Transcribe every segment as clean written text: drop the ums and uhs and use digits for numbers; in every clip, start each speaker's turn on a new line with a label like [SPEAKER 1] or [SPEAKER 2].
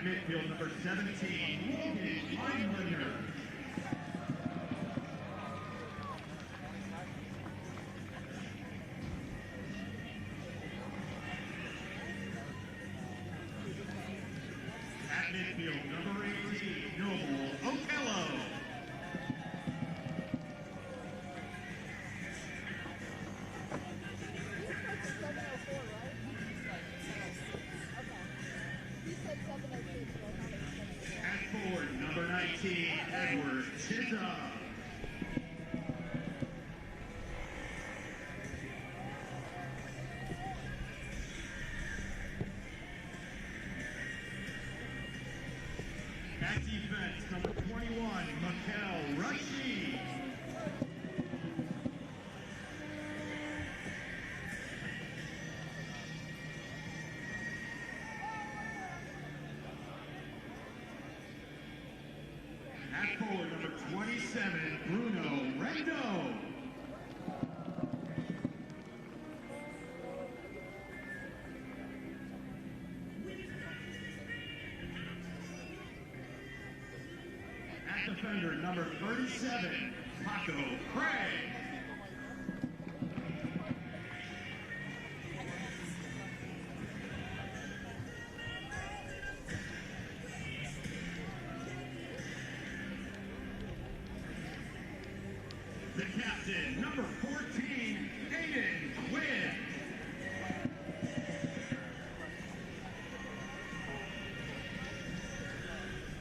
[SPEAKER 1] midfield, number 17, Linebringer. At midfield, number 18, Noble Okello. At forward, number 19, Edward Chitta. At defense, number 21, Mikel Rashid. At forward, number 27, Bruno Rendo. At defender, number 37, Paco Craig. The captain, number 14, Aiden Quinn.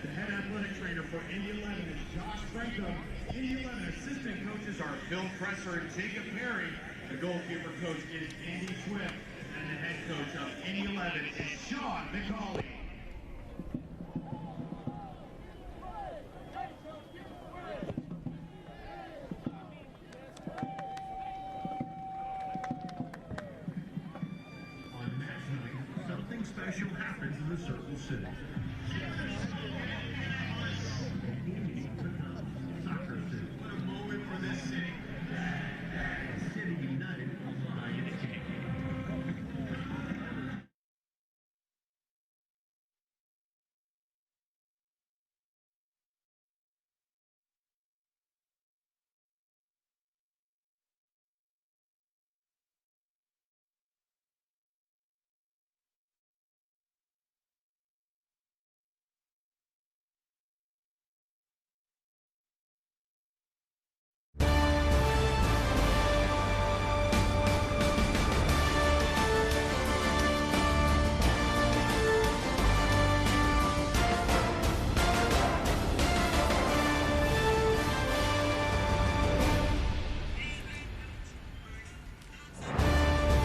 [SPEAKER 1] The head athletic trainer for Indy 11 is Josh Franco. Indy 11 assistant coaches are Phil Presser and Jacob Perry. The goalkeeper coach is Andy Swift. And the head coach of Indy 11 is Sean McCauley.
[SPEAKER 2] Something special happens in the Circle City. Soccer City.
[SPEAKER 1] What a moment for this city.
[SPEAKER 2] City United Lions game.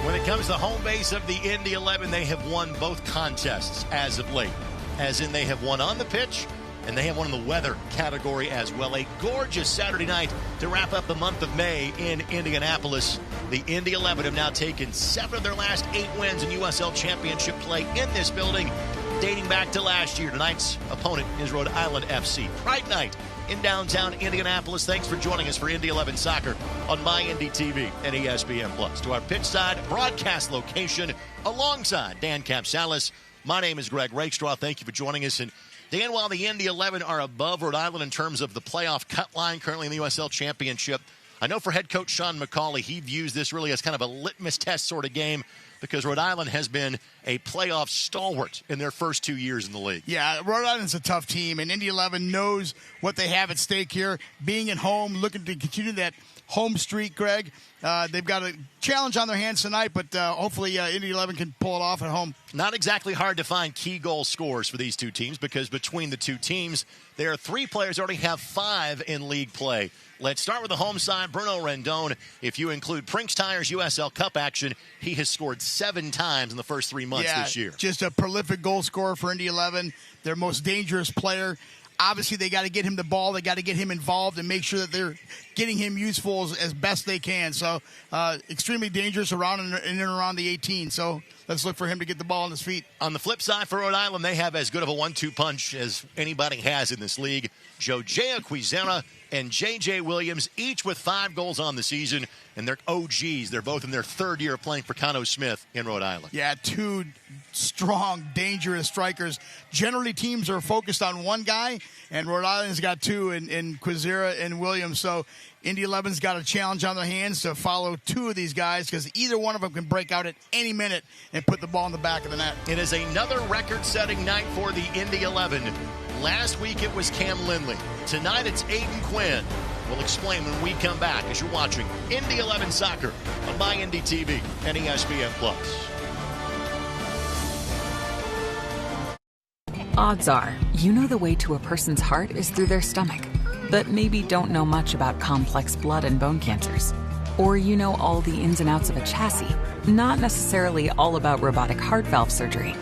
[SPEAKER 3] When it comes to home base of the Indy 11, they have won both contests as of late. As in, they have won on the pitch, and they have won in the weather category as well. A gorgeous Saturday night to wrap up the month of May in Indianapolis. The Indy 11 have now taken 7 of their last 8 wins in USL Championship play in this building, dating back to last year. Tonight's opponent is Rhode Island FC. Pride night in downtown Indianapolis. Thanks for joining us for Indy 11 Soccer on My Indy TV and ESPN+. To our pitchside broadcast location alongside Dan Capsalis, my name is Greg Rakestraw. Thank you for joining us. And Dan, while the Indy 11 are above Rhode Island in terms of the playoff cut line currently in the USL Championship, I know for head coach Sean McCauley, he views this really as kind of a litmus test sort of game because Rhode Island has been a playoff stalwart in their first 2 years in the league.
[SPEAKER 4] Yeah, Rhode Island's a tough team, and Indy 11 knows what they have at stake here. Being at home, looking to continue that home streak, Greg. They've got a challenge on their hands tonight, but hopefully Indy 11 can pull it off at home.
[SPEAKER 3] Not exactly hard to find key goal scorers for these two teams because between the two teams, there are 3 players who already have 5 in league play. Let's start with the home side, Bruno Rendon. If you include Prinks Tire's USL Cup action, he has scored 7 times in the first 3 months this year.
[SPEAKER 4] Just a prolific goal scorer for Indy 11, their most dangerous player. Obviously, they got to get him the ball. They got to get him involved and make sure that they're getting him useful as best they can. So, extremely dangerous around and in and around the 18. So, let's look for him to get the ball on his feet.
[SPEAKER 3] On the flip side for Rhode Island, they have as good of a 1-2 punch as anybody has in this league. Jojea Quizera and J.J. Williams, each with 5 goals on the season, and they're OGs. They're both in their 3rd year playing for Cano Smith in Rhode Island.
[SPEAKER 4] Yeah, 2 strong, dangerous strikers. Generally, teams are focused on one guy, and Rhode Island's got 2 in Quizera and Williams. So Indy 11's got a challenge on their hands to follow 2 of these guys, because either one of them can break out at any minute and put the ball in the back of the net.
[SPEAKER 3] It is another record-setting night for the Indy 11. Last week it was Cam Lindley. Tonight it's Aiden Quinn. We'll explain when we come back as you're watching Indy 11 Soccer on My Indy TV and ESPN+.
[SPEAKER 5] Odds are, you know the way to a person's heart is through their stomach, but maybe don't know much about complex blood and bone cancers. Or you know all the ins and outs of a chassis, not necessarily all about robotic heart valve surgery.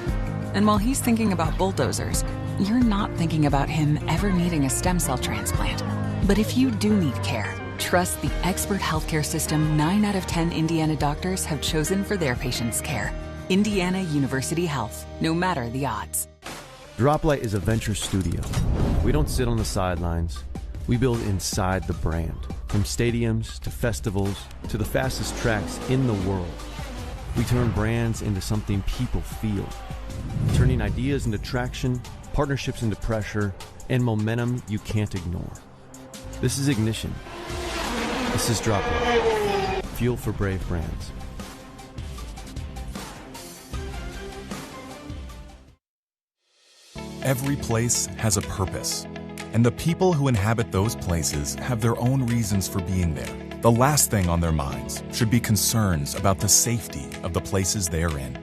[SPEAKER 5] And while he's thinking about bulldozers, you're not thinking about him ever needing a stem cell transplant. But if you do need care, trust the expert healthcare system 9 out of 10 Indiana doctors have chosen for their patients' care. Indiana University Health, no matter the odds.
[SPEAKER 6] Droplight is a venture studio. We don't sit on the sidelines. We build inside the brand. From stadiums to festivals to the fastest tracks in the world. We turn brands into something people feel. Turning ideas into traction, partnerships into pressure, and momentum you can't ignore. This is Ignition. This is Droplight. Fuel for brave brands.
[SPEAKER 7] Every place has a purpose, and the people who inhabit those places have their own reasons for being there. The last thing on their minds should be concerns about the safety of the places they're in.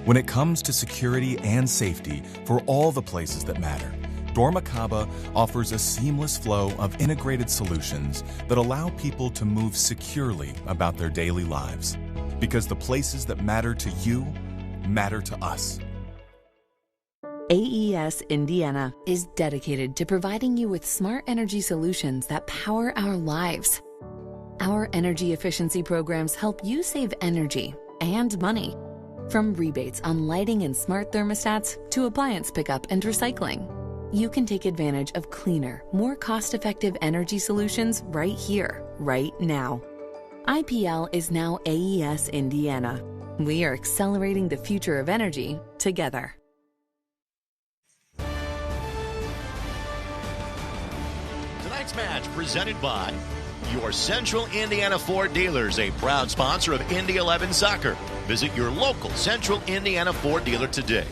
[SPEAKER 7] When it comes to security and safety for all the places that matter, Dormakaba offers a seamless flow of integrated solutions that allow people to move securely about their daily lives. Because the places that matter to you matter to us.
[SPEAKER 8] AES Indiana is dedicated to providing you with smart energy solutions that power our lives. Our energy efficiency programs help you save energy and money. From rebates on lighting and smart thermostats to appliance pickup and recycling, you can take advantage of cleaner, more cost-effective energy solutions right here, right now. IPL is now AES Indiana. We are accelerating the future of energy together.
[SPEAKER 3] Tonight's match presented by your Central Indiana Ford dealers, a proud sponsor of Indy 11 Soccer. Visit your local Central Indiana Ford dealer today.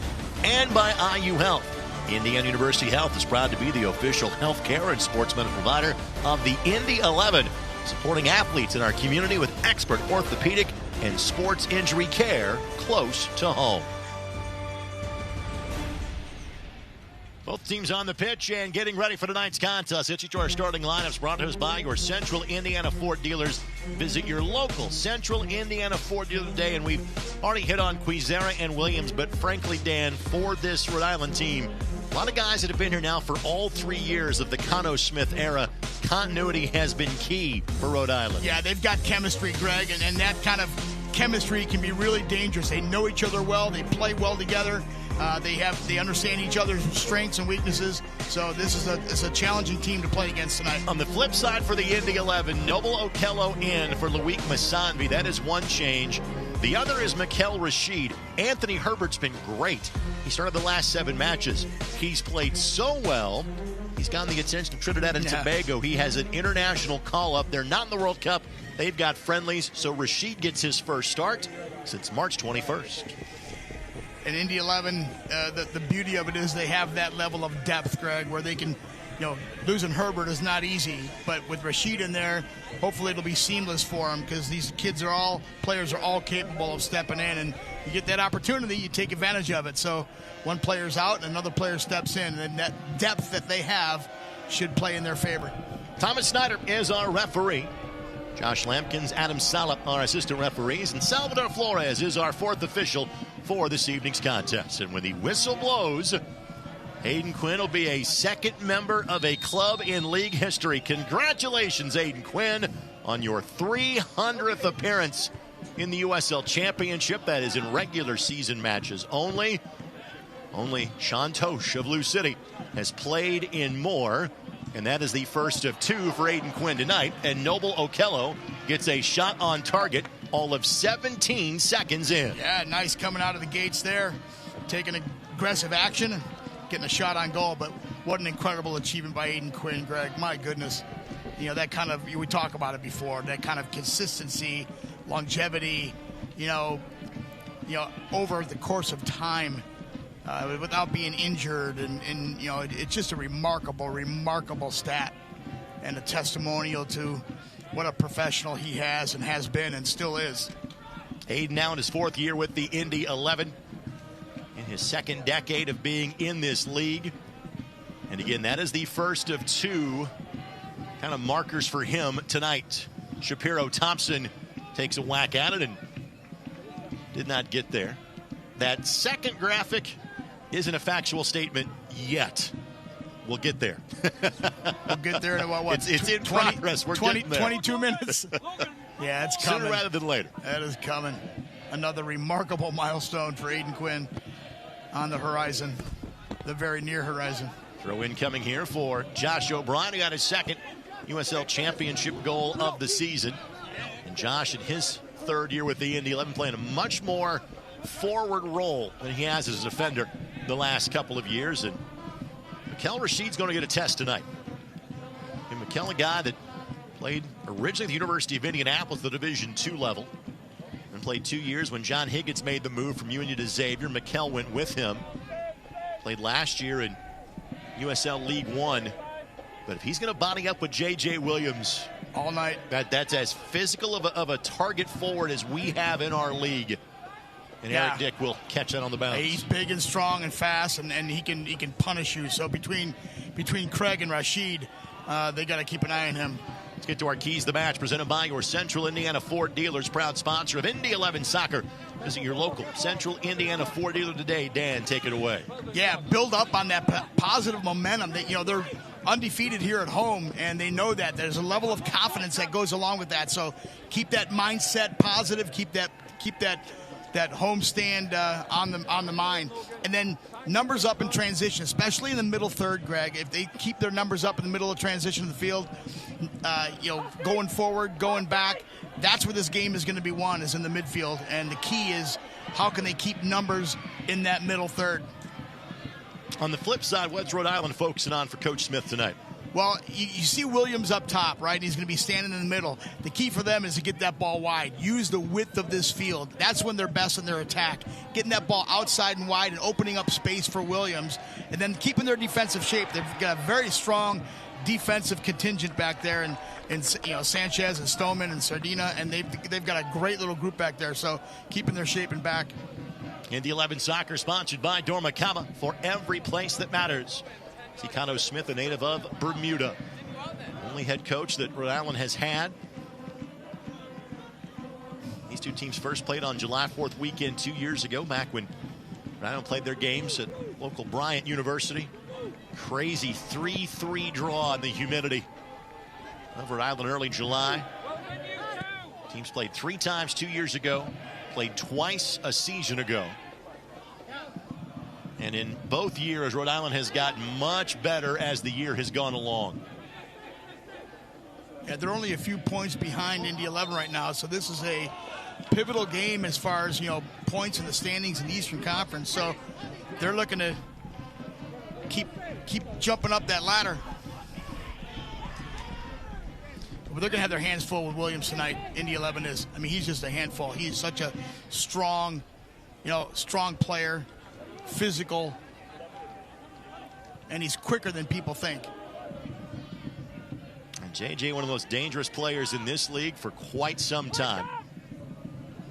[SPEAKER 3] And by IU Health. Indiana University Health is proud to be the official health care and sports medicine provider of the Indy 11, supporting athletes in our community with expert orthopedic and sports injury care close to home. Both teams on the pitch and getting ready for tonight's contest. It's each of our starting lineups brought to us by your Central Indiana Ford dealers. Visit your local Central Indiana Ford dealer today. And we've already hit on Quizera and Williams, but frankly, Dan, for this Rhode Island team, a lot of guys that have been here now for all 3 years of the Cano Smith era. Continuity has been key for Rhode Island.
[SPEAKER 4] Yeah, they've got chemistry, Greg, and that kind of chemistry can be really dangerous. They know each other well. They play well together. They understand each other's strengths and weaknesses. So it's a challenging team to play against tonight.
[SPEAKER 3] On the flip side for the Indy 11, Noble Okello in for Loic Masanvi. That is one change. The other is Mikel Rashid. Anthony Herbert's been great. He started the last 7 matches. He's played so well. He's gotten the attention of Trinidad and Tobago. He has an international call-up. They're not in the World Cup. They've got friendlies, so Rashid gets his first start since March 21st.
[SPEAKER 4] In Indy 11, the beauty of it is they have that level of depth, Greg, where they can, losing Herbert is not easy, but with Rashid in there, hopefully it'll be seamless for them, because these players are all capable of stepping in, and you get that opportunity, you take advantage of it. So one player's out and another player steps in, and that depth that they have should play in their favor.
[SPEAKER 3] Thomas Snyder is our referee. Josh Lampkins, Adam Salop, our assistant referees, and Salvador Flores is our 4th official for this evening's contest. And when the whistle blows, Aiden Quinn will be a second member of a club in league history. Congratulations, Aiden Quinn, on your 300th appearance in the USL Championship. That is in regular season matches only. Only Sean Tosh of Lou City has played in more. And that is the first of 2 for Aiden Quinn tonight. And Noble Okello gets a shot on target all of 17 seconds in.
[SPEAKER 4] Yeah, nice coming out of the gates there. Taking aggressive action and getting a shot on goal. But what an incredible achievement by Aiden Quinn, Greg. My goodness. You know, that kind of, we talked about it before, that kind of consistency, longevity, over the course of time. Without being injured, and it's just a remarkable stat, and a testimonial to what a professional he has and has been and still is.
[SPEAKER 3] Aiden now in his 4th year with the Indy 11, in his 2nd decade of being in this league. And again, that is the first of 2 kind of markers for him tonight. Shapiro Thompson takes a whack at it and did not get there. That second graphic isn't a factual statement yet. We'll get there.
[SPEAKER 4] We'll get there in about what?
[SPEAKER 3] It's in progress. We're getting there.
[SPEAKER 4] 22 minutes. Yeah, it's coming.
[SPEAKER 3] Sooner rather than later.
[SPEAKER 4] That is coming. Another remarkable milestone for Aiden Quinn on the horizon, the very near horizon.
[SPEAKER 3] Throw in coming here for Josh O'Brien, who got his 2nd USL Championship goal of the season. And Josh, in his 3rd year with the Indy 11, playing a much more forward role than he has as a defender the last couple of years. And Mikel Rashid's going to get a test tonight. And Mikel, a guy that played originally at the University of Indianapolis, the Division II level, and played 2 years when John Higgins made the move from Union to Xavier. Mikel went with him. Played last year in USL League One. But if he's going to body up with J.J. Williams
[SPEAKER 4] all night,
[SPEAKER 3] that's as physical of a target forward as we have in our league. And Eric Dick will catch that on the bounce.
[SPEAKER 4] He's big and strong and fast, and he can punish you. So between Craig and Rashid, they got to keep an eye on him.
[SPEAKER 3] Let's get to our Keys to the Match, presented by your Central Indiana Ford dealers, proud sponsor of Indy 11 Soccer. Visit your local Central Indiana Ford dealer today. Dan, take it away.
[SPEAKER 4] Yeah, build up on that positive momentum. That they're undefeated here at home, and they know that there's a level of confidence that goes along with that. So keep that mindset positive. Keep that homestand on the mind, and then numbers up in transition, especially in the middle third, Greg. If they keep their numbers up in the middle of transition of the field, going forward, going back, that's where this game is going to be won, is in the midfield. And the key is, how can they keep numbers in that middle third?
[SPEAKER 3] On the flip side, what's Rhode Island focusing on for Coach Smith tonight?
[SPEAKER 4] Well, you see Williams up top, right? He's going to be standing in the middle. The key for them is to get that ball wide. Use the width of this field. That's when they're best in their attack. Getting that ball outside and wide and opening up space for Williams. And then keeping their defensive shape. They've got a very strong defensive contingent back there. And Sanchez and Stoneman and Sardina. And they've got a great little group back there. So keeping their shape and back.
[SPEAKER 3] Indy 11 Soccer, sponsored by Dormacaba, for every place that matters. Ticano Smith, a native of Bermuda. Only head coach that Rhode Island has had. These two teams first played on July 4th weekend 2 years ago, back when Rhode Island played their games at local Bryant University. Crazy 3-3 draw in the humidity of Rhode Island early July. Teams played 3 times 2 years ago, played twice a season ago. And in both years, Rhode Island has gotten much better as the year has gone along.
[SPEAKER 4] Yeah, they're only a few points behind Indy 11 right now, so this is a pivotal game as far as, points in the standings in the Eastern Conference. So they're looking to keep jumping up that ladder. But they're going to have their hands full with Williams tonight. Indy 11 is. I mean, he's just a handful. He's such a strong player. Physical, and he's quicker than people think.
[SPEAKER 3] And JJ, one of the most dangerous players in this league for quite some time.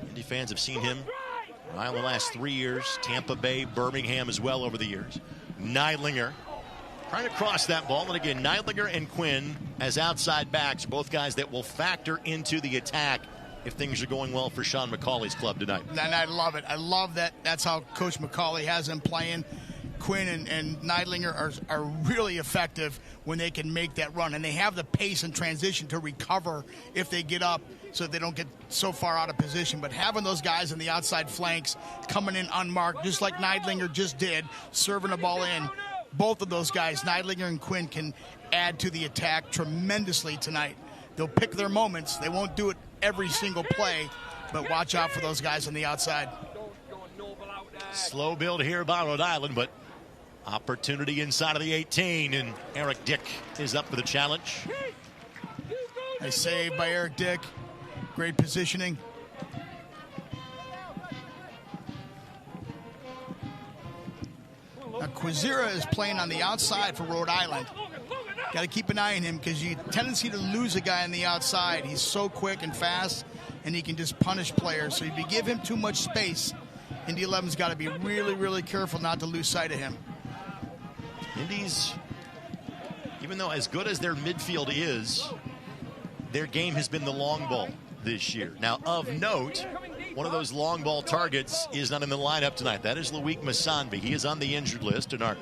[SPEAKER 3] Indy fans have seen him in the last 3 years. Tampa Bay, Birmingham as well over the years. Neidlinger trying to cross that ball, and again, Neidlinger and Quinn as outside backs, both guys that will factor into the attack if things are going well for Sean McCauley's club tonight.
[SPEAKER 4] And I love it. I love that. That's how Coach McCauley has them playing. Quinn and Neidlinger are really effective when they can make that run. And they have the pace and transition to recover if they get up, so they don't get so far out of position. But having those guys on the outside flanks coming in unmarked, just like Neidlinger just did, serving the ball in, both of those guys, Neidlinger and Quinn, can add to the attack tremendously tonight. They'll pick their moments. They won't do it every single play, but watch out for those guys on the outside.
[SPEAKER 3] Slow build here by Rhode Island, but opportunity inside of the 18, and Eric Dick is up for the challenge.
[SPEAKER 4] Nice save by Eric Dick. Great positioning. Now, Quizera is playing on the outside for Rhode Island. Got to keep an eye on him because you tendency to lose a guy on the outside. He's so quick and fast, and he can just punish players. So if you give him too much space, Indy 11's got to be really, really careful not to lose sight of him.
[SPEAKER 3] Indy's, even though as good as their midfield is, their game has been the long ball this year. Now, of note, one of those long ball targets is not in the lineup tonight. That is Loic Masanvi. He is on the injured list, and our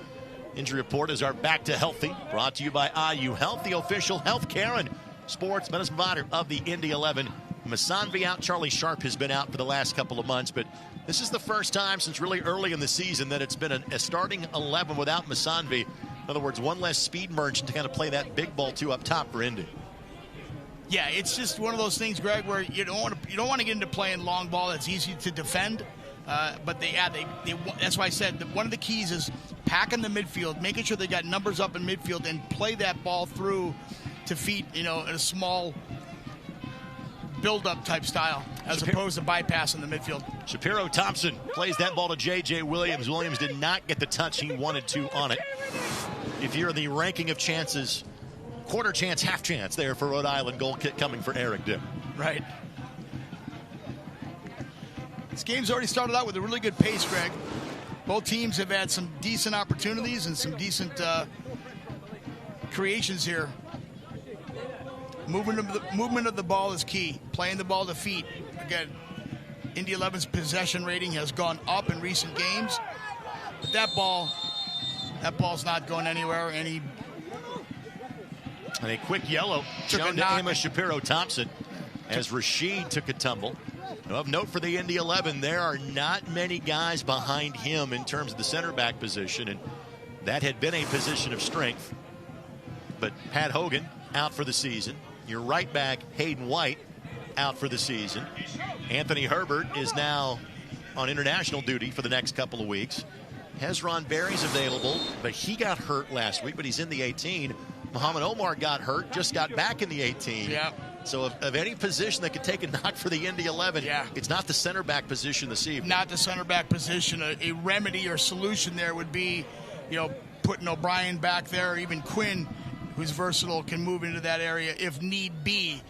[SPEAKER 3] injury report is our Back to Healthy, brought to you by IU Health, the official healthcare and sports medicine provider of the Indy 11. Masanvi out. Charlie Sharp has been out for the last couple of months, but this is the first time since really early in the season that it's been a starting 11 without Masanvi. In other words, one less speed merchant to kind of play that big ball two up top for Indy.
[SPEAKER 4] Yeah, it's just one of those things, Greg, where you don't want to get into playing long ball. That's easy to defend, but that's why I said that one of the keys is packing the midfield, making sure they got numbers up in midfield, and play that ball through to feet, in a small build-up type style, as opposed to bypassing the midfield.
[SPEAKER 3] Shapiro Thompson plays that ball to J.J. Williams. Williams did not get the touch he wanted to on it. If you're in the ranking of chances, quarter chance, half chance there for Rhode Island. Goal kick coming for Eric Dick.
[SPEAKER 4] Right. This game's already started out with a really good pace, Greg. Both teams have had some decent opportunities and some decent creations here. Movement of the ball is key. Playing the ball to feet. Again, Indy 11's possession rating has gone up in recent games, but that ball's not going anywhere. And
[SPEAKER 3] a quick yellow shown to Amos Shapiro Thompson as Rashid took a tumble. Of note for the Indy 11, there are not many guys behind him in terms of the center back position, and that had been a position of strength. But Pat Hogan out for the season. Your right back, Hayden White, out for the season. Anthony Herbert is now on international duty for the next couple of weeks. Hezron Berry's available, but he got hurt last week, but he's in the 18. Muhammad Omar got hurt, just got back in the 18.
[SPEAKER 4] Yeah.
[SPEAKER 3] So of any position that could take a knock for the Indy 11, it's not the center back position this evening.
[SPEAKER 4] Not the center back position. A remedy or solution there would be, putting O'Brien back there, or even Quinn, who's versatile, can move into that area if need be.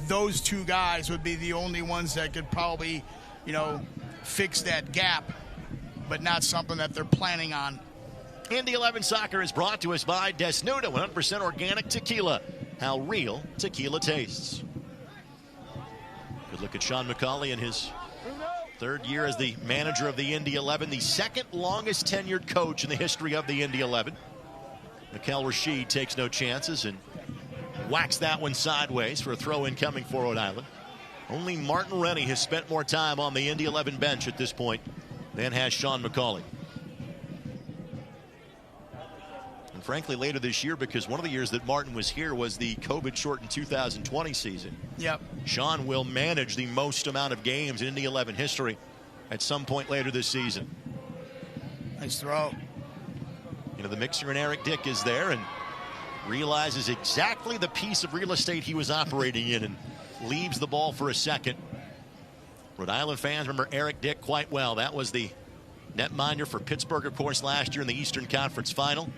[SPEAKER 4] Those two guys would be the only ones that could probably, fix that gap, but not something that they're planning on.
[SPEAKER 3] Indy 11 Soccer is brought to us by Desnuda, 100% organic tequila. How real tequila tastes. Good look at Sean McCauley in his third year as the manager of the Indy 11, the second longest tenured coach in the history of the Indy 11. Mikel Rashid takes no chances and whacks that one sideways for a throw-in coming for Rhode Island. Only Martin Rennie has spent more time on the Indy 11 bench at this point than has Sean McCauley. And frankly, later this year, because one of the years that Martin was here was the COVID-shortened 2020 season.
[SPEAKER 4] Yep.
[SPEAKER 3] Sean will manage the most amount of games in Indy 11 history at some point later this season.
[SPEAKER 4] Nice throw.
[SPEAKER 3] The mixer and Eric Dick is there and realizes exactly the piece of real estate he was operating in and leaves the ball for a second. Rhode Island fans remember Eric Dick quite well. That was the netminder for Pittsburgh, of course, last year in the Eastern Conference Final.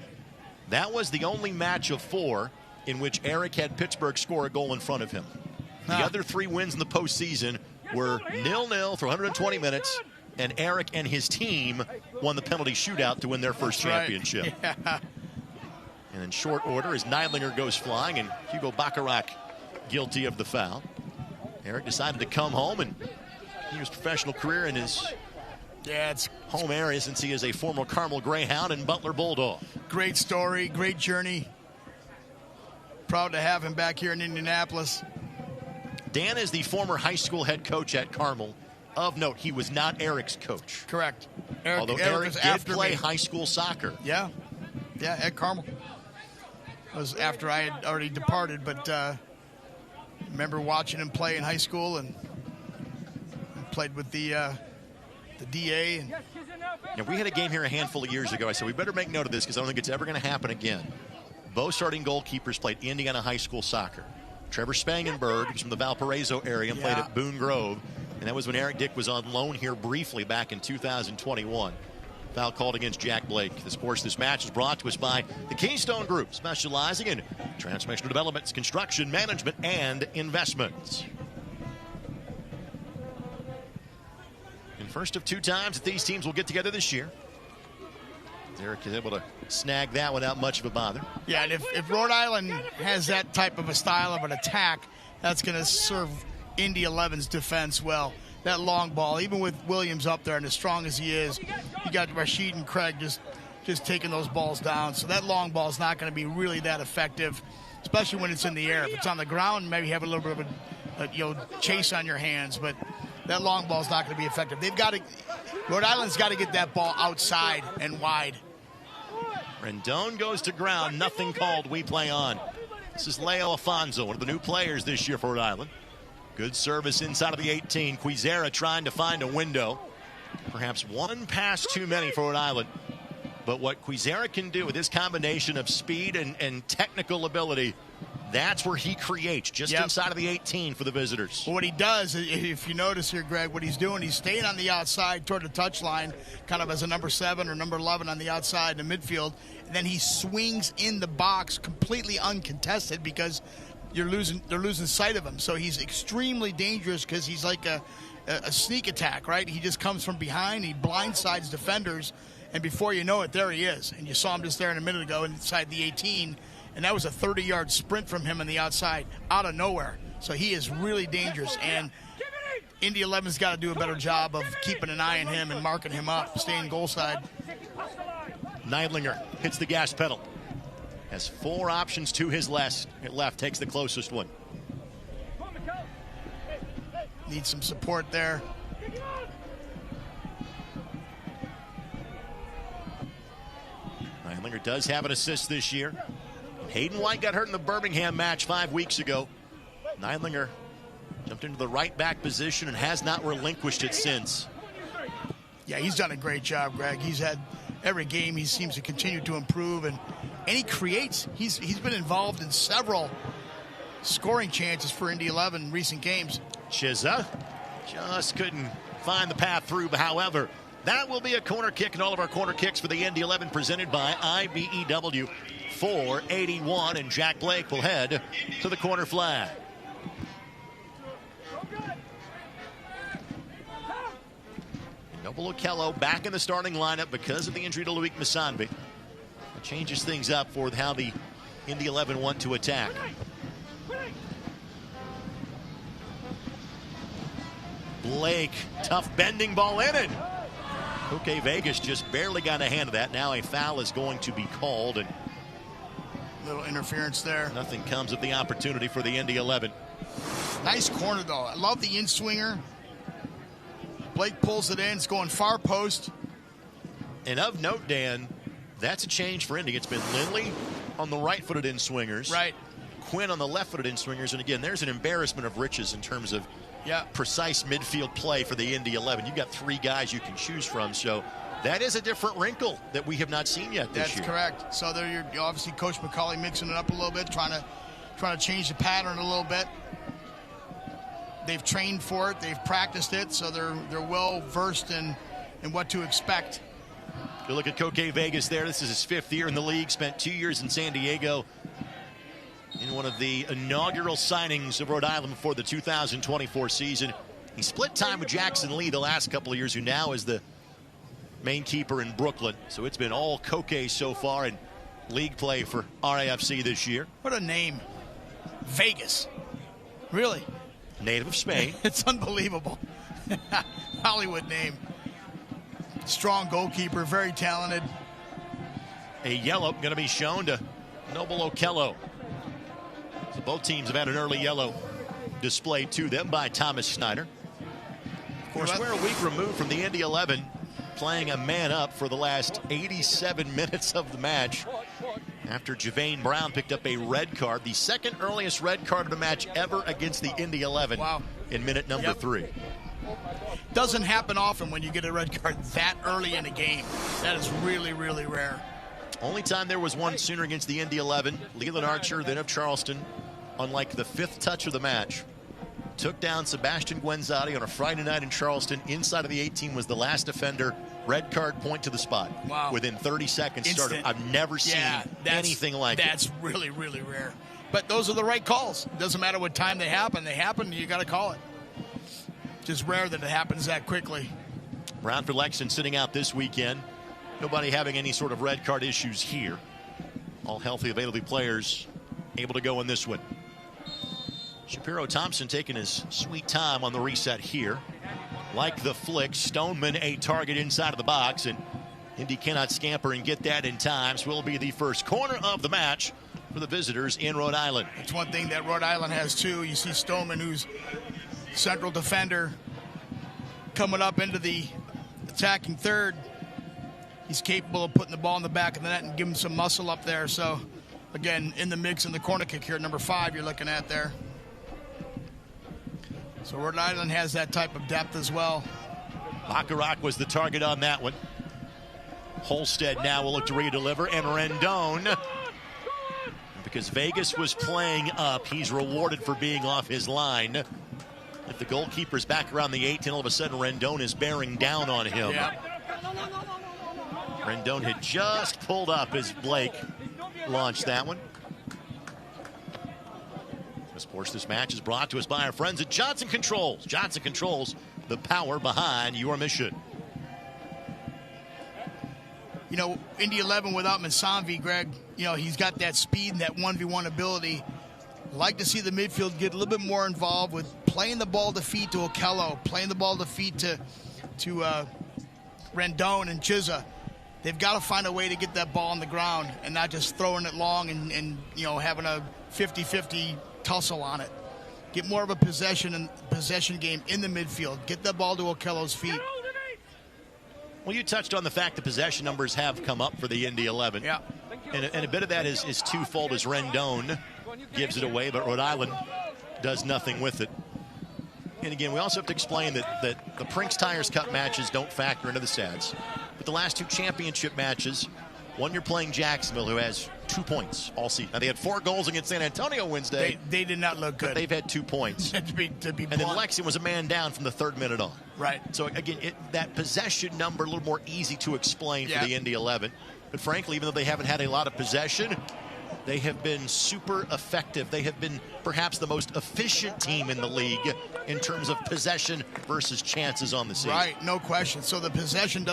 [SPEAKER 3] That was the only match of 4 in which Eric had Pittsburgh score a goal in front of him. The other 3 wins in the postseason were 0-0 for 120 minutes, and Eric and his team won the penalty shootout to win their first championship.
[SPEAKER 4] Yeah.
[SPEAKER 3] And in short order, as Neidlinger goes flying and Hugo Bacharach guilty of the foul, Eric decided to come home and continue his professional career in his home area, since he is a former Carmel Greyhound and Butler Bulldog.
[SPEAKER 4] Great story, great journey. Proud to have him back here in Indianapolis.
[SPEAKER 3] Dan is the former high school head coach at Carmel. Of note, he was not Eric's coach.
[SPEAKER 4] Correct.
[SPEAKER 3] Although Eric did play high school soccer.
[SPEAKER 4] Yeah, at Carmel. was after I had already departed, but remember watching him play in high school and played with the DA. And
[SPEAKER 3] now, we had a game here a handful of years ago. I said we better make note of this because I don't think it's ever going to happen again. Both starting goalkeepers played Indiana high school soccer. Trevor Spangenberg was from the Valparaiso area and played at Boone Grove. And that was when Eric Dick was on loan here briefly back in 2021. Foul called against Jack Blake. Of course, this match is brought to us by the Keystone Group, specializing in transformational developments, construction, management, and investments. And first of two times that these teams will get together this year. Eric is able to snag that without much of a bother.
[SPEAKER 4] Yeah, and if Rhode Island has that type of a style of an attack, that's going to serve Indy 11's defense well. That long ball, even with Williams up there and as strong as he is, you got Rashid and Craig just taking those balls down. So that long ball is not going to be really that effective, especially when it's in the air. If it's on the ground, maybe have a little bit of a chase on your hands, but that long ball is not going to be effective. Rhode Island's got to get that ball outside and wide.
[SPEAKER 3] Rendon goes to ground. Nothing called. We play on. This is Leo Afonso, one of the new players this year for Rhode Island. Good service inside of the 18. Quizera trying to find a window. Perhaps one pass too many for Rhode Island. But what Quizera can do with his combination of speed and technical ability, that's where he creates, just inside of the 18 for the visitors.
[SPEAKER 4] Well, what he does, if you notice here, Greg, what he's doing, he's staying on the outside toward the touchline, kind of as a number 7 or number 11 on the outside in the midfield. And then he swings in the box completely uncontested because they're losing sight of him. So he's extremely dangerous because he's like a sneak attack, right? He just comes from behind, he blindsides defenders, and before you know it, there he is. And you saw him just there a minute ago inside the 18, and that was a 30-yard sprint from him on the outside, out of nowhere. So he is really dangerous, and Indy 11's got to do a better job of keeping an eye on him and marking him up, staying goal side.
[SPEAKER 3] Neidlinger hits the gas pedal. Has 4 options to his left. Takes the closest one.
[SPEAKER 4] Needs some support there.
[SPEAKER 3] Neidlinger does have an assist this year. Hayden White got hurt in the Birmingham match 5 weeks ago. Neidlinger jumped into the right back position and has not relinquished it since.
[SPEAKER 4] Yeah, he's done a great job, Greg. He's had every game he seems to continue to improve, and he creates. He's been involved in several scoring chances for Indy 11 in recent games.
[SPEAKER 3] Chiza just couldn't find the path through. However, that will be a corner kick, and all of our corner kicks for the Indy 11 presented by IBEW 481, and Jack Blake will head to the corner flag. Noble Okello back in the starting lineup because of the injury to Loic Masanbe. It changes things up for how the Indy 11 want to attack. Blake, tough bending ball in it. Okay, Vegas just barely got a hand of that. Now a foul is going to be called, and
[SPEAKER 4] little interference there.
[SPEAKER 3] Nothing comes of the opportunity for the Indy 11.
[SPEAKER 4] Nice corner, though. I love the in-swinger. Blake pulls it in. It's going far post.
[SPEAKER 3] And of note, Dan, that's a change for Indy. It's been Lindley on the right-footed in-swingers.
[SPEAKER 4] Right.
[SPEAKER 3] Quinn on the left-footed in-swingers. And again, there's an embarrassment of riches in terms of precise midfield play for the Indy 11. You've got 3 guys you can choose from. So that is a different wrinkle that we have not seen yet this year.
[SPEAKER 4] That's correct. So there, you're obviously Coach McCauley mixing it up a little bit, trying to change the pattern a little bit. They've trained for it, they've practiced it, so they're well versed in what to expect.
[SPEAKER 3] You look at Koke Vegas there. This is his 5th year in the league. Spent 2 years in San Diego in one of the inaugural signings of Rhode Island before the 2024 season. He split time with Jackson Lee the last couple of years, who now is the main keeper in Brooklyn. So it's been all Koke so far in league play for RAFC this year.
[SPEAKER 4] What a name. Vegas. Really?
[SPEAKER 3] Native of Spain.
[SPEAKER 4] It's unbelievable. Hollywood name. Strong goalkeeper, very talented.
[SPEAKER 3] A yellow going to be shown to Noble Okello. So both teams have had an early yellow displayed to them by Thomas Snyder. Of course, we're a week removed from the Indy 11 playing a man up for the last 87 minutes of the match. after Javane Brown picked up a red card, the second earliest red card of the match ever against the Indy 11.
[SPEAKER 4] Wow.
[SPEAKER 3] In minute number 3.
[SPEAKER 4] Doesn't happen often when you get a red card that early in a game. That is really, really rare.
[SPEAKER 3] Only time there was one sooner against the Indy 11, Leland Archer, then of Charleston, on like the 5th touch of the match, took down Sebastian Guenzati on a Friday night in Charleston. Inside of the 18 was the last defender. Red card, point to the spot.
[SPEAKER 4] Wow.
[SPEAKER 3] Within 30 seconds.
[SPEAKER 4] Instant.
[SPEAKER 3] I've never seen anything like it.
[SPEAKER 4] That's really, really rare. But those are the right calls. It doesn't matter what time they happen, you got to call it. Just rare that it happens that quickly.
[SPEAKER 3] Brownford Lexington sitting out this weekend. Nobody having any sort of red card issues here. All healthy, available players able to go in this one. Shapiro Thompson taking his sweet time on the reset here. Like the flick, Stoneman a target inside of the box, and Indy cannot scamper and get that in time. So will be the first corner of the match for the visitors in Rhode Island.
[SPEAKER 4] It's one thing that Rhode Island has too. You see Stoneman, who's central defender, coming up into the attacking third. He's capable of putting the ball in the back of the net and giving some muscle up there. So again, in the mix in the corner kick here, number 5 you're looking at there. So Rhode Island has that type of depth as well.
[SPEAKER 3] Bacharach was the target on that one. Holstead now will look to redeliver, and Rendon, because Vegas was playing up, he's rewarded for being off his line. If the goalkeeper's back around the 18, all of a sudden Rendon is bearing down on him.
[SPEAKER 4] Yeah.
[SPEAKER 3] Rendon had just pulled up as Blake launched that one. Of course, this match is brought to us by our friends at Johnson Controls. Johnson Controls, the power behind your mission.
[SPEAKER 4] You know, Indy 11 without Msanvi, Greg, you know, he's got that speed and that 1v1 ability. Like to see the midfield get a little bit more involved with playing the ball to feet to Okello, playing the ball to feet to Rendon and Chizza. They've got to find a way to get that ball on the ground and not just throwing it long and you know, having a 50-50 tussle on it. Get more of a possession game in the midfield. Get the ball to Okello's feet.
[SPEAKER 3] Well, you touched on the fact the possession numbers have come up for the Indy 11.
[SPEAKER 4] Yeah.
[SPEAKER 3] And a bit of that is twofold, as Rendon gives it away, but Rhode Island does nothing with it. And again, we also have to explain that the Prinks Tires Cup matches don't factor into the stats. But the last 2 championship matches, one you're playing Jacksonville, who has 2 points all season. Now, they had 4 goals against San Antonio Wednesday.
[SPEAKER 4] They did not look good.
[SPEAKER 3] They've had 2 points.
[SPEAKER 4] to be
[SPEAKER 3] and then Lexington was a man down from the 3rd minute on.
[SPEAKER 4] Right.
[SPEAKER 3] So, again, that possession number a little more easy to explain for the Indy 11. But frankly, even though they haven't had a lot of possession, they have been super effective. They have been perhaps the most efficient team in the league in terms of possession versus chances on the season.
[SPEAKER 4] Right, no question. So the possession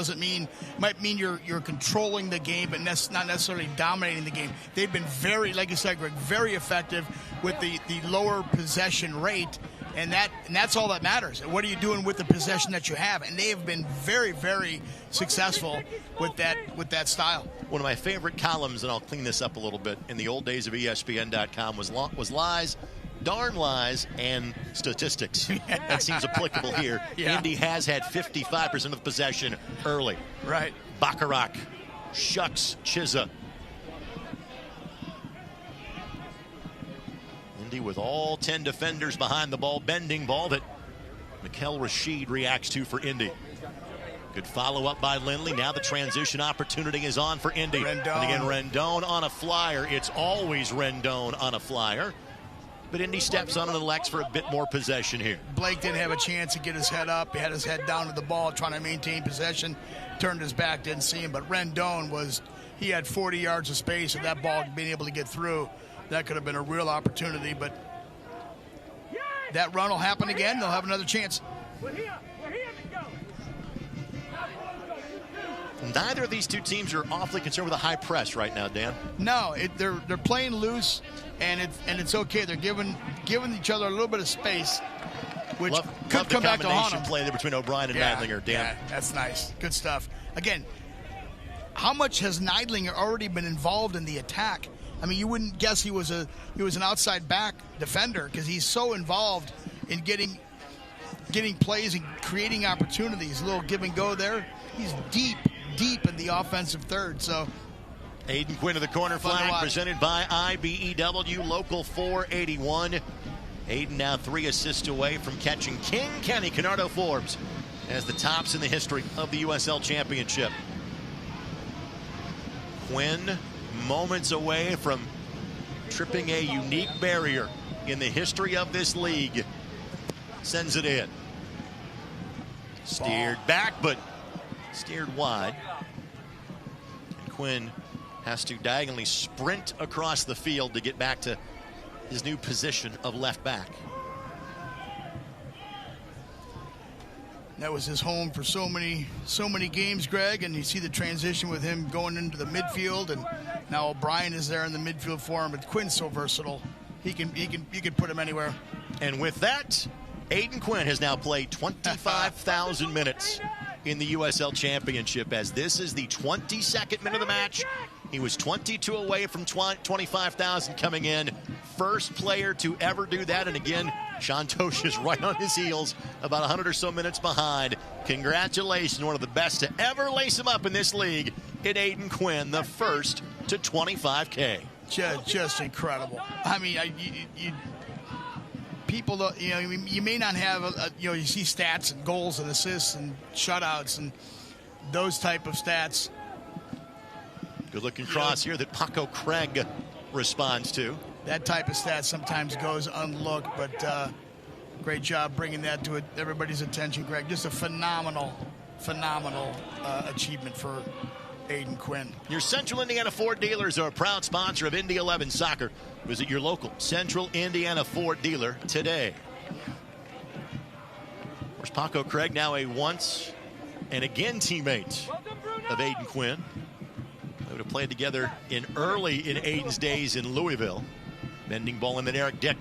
[SPEAKER 4] might mean you're controlling the game, but not necessarily dominating the game. They've been very, like you said, Greg, very effective with the lower possession rate, and that's all that matters. What are you doing with the possession that you have? And they have been very, very successful with that style.
[SPEAKER 3] One of my favorite columns, and I'll clean this up a little bit, in the old days of ESPN.com was lies, darn lies, and statistics. That seems applicable here.
[SPEAKER 4] Yeah.
[SPEAKER 3] Indy has had 55% of the possession early.
[SPEAKER 4] Right.
[SPEAKER 3] Bacharach, Shucks, Chizza. Indy with all 10 defenders behind the ball, bending ball that Mikel Rashid reacts to for Indy. Good follow-up by Lindley. Now the transition opportunity is on for Indy.
[SPEAKER 4] Rendon.
[SPEAKER 3] And again, Rendon on a flyer. It's always Rendon on a flyer. But Indy steps on and elects for a bit more possession here.
[SPEAKER 4] Blake didn't have a chance to get his head up. He had his head down to the ball, trying to maintain possession. Turned his back, didn't see him. But Rendon he had 40 yards of space, and that ball being able to get through, that could have been a real opportunity. But that run will happen again. They'll have another chance.
[SPEAKER 3] Neither of these 2 teams are awfully concerned with a high press right now, Dan.
[SPEAKER 4] No, they're playing loose, and it's okay. They're giving each other a little bit of space, which could come back to haunt them.
[SPEAKER 3] Play there between O'Brien and Neidlinger, Dan.
[SPEAKER 4] Yeah, that's nice. Good stuff. Again, how much has Neidlinger already been involved in the attack? I mean, you wouldn't guess he was an outside back defender, because he's so involved in getting plays and creating opportunities. A little give and go there. He's deep in the offensive third. So
[SPEAKER 3] Aiden Quinn to the corner flag, presented by IBEW Local 481. Aiden now 3 assists away from catching King Kenny Canardo Forbes as the tops in the history of the USL Championship. Quinn moments away from tripping a unique barrier in the history of this league. Sends it in. Steered back, but steered wide. And Quinn has to diagonally sprint across the field to get back to his new position of left back.
[SPEAKER 4] That was his home for so many games, Greg, and you see the transition with him going into the midfield, and now O'Brien is there in the midfield for him. But Quinn's so versatile. You can put him anywhere.
[SPEAKER 3] And with that, Aiden Quinn has now played 25,000 minutes in the USL Championship, as this is the 22nd minute of the match. He was 22 away from 25,000 coming in. First player to ever do that. And again, Sean Tosh is right on his heels, about 100 or so minutes behind. Congratulations, one of the best to ever lace him up in this league in Aiden Quinn, the first to 25K.
[SPEAKER 4] Just incredible. I mean, people don't, you may not have, you see stats and goals and assists and shutouts and those type of stats.
[SPEAKER 3] Good looking cross here that Paco Craig responds to.
[SPEAKER 4] That type of stat sometimes goes unlooked, but great job bringing that to everybody's attention, Greg. Just a phenomenal achievement for Aiden Quinn.
[SPEAKER 3] Your Central Indiana Ford dealers are a proud sponsor of Indy 11 Soccer. Visit your local Central Indiana Ford dealer today. Of course, Paco Craig, now a once and again teammate of Aiden Quinn. They would have played together early in Aiden's days in Louisville. Bending ball in that Eric Dick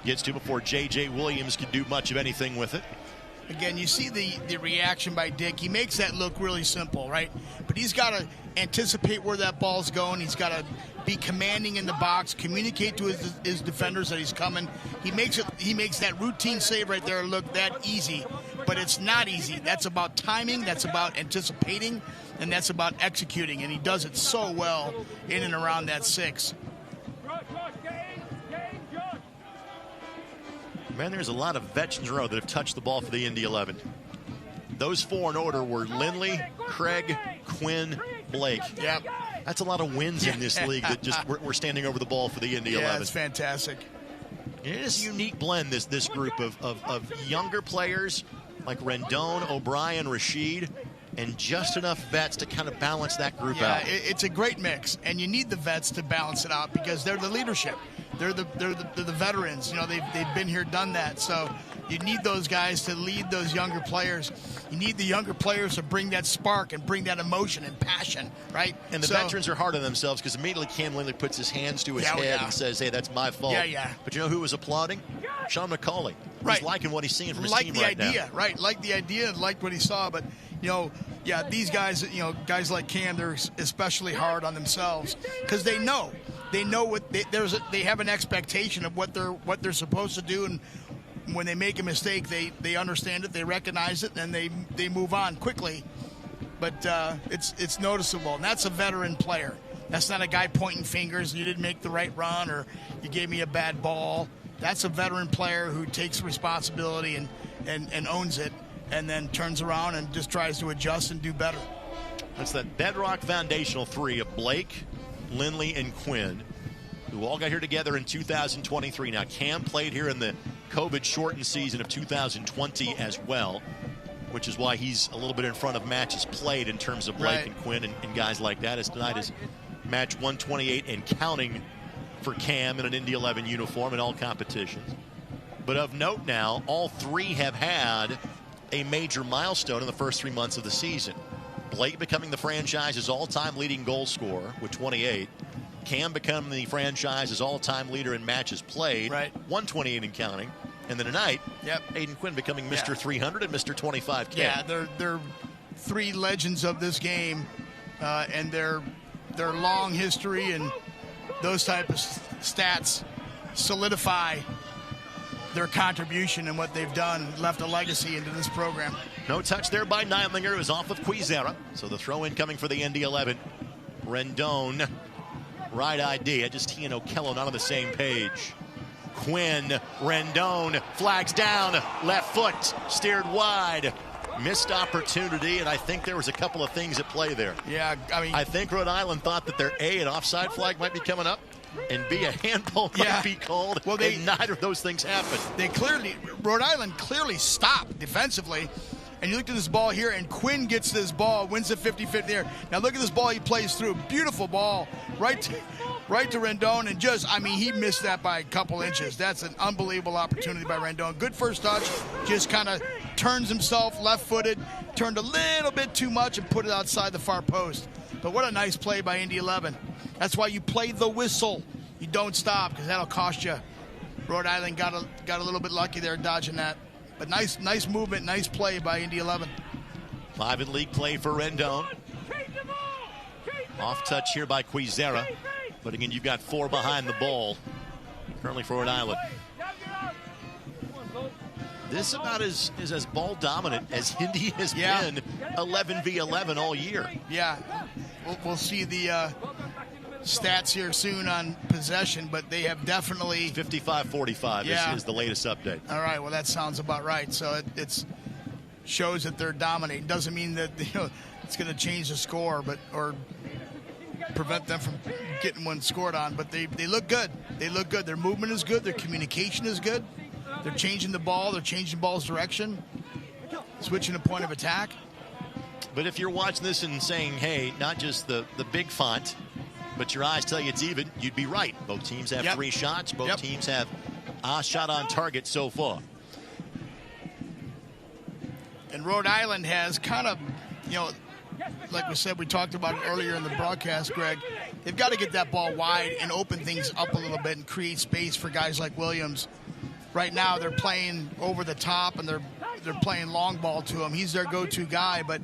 [SPEAKER 3] gets to before J.J. Williams could do much of anything with it.
[SPEAKER 4] Again, you see the reaction by Dick. He makes that look really simple, right? But he's got to anticipate where that ball's going. He's got to be commanding in the box, communicate to his defenders that he's coming. He makes that routine save right there look that easy, but it's not easy. That's about timing, that's about anticipating, and that's about executing, and he does it so well in and around that 6.
[SPEAKER 3] Man, there's a lot of veterans in a row that have touched the ball for the Indy 11. Those 4 in order were Lindley, Craig, Quinn, Blake.
[SPEAKER 4] Yep.
[SPEAKER 3] That's a lot of wins in this league that just we're standing over the ball for the Indy 11.
[SPEAKER 4] Yeah, it's fantastic.
[SPEAKER 3] It is a unique blend, this group of younger players like Rendon, O'Brien, Rashid, and just enough vets to kind of balance that group out.
[SPEAKER 4] It's a great mix, and you need the vets to balance it out because they're the leadership. They're the veterans. They've been here, done that. So you need those guys to lead those younger players. You need the younger players to bring that spark and bring that emotion and passion, right?
[SPEAKER 3] And the veterans are hard on themselves because immediately Cam Lindley puts his hands to his head and says, "Hey, that's my fault."
[SPEAKER 4] Yeah.
[SPEAKER 3] But you know who was applauding? Sean McCauley.
[SPEAKER 4] Right.
[SPEAKER 3] He's liking what he's seeing from his team right now.
[SPEAKER 4] Liked the idea and liked what he saw. But these guys, guys like Cam, they're especially hard on themselves because they know what they have an expectation of what they're supposed to do, and when they make a mistake, they understand it, they recognize it, and they move on quickly. But it's noticeable, and that's a veteran player. That's not a guy pointing fingers. You didn't make the right run, or you gave me a bad ball. That's a veteran player who takes responsibility and owns it, and then turns around and just tries to adjust and do better.
[SPEAKER 3] That's that bedrock foundational 3 of Blake, Lindley, and Quinn, who all got here together in 2023. Now, Cam played here in the COVID-shortened season of 2020 as well, which is why he's a little bit in front of matches played in terms of Blake and Quinn and guys like that, as tonight is match 128 and counting for Cam in an Indy 11 uniform in all competitions. But of note now, all 3 have had a major milestone in the first 3 months of the season. Blake becoming the franchise's all-time leading goal scorer with 28. Cam becoming the franchise's all-time leader in matches played, 128 and counting. And then tonight, Aiden Quinn becoming Mr. 300 and Mr. 25K.
[SPEAKER 4] Yeah, they're 3 legends of this game, and their long history and those type of stats solidify their contribution and what they've done, left a legacy into this program.
[SPEAKER 3] No touch there by Neidlinger. It was off of Quizera. So the throw-in coming for the Indy 11. Rendon, right idea. Just he and Okello not on the same page. Quinn, Rendon, flags down, left foot, steered wide. Missed opportunity, and I think there was a couple of things at play there.
[SPEAKER 4] Yeah,
[SPEAKER 3] I think Rhode Island thought that their A, an offside flag might be coming up, and B, a handball might be called, and neither of those things happened.
[SPEAKER 4] Rhode Island clearly stopped defensively, and you look at this ball here, and Quinn gets this ball, wins the 50-50 there. Now look at this ball he plays through. Beautiful ball, right to Rendon, and he missed that by a couple inches. That's an unbelievable opportunity by Rendon. Good first touch, just kind of turns himself left-footed, turned a little bit too much and put it outside the far post. But what a nice play by Indy 11. That's why you play the whistle. You don't stop, because that'll cost you. Rhode Island got a little bit lucky there dodging that. But nice movement, nice play by Indy 11.
[SPEAKER 3] 5 in league play for Rendon. Off touch here by Quizera. But again, you've got 4 behind the ball currently for Rhode Island. This about is as ball dominant as Indy has been 11v11 all year.
[SPEAKER 4] Yeah, we'll see the stats here soon on possession, but they have definitely
[SPEAKER 3] 55-45 is the latest update.
[SPEAKER 4] All right, well that sounds about right. So it shows that they're dominating. Doesn't mean that it's going to change the score, or prevent them from getting one scored on. But they look good. They look good. Their movement is good. Their communication is good. They're changing the ball. They're changing the ball's direction, switching the point of attack.
[SPEAKER 3] But if you're watching this and saying, hey, not just the big font, but your eyes tell you it's even, you'd be right. Both teams have 3 shots. Both teams have a shot on target so far.
[SPEAKER 4] And Rhode Island has kind of, like we said, we talked about it earlier in the broadcast, Greg. They've got to get that ball wide and open things up a little bit and create space for guys like Williams. Right now, they're playing over the top, and they're playing long ball to him. He's their go-to guy, but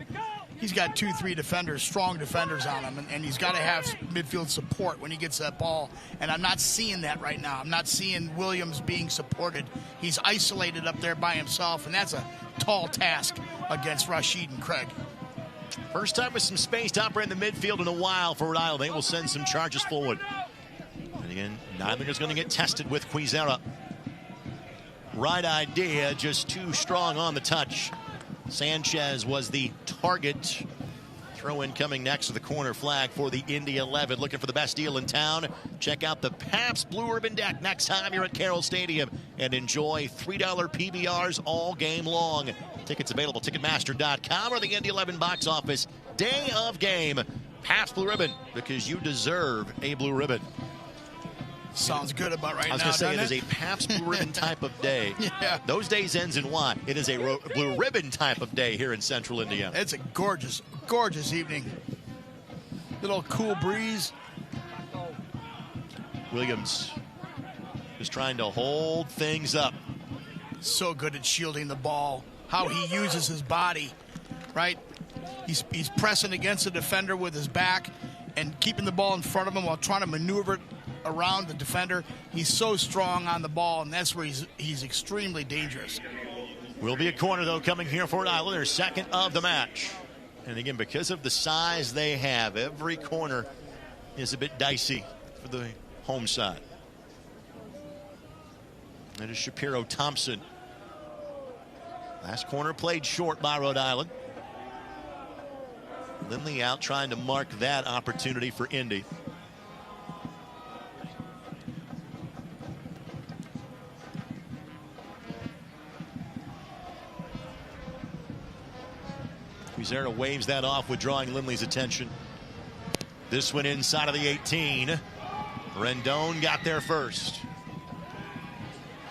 [SPEAKER 4] he's got 2-3 defenders, strong defenders on him, and he's got to have midfield support when he gets that ball. And I'm not seeing that right now. I'm not seeing Williams being supported. He's isolated up there by himself, and that's a tall task against Rashid and Craig.
[SPEAKER 3] First time with some space to operate in the midfield in a while for Rhode Island. They will send some charges forward. And again, neither is going to get tested with Quizera. Right idea, just too strong on the touch. Sanchez was the target. Throw in coming next to the corner flag for the Indy 11. Looking for the best deal in town? Check out the Pabst Blue Ribbon Deck next time you're at Carroll Stadium and enjoy $3 PBRs all game long. Tickets available Ticketmaster.com or the Indy 11 box office. Day of game. Pabst Blue Ribbon, because you deserve a blue ribbon.
[SPEAKER 4] Sounds good about right now.
[SPEAKER 3] I was going to say it is a Pabst Blue Ribbon type of day. Those days ends in Y. It is a blue ribbon type of day here in central Indiana.
[SPEAKER 4] It's a gorgeous, gorgeous evening. Little cool breeze.
[SPEAKER 3] Williams is trying to hold things up.
[SPEAKER 4] So good at shielding the ball. How he uses his body, right? He's pressing against the defender with his back and keeping the ball in front of him while trying to maneuver it around the defender. He's so strong on the ball, and that's where he's extremely dangerous.
[SPEAKER 3] Will be a corner, though, coming here for Rhode Island, their second of the match. And again, because of the size they have, every corner is a bit dicey for the home side. That is Shapiro Thompson. Last corner played short by Rhode Island. Lindley out trying to mark that opportunity for Indy. Quizera waves that off, withdrawing Lindley's attention. This one inside of the 18. Rendon got there first.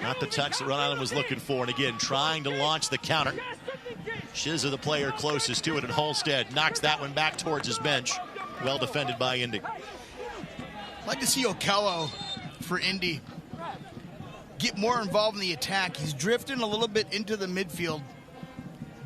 [SPEAKER 3] Not the touch that Rhode Island was looking for. And again, trying to launch the counter. Shizza, the player closest to it, and Holstead knocks that one back towards his bench. Well defended by Indy.
[SPEAKER 4] I'd like to see Okello for Indy get more involved in the attack. He's drifting a little bit into the midfield,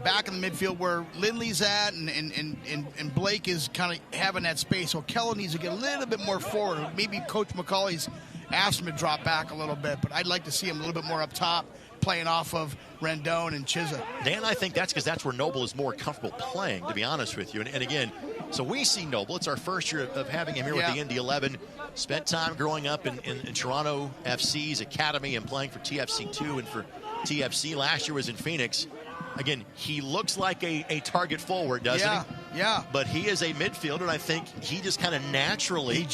[SPEAKER 4] back in the midfield where Lindley's at, and Blake is kind of having that space. Okello needs to get a little bit more forward. Maybe Coach McCauley's asked him to drop back a little bit, but I'd like to see him a little bit more up top, playing off of Rendon and Chiza.
[SPEAKER 3] Dan, I think that's because that's where Noble is more comfortable playing, to be honest with you. And again, so we see Noble. It's our first year of having him here with the Indy 11. Spent time growing up in Toronto FC's academy and playing for TFC2 and for TFC. Last year was in Phoenix. Again, he looks like a target forward, doesn't he?
[SPEAKER 4] Yeah.
[SPEAKER 3] But he is a midfielder, and I think he just kind of naturally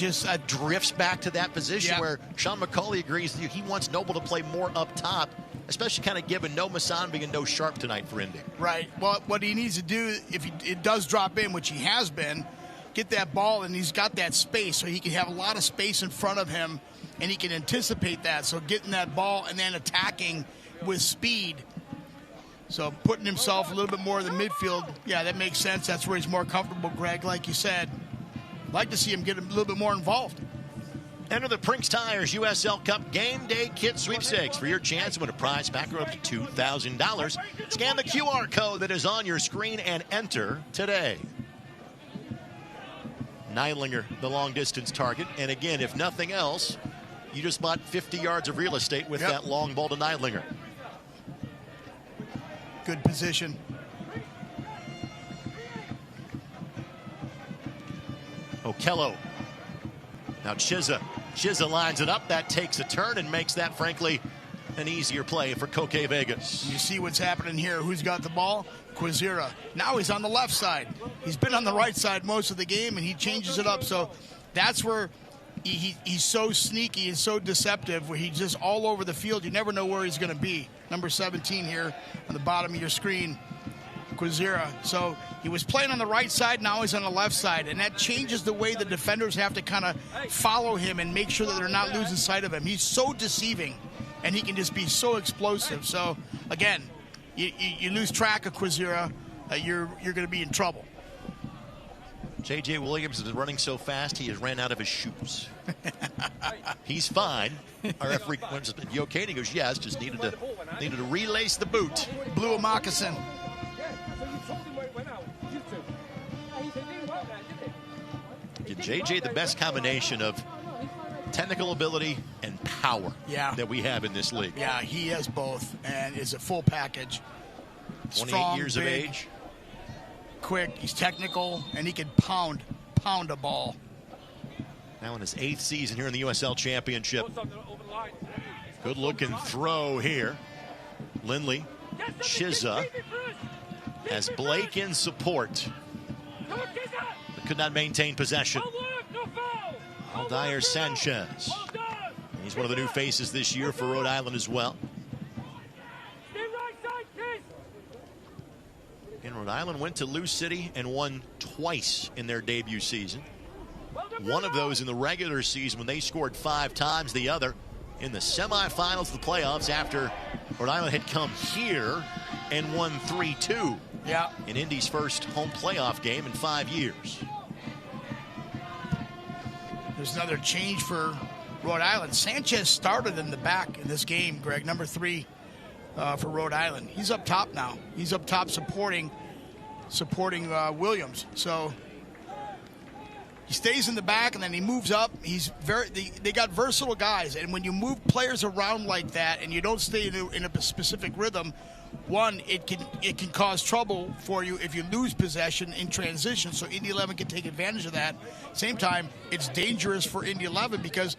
[SPEAKER 3] drifts back to that position where Sean McCauley agrees with you. He wants Noble to play more up top, especially kind of given no Masambi and no Sharp tonight for Indy.
[SPEAKER 4] Right. Well, what he needs to do, if it does drop in, which he has been, get that ball, and he's got that space, so he can have a lot of space in front of him, and he can anticipate that. So getting that ball and then attacking with speed. So putting himself a little bit more in the midfield, that makes sense. That's where he's more comfortable, Greg, like you said. I'd like to see him get a little bit more involved.
[SPEAKER 3] Enter the Prinks Tires USL Cup Game Day Kit Sweepstakes for your chance to win a prize pack of up to $2,000. Scan the QR code that is on your screen and enter today. Neidlinger, the long-distance target. And again, if nothing else, you just bought 50 yards of real estate with that long ball to Neidlinger.
[SPEAKER 4] Good position.
[SPEAKER 3] Okello. Now Chiza. Chiza lines it up. That takes a turn and makes that, frankly, an easier play for Coque Vegas.
[SPEAKER 4] You see what's happening here. Who's got the ball? Quizera. Now he's on the left side. He's been on the right side most of the game, and he changes it up. So that's where he's so sneaky and so deceptive, where he's just all over the field. You never know where he's going to be. Number 17 here on the bottom of your screen, Quizera. So he was playing on the right side, now he's on the left side, and that changes the way the defenders have to kind of follow him and make sure that they're not losing sight of him. He's so deceiving, and he can just be so explosive. So, again, you lose track of Quizera, you're going to be in trouble.
[SPEAKER 3] J.J. Williams is running so fast, he has ran out of his shoes. He's fine. Our referee, you okay? And he goes, yes, just needed to relace the boot.
[SPEAKER 4] Blew a moccasin.
[SPEAKER 3] Give J.J. the best combination of technical ability and power that we have in this league.
[SPEAKER 4] Yeah, he has both, and is a full package.
[SPEAKER 3] 28
[SPEAKER 4] Strong,
[SPEAKER 3] years
[SPEAKER 4] big,
[SPEAKER 3] of age.
[SPEAKER 4] Quick, he's technical, and he can pound a ball.
[SPEAKER 3] Now in his 8th season here in the USL Championship. Good looking throw here. Lindley, Chiza has Blake in support, but could not maintain possession. Aldair Sanchez. He's one of the new faces this year for Rhode Island as well. And Rhode Island went to Lou City and won twice in their debut season. One of those in the regular season when they scored 5 times, the other in the semifinals of the playoffs after Rhode Island had come here and won 3-2 in Indy's first home playoff game in 5 years.
[SPEAKER 4] There's another change for Rhode Island. Sanchez started in the back in this game, Greg, number 3 for Rhode Island. He's up top now. He's up top supporting Williams. So he stays in the back and then he moves up. They got versatile guys, and when you move players around like that and you don't stay in a specific rhythm, one, it can cause trouble for you if you lose possession in transition. So Indy 11 can take advantage of that. Same time, it's dangerous for Indy 11 because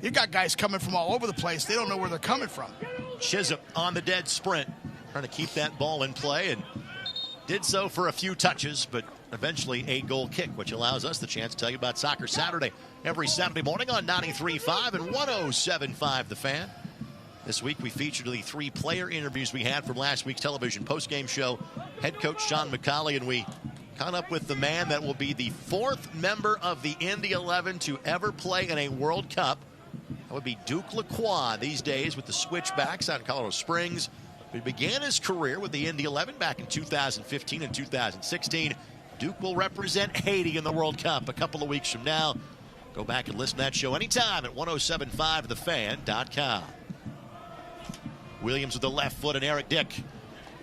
[SPEAKER 4] you got guys coming from all over the place. They don't know where they're coming from.
[SPEAKER 3] Chisholm on the dead sprint, trying to keep that ball in play, and did so for a few touches, but eventually a goal kick, which allows us the chance to tell you about Soccer Saturday every Saturday morning on 93.5 and 107.5 The Fan. This week we featured the 3 player interviews we had from last week's television postgame show. Head coach Sean McCauley, and we caught up with the man that will be the 4th member of the Indy 11 to ever play in a World Cup. That would be Duke Lacroix these days with the Switchbacks out in Colorado Springs. He began his career with the Indy 11 back in 2015 and 2016. Duke will represent Haiti in the World Cup a couple of weeks from now. Go back and listen to that show anytime at 1075thefan.com. Williams with the left foot and Eric Dick.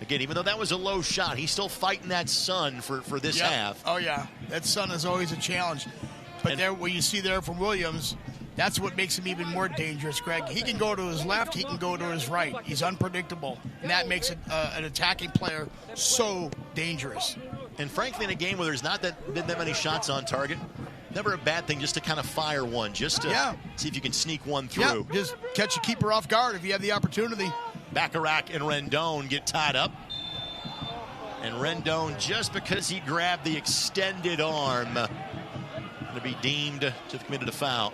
[SPEAKER 3] Again, even though that was a low shot, he's still fighting that sun for this half.
[SPEAKER 4] Oh, yeah. That sun is always a challenge. But there, what you see there from Williams, That's what makes him even more dangerous, Greg. He can go to his left, he can go to his right. He's unpredictable, and that makes an attacking player so dangerous.
[SPEAKER 3] And frankly, in a game where there's not been that many shots on target, never a bad thing just to kind of fire one, just to see if you can sneak one through.
[SPEAKER 4] Yeah, just catch a keeper off guard if you have the opportunity.
[SPEAKER 3] Bacharach and Rendon get tied up. And Rendon, just because he grabbed the extended arm, going to be deemed to have committed a foul.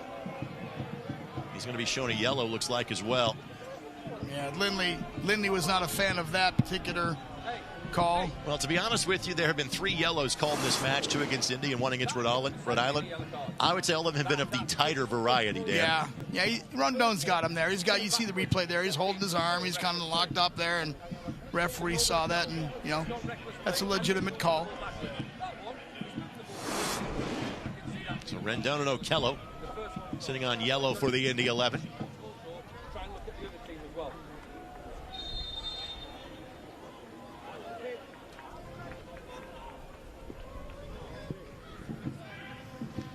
[SPEAKER 3] He's going to be shown a yellow, looks like, as well.
[SPEAKER 4] Yeah, Lindley was not a fan of that particular call.
[SPEAKER 3] Well, to be honest with you, there have been 3 yellows called in this match, 2 against Indy and 1 against Rhode Island. I would say all of them have been of the tighter variety, Dan.
[SPEAKER 4] Yeah, Rondon's got him there. You see the replay there. He's holding his arm. He's kind of locked up there, and referee saw that, and, that's a legitimate call.
[SPEAKER 3] So Rendon and Okello sitting on yellow for the Indy 11.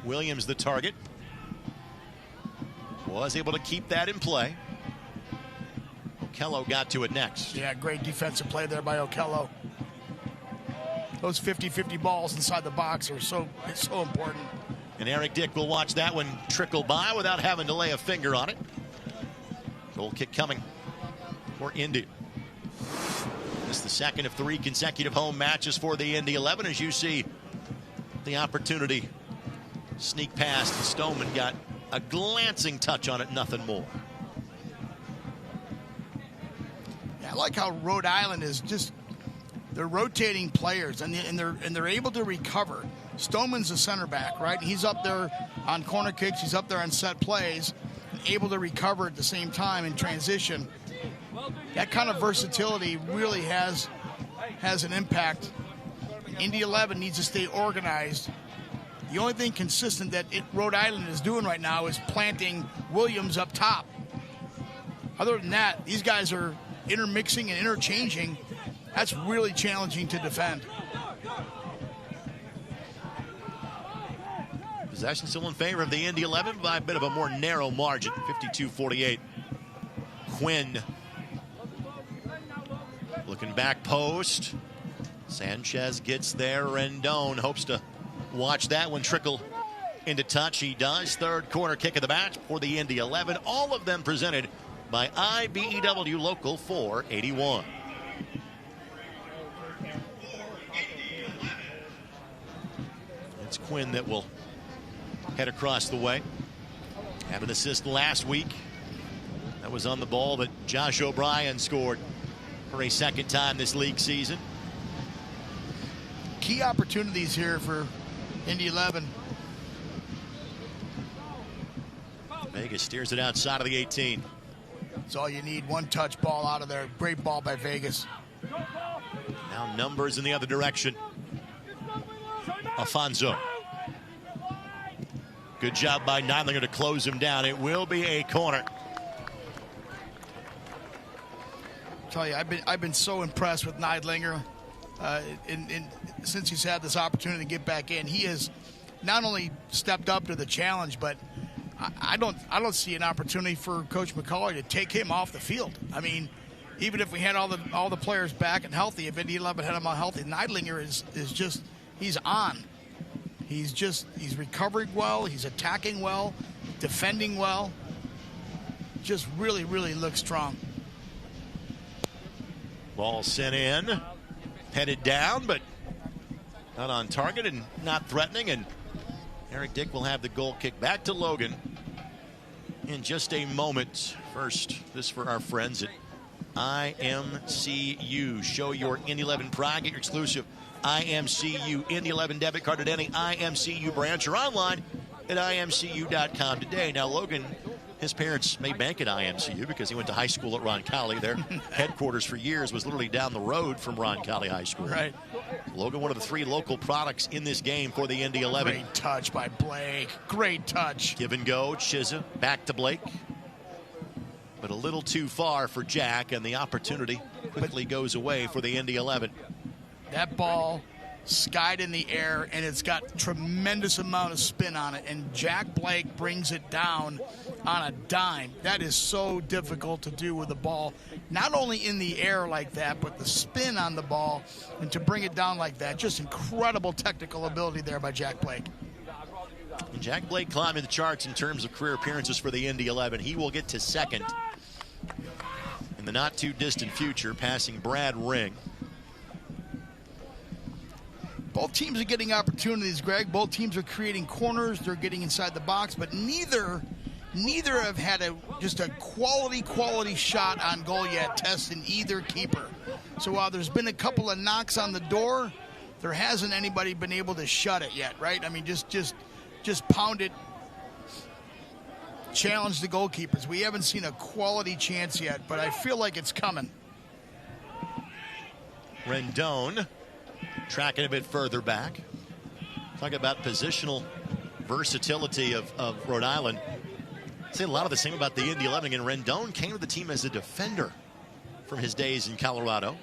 [SPEAKER 3] Williams the target. Was able to keep that in play. Okello got to it next.
[SPEAKER 4] Yeah, great defensive play there by Okello. Those 50-50 balls inside the box are so important.
[SPEAKER 3] And Eric Dick will watch that one trickle by without having to lay a finger on it. Goal kick coming for Indy. This is the second of 3 consecutive home matches for the Indy 11. As you see the opportunity sneak past, Stoneman got a glancing touch on it, nothing more.
[SPEAKER 4] Yeah, I like how Rhode Island is just, they're rotating players and they're able to recover. Stoneman's a center back, right? He's up there on corner kicks, he's up there on set plays, and able to recover at the same time in transition. That kind of versatility really has an impact. Indy 11 needs to stay organized. The only thing consistent that Rhode Island is doing right now is planting Williams up top. Other than that, these guys are intermixing and interchanging. That's really challenging to defend.
[SPEAKER 3] Possession still in favor of the Indy 11 by a bit of a more narrow margin, 52-48. Quinn looking back post. Sanchez gets there. Rendon hopes to watch that one trickle into touch. He does. Third corner kick of the match for the Indy 11. All of them presented by IBEW Local 481. It's Quinn that will head across the way. Had an assist last week. That was on the ball that Josh O'Brien scored for a second time this league season.
[SPEAKER 4] Key opportunities here for Indy 11.
[SPEAKER 3] Vegas steers it outside of the 18.
[SPEAKER 4] That's all you need. One touch ball out of there. Great ball by Vegas.
[SPEAKER 3] Now numbers in the other direction. Afonso. Good job by Neidlinger to close him down. It will be a corner.
[SPEAKER 4] I tell you, I've been so impressed with Neidlinger. Since he's had this opportunity to get back in, he has not only stepped up to the challenge, but I don't see an opportunity for Coach McCauley to take him off the field. I mean, even if we had all the players back and healthy, if Indy 11 had him all healthy, Neidlinger is just, he's on. He's recovering well, he's attacking well, defending well. Just really, really looks strong.
[SPEAKER 3] Ball sent in, headed down, but not on target and not threatening. And Eric Dick will have the goal kick back to Logan in just a moment. First, this for our friends at IMCU. Show your Indy 11 pride. Get your exclusive IMCU Indy 11 debit card at any IMCU branch or online at imcu.com today. Now, Logan, his parents made bank at IMCU because he went to high school at Roncalli. Their headquarters for years was literally down the road from Roncalli High School.
[SPEAKER 4] Right.
[SPEAKER 3] Logan, one of the 3 local products in this game for the Indy 11.
[SPEAKER 4] Great touch by Blake. Great touch.
[SPEAKER 3] Give and go. Chiza back to Blake. But a little too far for Jack, and the opportunity quickly goes away for the Indy 11.
[SPEAKER 4] That ball skied in the air, and it's got tremendous amount of spin on it, and Jack Blake brings it down on a dime. That is so difficult to do with the ball, not only in the air like that, but the spin on the ball, and to bring it down like that. Just incredible technical ability there by Jack Blake.
[SPEAKER 3] Jack Blake climbing the charts in terms of career appearances for the Indy 11. He will get to second in the not-too-distant future, passing Brad Ring.
[SPEAKER 4] Both teams are getting opportunities, Greg. Both teams are creating corners. They're getting inside the box, but neither have had just a quality shot on goal yet, testing either keeper. So while there's been a couple of knocks on the door, there hasn't anybody been able to shut it yet, right? I mean, just pound it, challenge the goalkeepers. We haven't seen a quality chance yet, but I feel like it's coming.
[SPEAKER 3] Rendon tracking a bit further back. Talk about positional versatility of Rhode Island. I'd say a lot of the same about the Indy 11. And Rendon came to the team as a defender from his days in Colorado.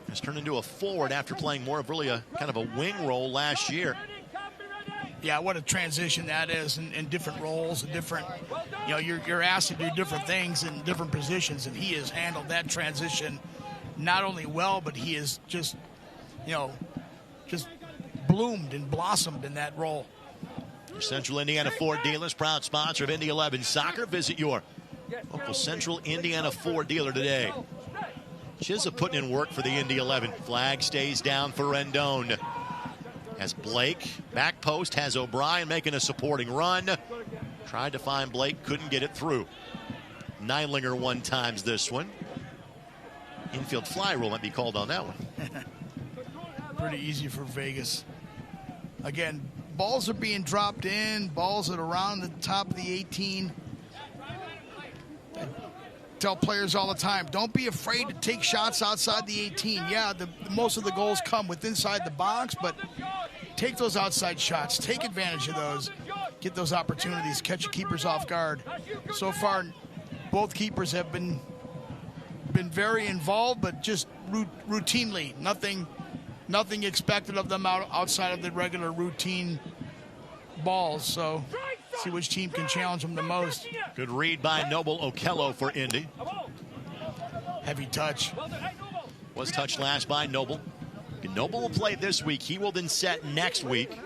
[SPEAKER 3] Has turned into a forward after playing more of really a kind of a wing role last year.
[SPEAKER 4] Yeah, what a transition that is, in different roles, and different, you're asked to do different things in different positions, and he has handled that transition not only well, but he is just bloomed and blossomed in that role.
[SPEAKER 3] Your Central Indiana Ford dealers, proud sponsor of Indy 11 soccer. Visit your local Central Indiana Ford dealer today. Chizza putting in work for the Indy 11. Flag stays down for Rendon. As Blake, back post, has O'Brien making a supporting run. Tried to find Blake, couldn't get it through. Neidlinger one times this one. Infield fly rule might be called on that one.
[SPEAKER 4] Pretty easy for Vegas. Again, balls are being dropped in, balls at around the top of the 18. I tell players all the time, don't be afraid to take shots outside the 18. Yeah, most of the goals come with inside the box, but take those outside shots, take advantage of those, get those opportunities, catch your keepers off guard. So far, both keepers have been very involved, but just routinely. Nothing expected of them outside of the regular routine balls. So see which team can challenge them the most.
[SPEAKER 3] Good read by Noble Okello for Indy.
[SPEAKER 4] Heavy touch.
[SPEAKER 3] Was touched last by Noble. Noble will play this week. He will then set next week.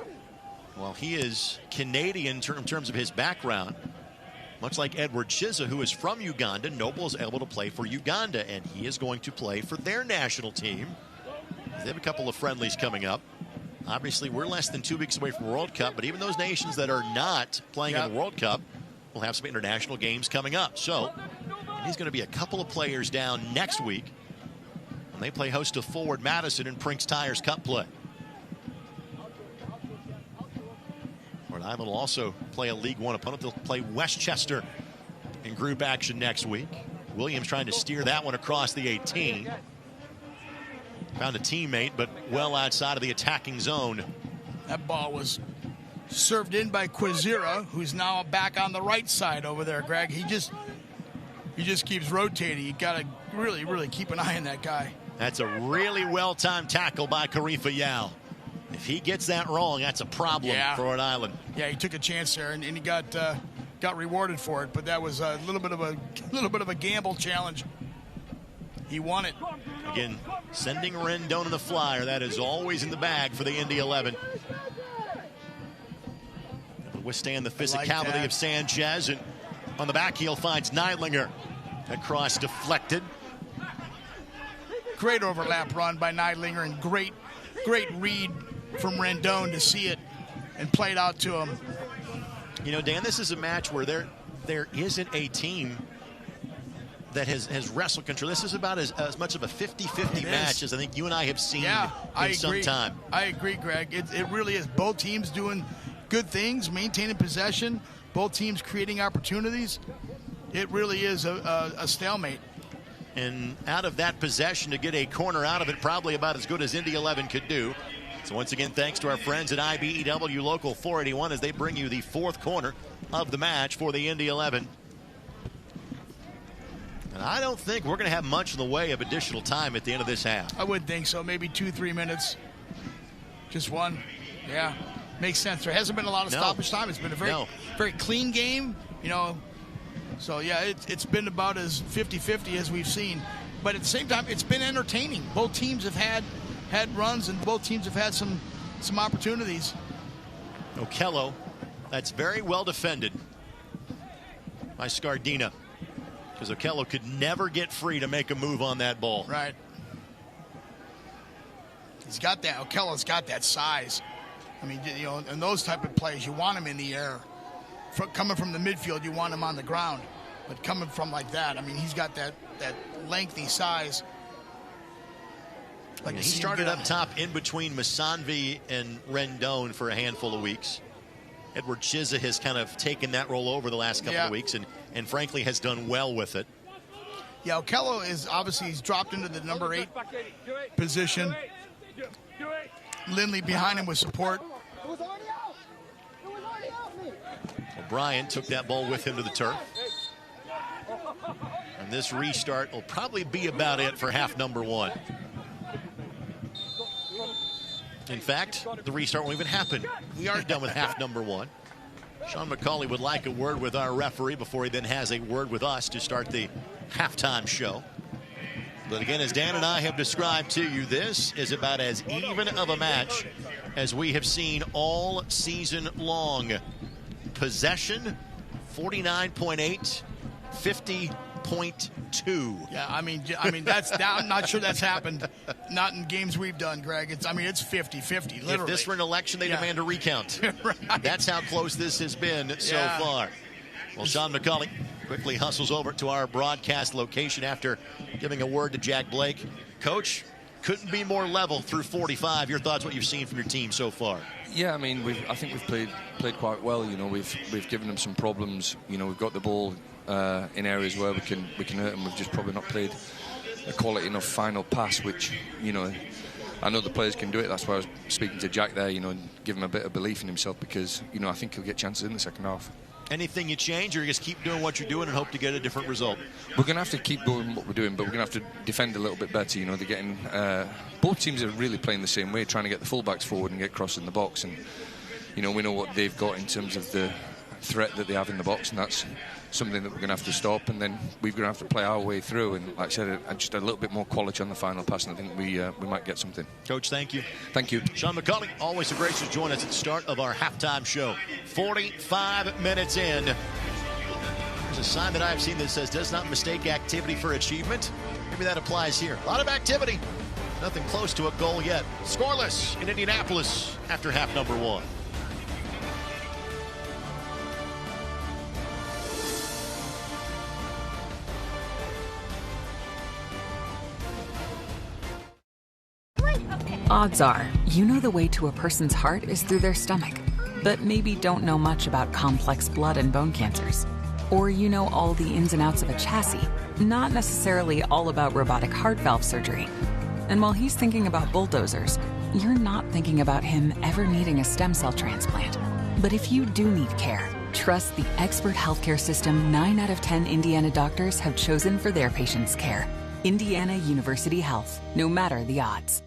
[SPEAKER 3] Well, he is Canadian in terms of his background. Much like Edward Chizza, who is from Uganda, Noble is able to play for Uganda, and he is going to play for their national team. They have a couple of friendlies coming up. Obviously, we're less than 2 weeks away from World Cup, but even those nations that are not playing in the World Cup will have some international games coming up. So he's going to be a couple of players down next week when they play host to Forward Madison in Prinks Tires Cup play. Rhode Island will also play a League One opponent. They'll play Westchester in group action next week. Williams trying to steer that one across the 18. Found a teammate, but well outside of the attacking zone.
[SPEAKER 4] That ball was served in by Quizera, who's now back on the right side over there, Greg. He just keeps rotating. You got to really keep an eye on that guy.
[SPEAKER 3] That's a really well-timed tackle by Karifa Yao. If he gets that wrong, that's a problem for Rhode Island.
[SPEAKER 4] Yeah, he took a chance there, and he got rewarded for it. But that was a little bit of a gamble challenge. He won it.
[SPEAKER 3] Again, sending Rendon in the flyer. That is always in the bag for the Indy 11. Able to withstand the physicality of Sanchez, and on the back heel finds Neidlinger. That cross deflected.
[SPEAKER 4] Great overlap run by Neidlinger, and great read from Rendon to see it and play it out to him.
[SPEAKER 3] You know, Dan, this is a match where there isn't a team that has wrestled control. This is about as much of a 50-50 match as I think you and I have seen in some time.
[SPEAKER 4] I agree, Greg. It really is. Both teams doing good things, maintaining possession, both teams creating opportunities. It really is a stalemate.
[SPEAKER 3] And out of that possession, to get a corner out of it, probably about as good as Indy 11 could do. So once again, thanks to our friends at IBEW Local 481 as they bring you the fourth corner of the match for the Indy 11. And I don't think we're going to have much in the way of additional time at the end of this half.
[SPEAKER 4] I would think so. Maybe 2-3 minutes. Just one. Yeah. Makes sense. There hasn't been a lot of stoppage time. It's been a very clean game, you know. So, yeah, it's been about as 50-50 as we've seen. But at the same time, it's been entertaining. Both teams have had runs, and both teams have had some opportunities.
[SPEAKER 3] Okello, that's very well defended by Scardina, because Okello could never get free to make a move on that ball.
[SPEAKER 4] Right. He's got that. Okello's got that size. I mean, you know, in those type of plays, you want him in the air. Coming from the midfield, you want him on the ground. But coming from like that, I mean, he's got that lengthy size.
[SPEAKER 3] Like he started up top in between Masanvi and Rendon for a handful of weeks. Edward Chiza has kind of taken that role over the last couple of weeks and frankly has done well with it.
[SPEAKER 4] Yeah, Okello is obviously, he's dropped into the number 8 position. Lindley behind him with support.
[SPEAKER 3] O'Brien took that ball with him to the turf. And this restart will probably be about it for half number 1. In fact, the restart won't even happen. We are done with half number 1. Sean McCauley would like a word with our referee before he then has a word with us to start the halftime show. But again, as Dan and I have described to you, this is about as even of a match as we have seen all season long. Possession, 49.8, 50.2.
[SPEAKER 4] Yeah, I mean that's I'm not sure that's happened. Not in games we've done, Greg. It's 50-50, literally.
[SPEAKER 3] If this were an election, they demand a recount. Right. That's how close this has been so far. Well, Sean McCauley quickly hustles over to our broadcast location after giving a word to Jack Blake. Coach, couldn't be more level through 45. Your thoughts, what you've seen from your team so far?
[SPEAKER 9] Yeah, I mean, I think we've played quite well. You know, we've given them some problems. You know, we've got the ball in areas where we can hurt them. We've just probably not played a quality enough final pass, which, you know, I know the players can do it. That's why I was speaking to Jack there, you know, and give him a bit of belief in himself, because, you know, I think he'll get chances in the second half.
[SPEAKER 3] Anything you change, or you just keep doing what you're doing and hope to get a different result?
[SPEAKER 9] We're going to have to keep doing what we're doing, but we're going to have to defend a little bit better. You know, they're getting both teams are really playing the same way, trying to get the fullbacks forward and get cross in the box. And, you know, we know what they've got in terms of the threat that they have in the box, and that's something that we're going to have to stop. And then we're going to have to play our way through. And like I said, just a little bit more quality on the final pass, and I think we might get something.
[SPEAKER 3] Coach, thank you.
[SPEAKER 9] Thank you.
[SPEAKER 3] Sean McCauley, always a gracious to join us at the start of our halftime show. 45 minutes in. There's a sign that I've seen that says, does not mistake activity for achievement. Maybe that applies here. A lot of activity. Nothing close to a goal yet. Scoreless in Indianapolis after half number 1.
[SPEAKER 5] Odds are, you know the way to a person's heart is through their stomach, but maybe don't know much about complex blood and bone cancers. Or you know all the ins and outs of a chassis, not necessarily all about robotic heart valve surgery. And while he's thinking about bulldozers, you're not thinking about him ever needing a stem cell transplant. But if you do need care, trust the expert healthcare system 9 out of 10 Indiana doctors have chosen for their patients' care. Indiana University Health, no matter the odds.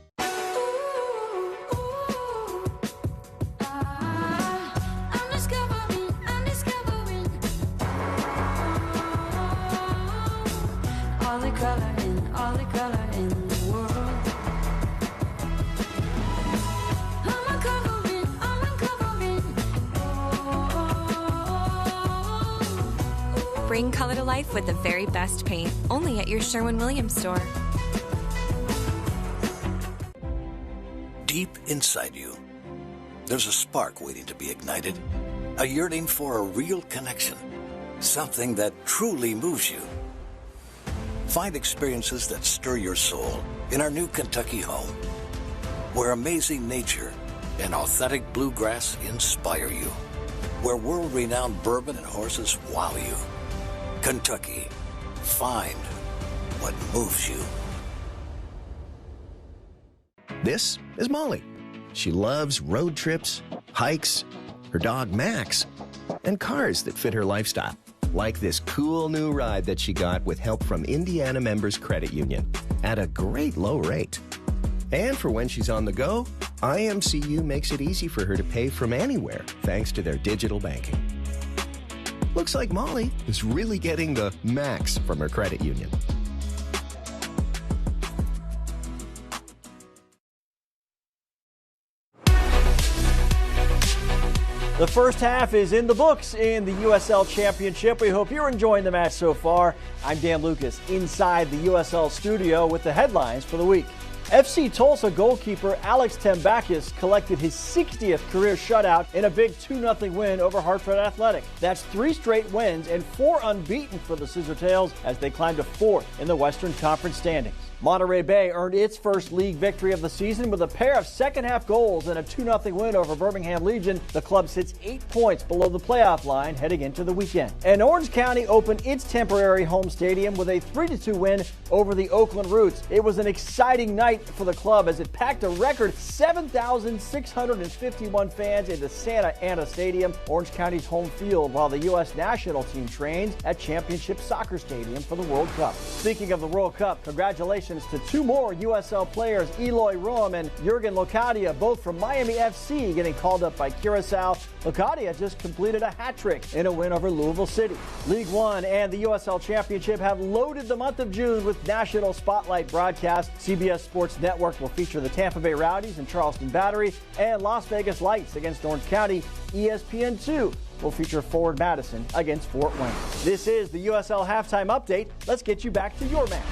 [SPEAKER 10] Bring color to life with the very best paint, only at your Sherwin-Williams store.
[SPEAKER 11] Deep inside you, there's a spark waiting to be ignited, a yearning for a real connection, something that truly moves you. Find experiences that stir your soul in our new Kentucky home, where amazing nature and authentic bluegrass inspire you, where world-renowned bourbon and horses wow you. Kentucky, find what moves you.
[SPEAKER 12] This is Molly. She loves road trips, hikes, her dog Max, and cars that fit her lifestyle. Like this cool new ride that she got with help from Indiana Members Credit Union at a great low rate. And for when she's on the go, IMCU makes it easy for her to pay from anywhere thanks to their digital banking. Looks like Molly is really getting the max from her credit union.
[SPEAKER 13] The first half is in the books in the USL Championship. We hope you're enjoying the match so far. I'm Dan Lucas inside the USL studio with the headlines for the week. FC Tulsa goalkeeper Alex Tambakis collected his 60th career shutout in a big 2-0 win over Hartford Athletic. That's 3 straight wins and 4 unbeaten for the Scissortails as they climb to 4th in the Western Conference standings. Monterey Bay earned its first league victory of the season with a pair of second-half goals and a 2-0 win over Birmingham Legion. The club sits 8 points below the playoff line heading into the weekend. And Orange County opened its temporary home stadium with a 3-2 win over the Oakland Roots. It was an exciting night for the club as it packed a record 7,651 fans into Santa Ana Stadium, Orange County's home field, while the U.S. national team trains at Championship Soccer Stadium for the World Cup. Speaking of the World Cup, congratulations to 2 more USL players, Eloy Roam and Jurgen Locadia, both from Miami FC, getting called up by Curacao. Locadia just completed a hat trick in a win over Louisville City. League One and the USL Championship have loaded the month of June with national spotlight broadcasts. CBS Sports Network will feature the Tampa Bay Rowdies and Charleston Battery and Las Vegas Lights against Orange County. ESPN2 will feature Forward Madison against Fort Wayne. This is the USL Halftime Update. Let's get you back to your match.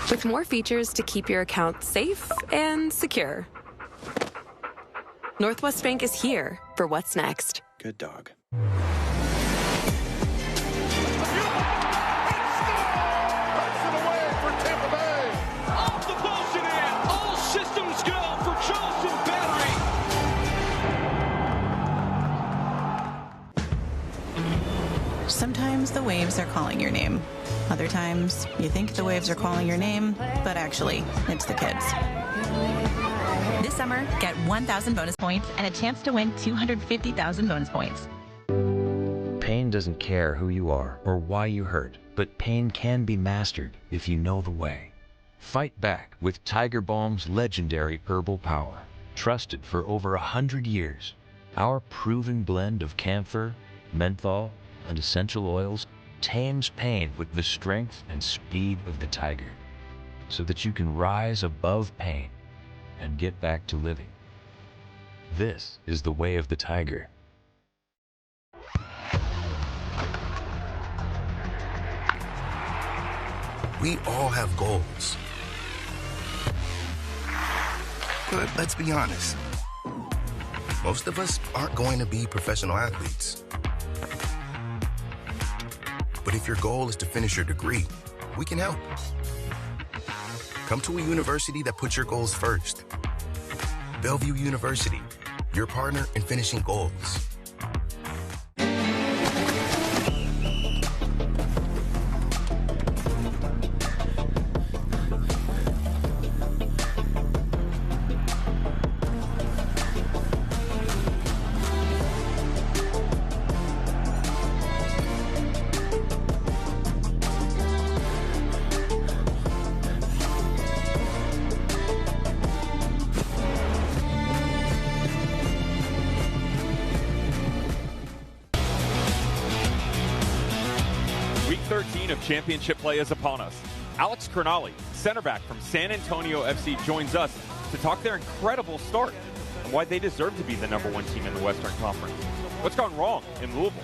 [SPEAKER 14] With more features to keep your account safe and secure. Northwest Bank is here for what's next.
[SPEAKER 12] Good dog.
[SPEAKER 15] Sometimes the waves are calling your name. Other times, you think the waves are calling your name, but actually, it's the kids.
[SPEAKER 16] This summer, get 1,000 bonus points and a chance to win 250,000 bonus points.
[SPEAKER 17] Pain doesn't care who you are or why you hurt, but pain can be mastered if you know the way. Fight back with Tiger Balm's legendary herbal power. Trusted for over 100 years, our proven blend of camphor, menthol, and essential oils tames pain with the strength and speed of the tiger, so that you can rise above pain and get back to living. This is the way of the tiger.
[SPEAKER 18] We all have goals. But let's be honest, most of us aren't going to be professional athletes. But if your goal is to finish your degree, we can help. Come to a university that puts your goals first. Bellevue University, your partner in finishing goals.
[SPEAKER 19] Championship play is upon us. Alex Cernali, center back from San Antonio FC, joins us to talk their incredible start and why they deserve to be the #1 team in the Western Conference. What's gone wrong in Louisville?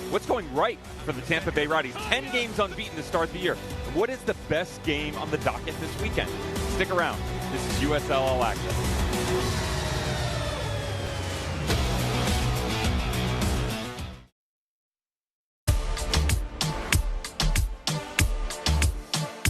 [SPEAKER 19] What's going right for the Tampa Bay Rowdies? 10 games unbeaten to start the year. And what is the best game on the docket this weekend? Stick around. This is USL All Access.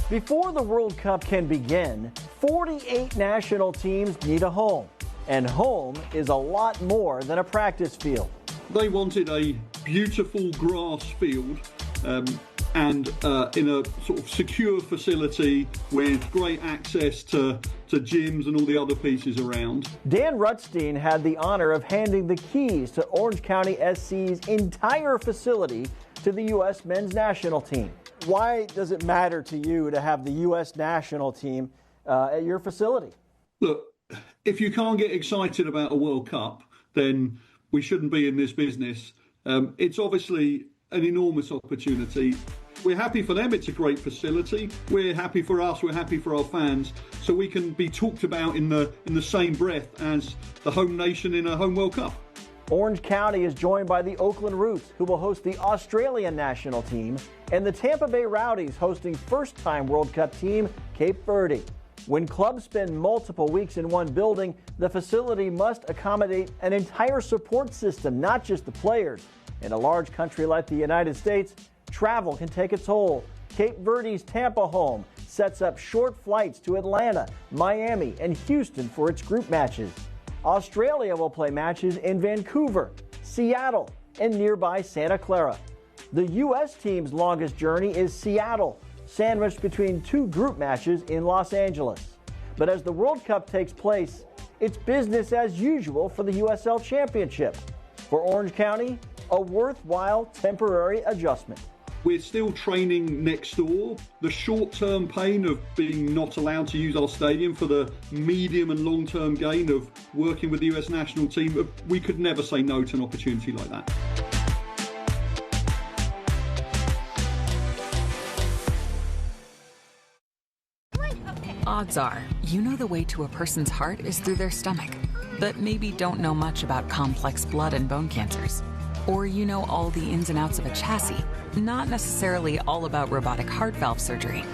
[SPEAKER 13] Before the World Cup can begin, 48 national teams need a home. And home is a lot more than a practice field.
[SPEAKER 20] They wanted a beautiful grass field and in a sort of secure facility with great access to gyms and all the other pieces around.
[SPEAKER 13] Dan Rutstein had the honor of handing the keys to Orange County SC's entire facility to the U.S. men's national team. Why does it matter to you to have the U.S. national team at your facility?
[SPEAKER 20] Look, if you can't get excited about a World Cup, then we shouldn't be in this business. It's obviously an enormous opportunity. We're happy for them. It's a great facility. We're happy for us. We're happy for our fans. So we can be talked about in the same breath as the home nation in a home World Cup.
[SPEAKER 13] Orange County is joined by the Oakland Roots, who will host the Australian national team, and the Tampa Bay Rowdies hosting first-time World Cup team Cape Verde. When clubs spend multiple weeks in one building, the facility must accommodate an entire support system, not just the players. In a large country like the United States, travel can take a toll. Cape Verde's Tampa home sets up short flights to Atlanta, Miami, and Houston for its group matches. Australia will play matches in Vancouver, Seattle, and nearby Santa Clara. The U.S. team's longest journey is Seattle, sandwiched between two group matches in Los Angeles. But as the World Cup takes place, it's business as usual for the USL Championship. For Orange County, a worthwhile temporary adjustment.
[SPEAKER 20] We're still training next door. The short-term pain of being not allowed to use our stadium for the medium and long-term gain of working with the US national team, we could never say no to an opportunity like that.
[SPEAKER 5] Odds are, you know the way to a person's heart is through their stomach, but maybe don't know much about complex blood and bone cancers. Or you know all the ins and outs of a chassis, not necessarily all about robotic heart valve surgery.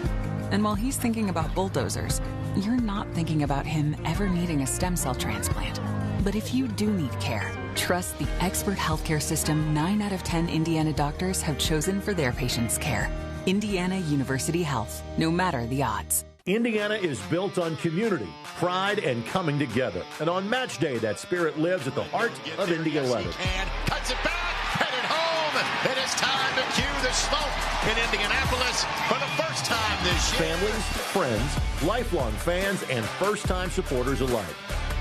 [SPEAKER 5] And while he's thinking about bulldozers, you're not thinking about him ever needing a stem cell transplant. But if you do need care, trust the expert healthcare system 9 out of 10 Indiana doctors have chosen for their patients' care. Indiana University Health, no matter the odds.
[SPEAKER 21] Indiana is built on community, pride, and coming together. And on match day, that spirit lives at the heart of Indy 11.
[SPEAKER 3] And cuts it back, headed home. It is time to cue the smoke in Indianapolis for the first time this year.
[SPEAKER 21] Families, friends, lifelong fans, and first-time supporters alike.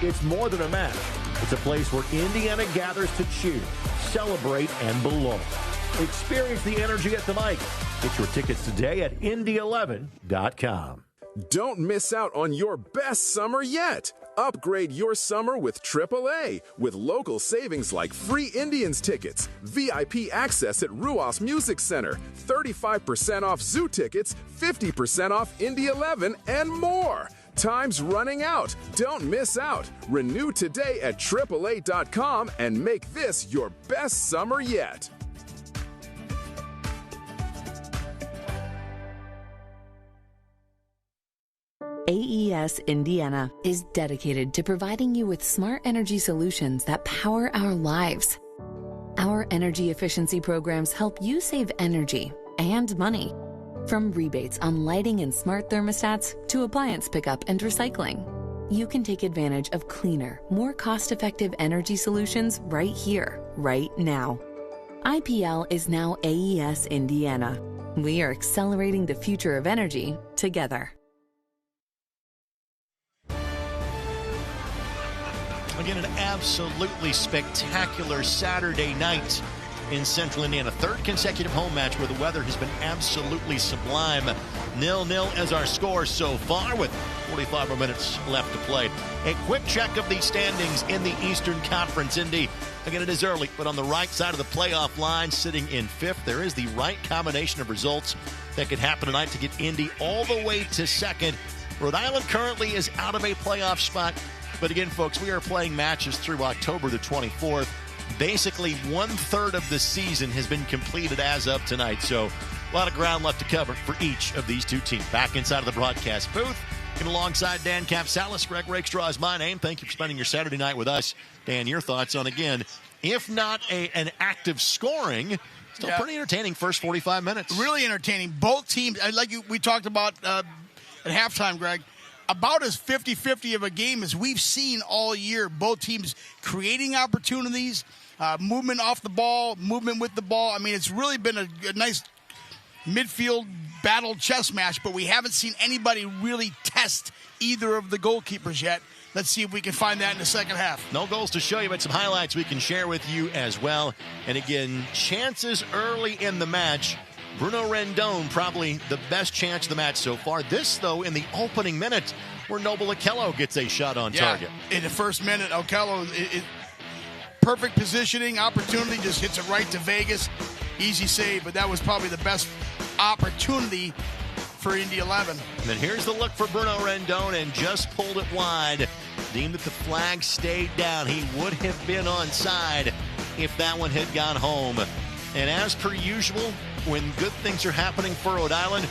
[SPEAKER 21] It's more than a match. It's a place where Indiana gathers to cheer, celebrate, and belong. Experience the energy at the mic. Get your tickets today at Indy11.com.
[SPEAKER 22] Don't miss out on your best summer yet. Upgrade your summer with AAA, with local savings like free Indians tickets, VIP access at Ruas Music Center, 35% off Zoo tickets, 50% off Indy 11, and more. Time's running out. Don't miss out. Renew today at AAA.com and make this your best summer yet.
[SPEAKER 8] AES Indiana is dedicated to providing you with smart energy solutions that power our lives. Our energy efficiency programs help you save energy and money. From rebates on lighting and smart thermostats to appliance pickup and recycling, you can take advantage of cleaner, more cost-effective energy solutions right here, right now. IPL is now AES Indiana. We are accelerating the future of energy together.
[SPEAKER 3] Again, an absolutely spectacular Saturday night in Central Indiana. Third consecutive home match where the weather has been absolutely sublime. 0-0 as our score so far with 45 more minutes left to play. A quick check of the standings in the Eastern Conference. Indy, again, it is early, but on the right side of the playoff line, sitting in fifth, there is the right combination of results that could happen tonight to get Indy all the way to second. Rhode Island currently is out of a playoff spot. But again, folks, we are playing matches through October the 24th. Basically, 1/3 of the season has been completed as of tonight. So a lot of ground left to cover for each of these two teams. Back inside of the broadcast booth, and alongside Dan Capsalis, Greg Rakestraw is my name. Thank you for spending your Saturday night with us. Dan, your thoughts on, again, if not an active scoring, still pretty entertaining first 45 minutes.
[SPEAKER 4] Really entertaining. Both teams, like we talked about at halftime, Greg, about as 50-50 of a game as we've seen all year. Both teams creating opportunities, movement off the ball, movement with the ball. I mean, it's really been a nice midfield battle chess match, but we haven't seen anybody really test either of the goalkeepers yet. Let's see if we can find that in the second half.
[SPEAKER 3] No goals to show you, but some highlights we can share with you as well. And again, chances early in the match. Bruno Rendon, probably the best chance of the match so far. This, though, in the opening minute, where Noble Okello gets a shot on target.
[SPEAKER 4] In the first minute, Okello, perfect positioning, opportunity, just hits it right to Vegas. Easy save, but that was probably the best opportunity for Indy 11.
[SPEAKER 3] And then here's the look for Bruno Rendon, and just pulled it wide. Deemed that the flag stayed down. He would have been onside if that one had gone home. And as per usual, when good things are happening for Rhode Island,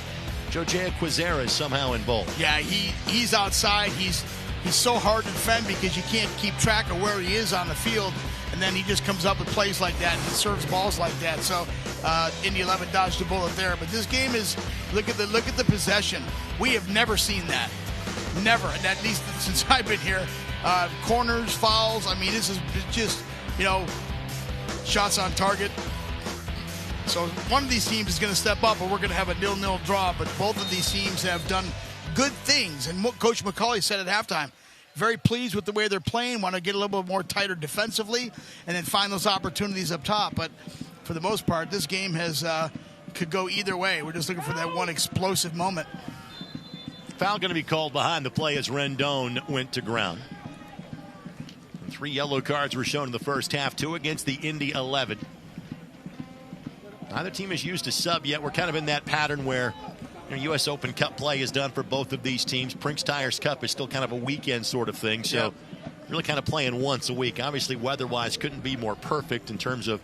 [SPEAKER 3] Jojea Quizera is somehow involved.
[SPEAKER 4] Yeah, he's outside. He's so hard to defend because you can't keep track of where he is on the field. And then he just comes up with plays like that and serves balls like that. So Indy 11 dodged a bullet there. But this game is, look at the possession. We have never seen that. Never, at least since I've been here. Corners, fouls. I mean, this is just, shots on target. So one of these teams is going to step up, or we're going to have a 0-0 draw. But both of these teams have done good things. And Coach McCauley said at halftime, very pleased with the way they're playing, want to get a little bit more tighter defensively, and then find those opportunities up top. But for the most part, this game could go either way. We're just looking for that one explosive moment.
[SPEAKER 3] Foul going to be called behind the play as Rendon went to ground. 3 yellow cards were shown in the first half, 2 against the Indy 11. Neither team has used a sub yet. We're kind of in that pattern where U.S. Open Cup play is done for both of these teams. Brinks Tires Cup is still kind of a weekend sort of thing, so really kind of playing once a week. Obviously, weather-wise, couldn't be more perfect in terms of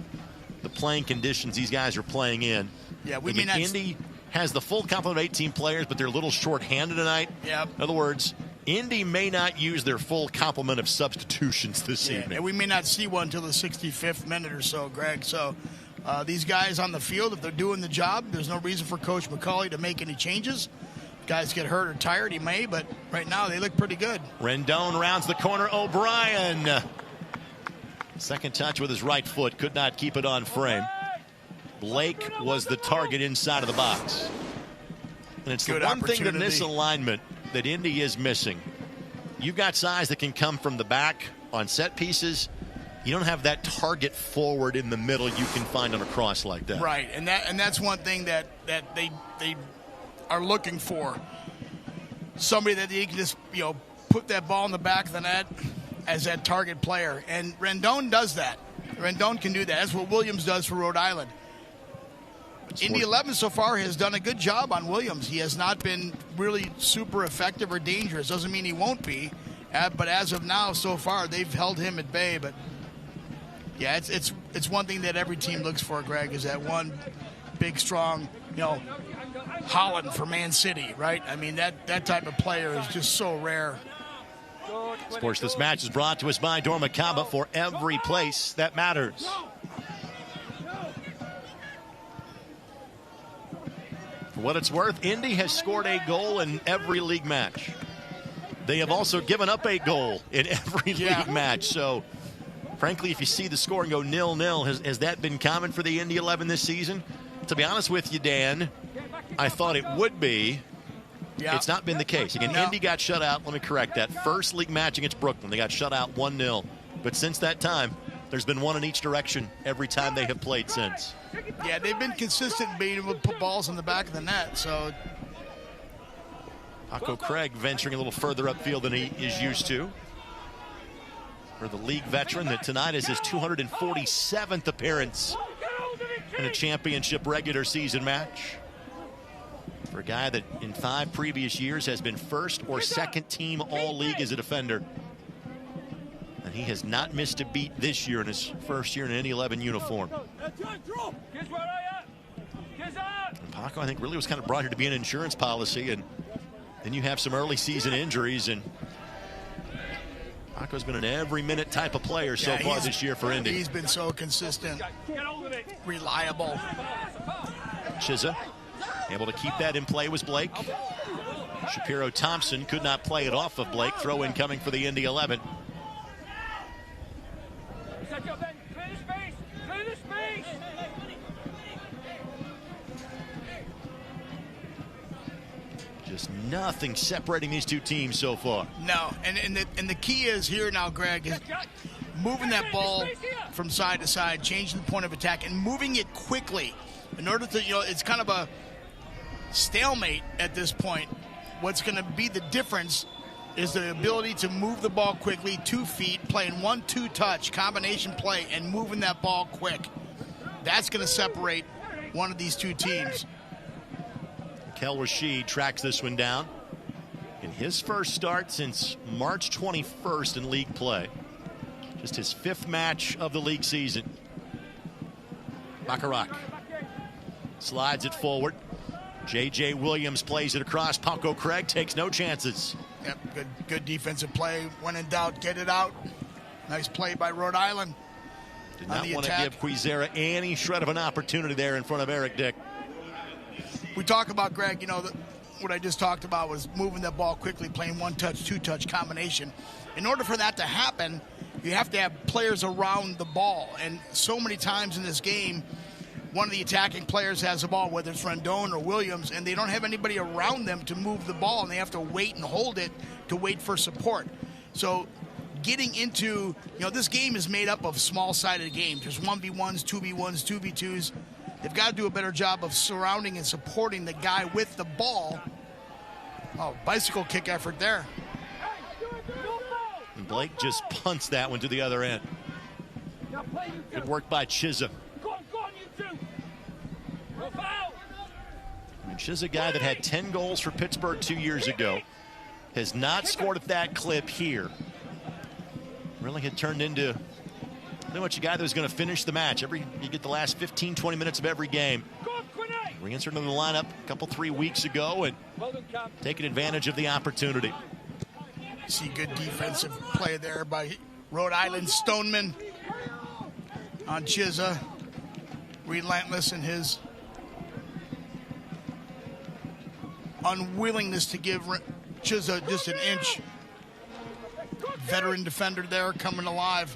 [SPEAKER 3] the playing conditions these guys are playing in.
[SPEAKER 4] Yeah,
[SPEAKER 3] Indy has the full complement of 18 players, but they're a little short-handed tonight.
[SPEAKER 4] Yep.
[SPEAKER 3] In other words, Indy may not use their full complement of substitutions this evening.
[SPEAKER 4] And we may not see one until the 65th minute or so, Greg. So these guys on the field, if they're doing the job, there's no reason for Coach McCauley to make any changes. Guys get hurt or tired, he may, but right now they look pretty good.
[SPEAKER 3] Rendon rounds the corner. O'Brien. Second touch with his right foot. Could not keep it on frame. Blake was the target inside of the box. And it's the one thing in this alignment that Indy is missing. You've got size that can come from the back on set pieces. You don't have that target forward in the middle you can find on a cross like that.
[SPEAKER 4] Right, and that's one thing that they are looking for. Somebody that they can just put that ball in the back of the net as that target player. And Rendon does that. Rendon can do that. That's what Williams does for Rhode Island. Indy 11 so far has done a good job on Williams. He has not been really super effective or dangerous. Doesn't mean he won't be. But as of now, so far, they've held him at bay. But yeah, it's one thing that every team looks for, Greg, is that one big, strong, Holland for Man City, right? I mean, that type of player is just so rare.
[SPEAKER 3] Of course, this match is brought to us by Dormicaba for every place that matters. For what it's worth, Indy has scored a goal in every league match. They have also given up a goal in every league match. So, frankly, if you see the score and go 0-0, has that been common for the Indy 11 this season? To be honest with you, Dan, I thought it would be. Yeah. It's not been the case. Again, Indy got shut out. Let me correct that. First league match against Brooklyn, they got shut out 1-0. But since that time, there's been one in each direction every time they have played since.
[SPEAKER 4] Yeah, they've been consistent being able to put balls in the back of the net. So,
[SPEAKER 3] Paco Craig venturing a little further upfield than he is used to. For the league veteran that tonight is his 247th appearance in a championship regular season match. For a guy that in 5 previous years has been first or second team all-league as a defender. And he has not missed a beat this year in his first year in an Indy 11 uniform. And Paco, I think, really was kind of brought here to be an insurance policy, and then you have some early season injuries, and Paco's been an every-minute type of player so far this year for Indy.
[SPEAKER 4] He's been so consistent, reliable.
[SPEAKER 3] Chiza able to keep that in play was Blake. Shapiro-Thompson could not play it off of Blake. Throw in coming for the Indy 11. Just nothing separating these two teams so far.
[SPEAKER 4] No, and the key is here now, Greg, is moving that ball from side to side, changing the point of attack, and moving it quickly. In order to, it's kind of a stalemate at this point. What's going to be the difference is the ability to move the ball quickly, 2 feet, playing 1-2 touch, combination play, and moving that ball quick. That's going to separate one of these two teams.
[SPEAKER 3] Kel Rashid tracks this one down in his first start since March 21st in league play. Just his 5th match of the league season. Bacharach slides it forward. J.J. Williams plays it across. Paco Craig takes no chances.
[SPEAKER 4] Yep, good defensive play. When in doubt, get it out. Nice play by Rhode Island.
[SPEAKER 3] Did not want to give Quizera any shred of an opportunity there in front of Eric Dick.
[SPEAKER 4] We talk about, Greg, what I just talked about was moving that ball quickly, playing 1-touch, 2-touch combination. In order for that to happen, you have to have players around the ball. And so many times in this game, one of the attacking players has the ball, whether it's Rondon or Williams, and they don't have anybody around them to move the ball, and they have to wait and hold it to wait for support. So getting into, this game is made up of small-sided games. There's 1v1s, 2v1s, 2v2s. They've got to do a better job of surrounding and supporting the guy with the ball. Oh, bicycle kick effort there.
[SPEAKER 3] And Blake just punts that one to the other end. Good work by Chiza. And Chiza, a guy that had 10 goals for Pittsburgh 2 years ago, has not scored at that clip here. Really had turned into pretty much a guy that was going to finish the match. You get the last 15, 20 minutes of every game. Reinserted into the lineup a couple, 3 weeks ago and taking advantage of the opportunity.
[SPEAKER 4] See good defensive play there by Rhode Island Stoneman on Chiza. Relentless in his unwillingness to give Chiza just an inch. Veteran defender there coming alive.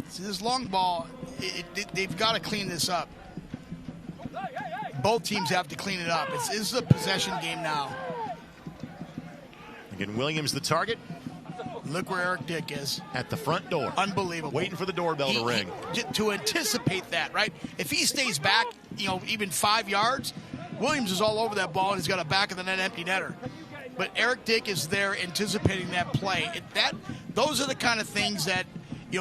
[SPEAKER 4] See, this long ball, they've got to clean this up. Both teams have to clean it up. This is a possession game now.
[SPEAKER 3] Again, Williams the target.
[SPEAKER 4] Look where Eric Dick is.
[SPEAKER 3] At the front door.
[SPEAKER 4] Unbelievable.
[SPEAKER 3] Waiting for the doorbell to ring.
[SPEAKER 4] To anticipate that, right? If he stays back, even 5 yards, Williams is all over that ball and he's got a back of the net empty netter. But Eric Dick is there anticipating that play. Those are the kind of things that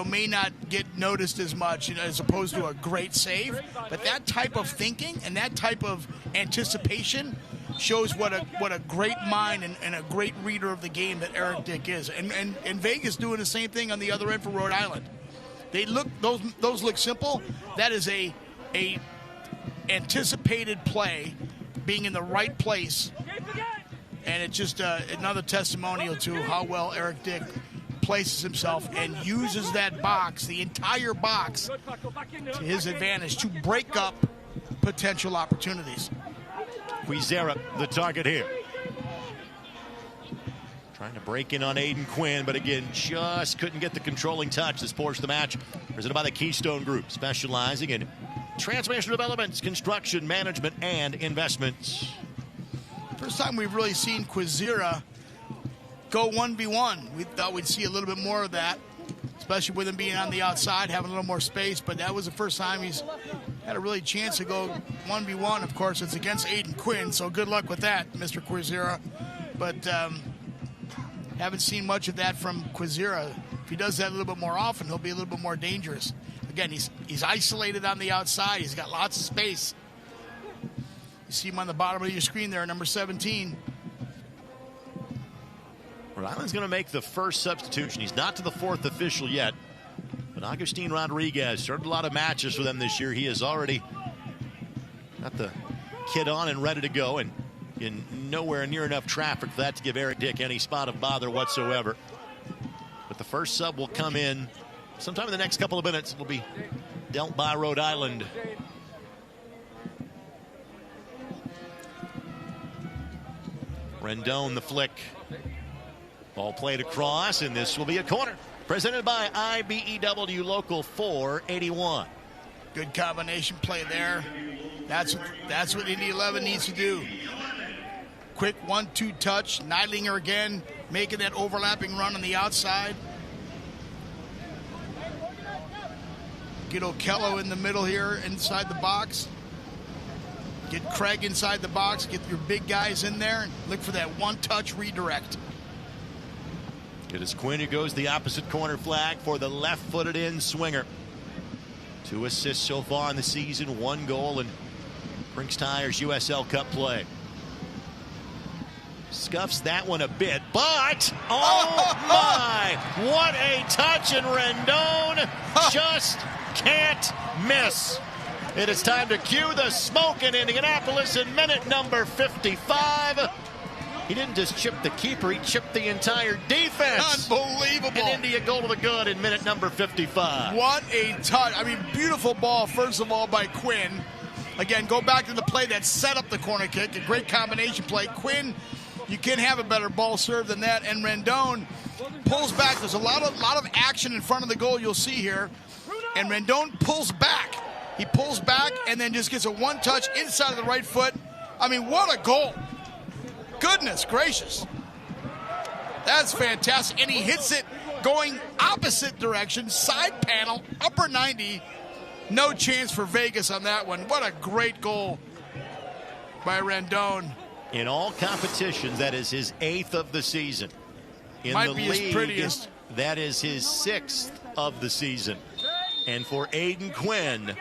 [SPEAKER 4] may not get noticed as much as opposed to a great save. But that type of thinking and that type of anticipation shows what a great mind and a great reader of the game that Eric Dick is. And Vegas doing the same thing on the other end for Rhode Island. Those look simple. That is a anticipated play, being in the right place. And it's just another testimonial to how well Eric Dick places himself and uses that box, the entire box, to his advantage to break up potential opportunities.
[SPEAKER 3] Quizera, the target here. Trying to break in on Aiden Quinn, but again, just couldn't get the controlling touch. This portion of the match presented by the Keystone Group, specializing in transformational developments, construction, management, and investments.
[SPEAKER 4] First time we've really seen Quizera go 1v1. We thought we'd see a little bit more of that, especially with him being on the outside, having a little more space, but that was the first time he's had a really chance to go 1v1. Of course, it's against Aiden Quinn, so good luck with that, Mr. Quizera. But haven't seen much of that from Quizera. If he does that a little bit more often, he'll be a little bit more dangerous. Again, he's isolated on the outside. He's got lots of space. You see him on the bottom of your screen there, number 17.
[SPEAKER 3] Rhode Island's going to make the first substitution. He's not to the 4th official yet, but Agustin Rodriguez started a lot of matches for them this year. He has already got the kid on and ready to go, and in nowhere near enough traffic for that to give Eric Dick any spot of bother whatsoever. But the first sub will come in sometime in the next couple of minutes. It will be dealt by Rhode Island. Rendon the flick. Ball played across, and this will be a corner. Presented by IBEW Local 481.
[SPEAKER 4] Good combination play there. That's what Indy 11 needs to do. Quick 1-2 touch. Neidlinger again making that overlapping run on the outside. Get Okello in the middle here inside the box. Get Craig inside the box. Get your big guys in there and look for that one-touch redirect.
[SPEAKER 3] It is Quinn who goes the opposite corner flag for the left-footed in swinger. 2 assists so far in the season, 1 goal in Brinks Tire's USL Cup play. Scuffs that one a bit, but oh my, what a touch, and Rendon just can't miss. It is time to cue the smoke in Indianapolis in minute number 55. He didn't just chip the keeper, he chipped the entire defense.
[SPEAKER 4] Unbelievable.
[SPEAKER 3] And Indy a goal to the good in minute number 55.
[SPEAKER 4] What a touch. I mean, beautiful ball, first of all, by Quinn. Again, go back to the play that set up the corner kick. A great combination play. Quinn, you can't have a better ball serve than that. And Rendon pulls back. There's a lot of action in front of the goal you'll see here. And Rendon pulls back. He pulls back and then just gets a one-touch inside of the right foot. I mean, what a goal. Goodness gracious. That's fantastic. And he hits it going opposite direction, side panel, upper 90. No chance for Vegas on that one. What a great goal by Rendon.
[SPEAKER 3] In all competitions, that is his 8th of the season. In
[SPEAKER 4] Might
[SPEAKER 3] the
[SPEAKER 4] be
[SPEAKER 3] league,
[SPEAKER 4] his prettiest.
[SPEAKER 3] that is his 6th of the season. And for Aiden Quinn,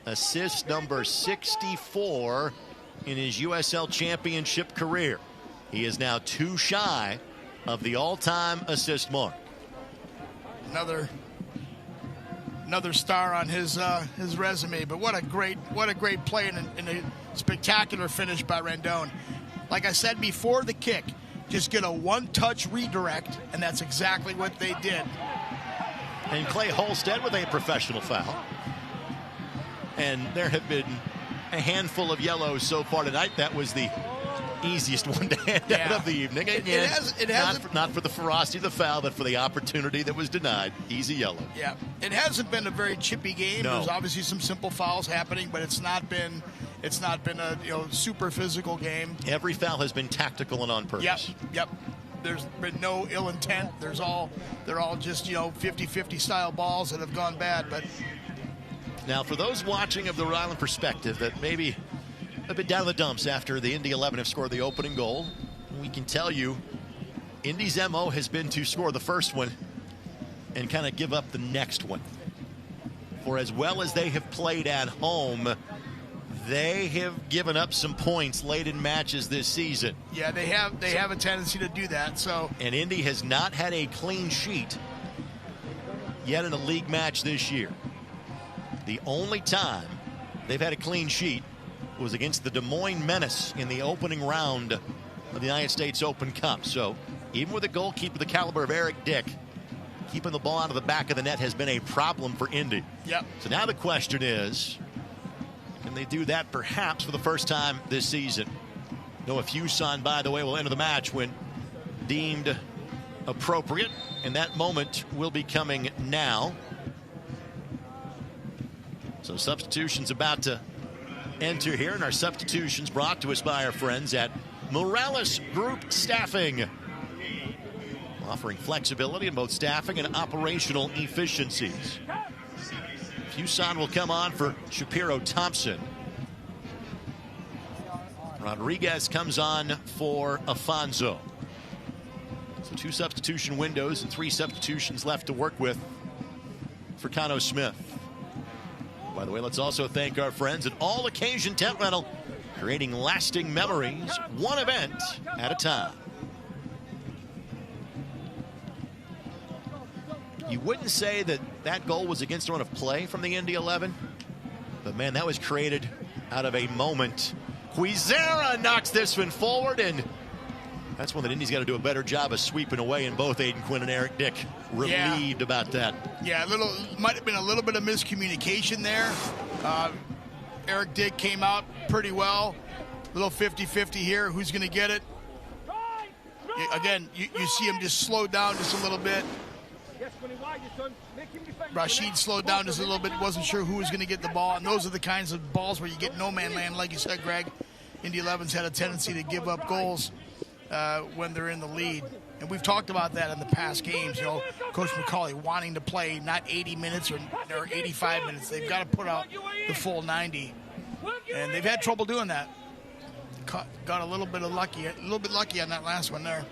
[SPEAKER 3] assist number 64 in his USL Championship career. He is now 2 shy of the all-time assist mark.
[SPEAKER 4] Another star on his resume, but what a great play and a spectacular finish by Rendon. Like I said before the kick, just get a one-touch redirect, and that's exactly what they did.
[SPEAKER 3] And Clay Holstead with a professional foul. And there have been a handful of yellows so far tonight. That was the easiest one to hand out of the evening. Again, not for the ferocity of the foul, but for the opportunity that was denied. Easy yellow.
[SPEAKER 4] Yeah, it hasn't been a very chippy game.
[SPEAKER 3] No.
[SPEAKER 4] There's obviously some simple fouls happening, but it's not been a super physical game.
[SPEAKER 3] Every foul has been tactical and on purpose.
[SPEAKER 4] Yep. There's been no ill intent. They're all just 50-50 style balls that have gone bad. But
[SPEAKER 3] now, for those watching of the Rhode Island perspective that maybe a bit down in the dumps after the Indy 11 have scored the opening goal, we can tell you Indy's MO has been to score the first one and kind of give up the next one. For as well as they have played at home, they have given up some points late in matches this season.
[SPEAKER 4] Yeah, they have a tendency to do that. So,
[SPEAKER 3] and Indy has not had a clean sheet yet in a league match this year. The only time they've had a clean sheet was against the Des Moines Menace in the opening round of the United States Open Cup. So even with a goalkeeper the caliber of Eric Dick, keeping the ball out of the back of the net has been a problem for Indy.
[SPEAKER 4] Yep.
[SPEAKER 3] So now the question is, can they do that perhaps for the first time this season? Noah Fuson, by the way, will enter the match when deemed appropriate, and that moment will be coming now. So substitutions about to enter here, and our substitutions brought to us by our friends at Morales Group Staffing, offering flexibility in both staffing and operational efficiencies. Fuson will come on for Shapiro Thompson. Rodriguez comes on for Afonso. So 2 substitution windows and 3 substitutions left to work with for Cano Smith. By the way, let's also thank our friends at All Occasion Tent Rental, creating lasting memories, one event at a time. You wouldn't say that goal was against the run of play from the Indy 11, but man, that was created out of a moment. Quizera knocks this one forward, and that's one that Indy's got to do a better job of sweeping away, and both Aiden Quinn and Eric Dick relieved about that.
[SPEAKER 4] Yeah, might have been a little bit of miscommunication there. Eric Dick came out pretty well. A little 50-50 here. Who's going to get it? Again, you see him just slow down just a little bit. Rashid slowed down just a little bit, wasn't sure who was going to get the ball, and those are the kinds of balls where you get no man land. Like you said, Greg, Indy 11's had a tendency to give up goals when they're in the lead. And we've talked about that in the past games. You know, Coach McCauley wanting to play not 80 minutes or 85 minutes. They've got to put out the full 90. And they've had trouble doing that. Got a little bit lucky on that last one there.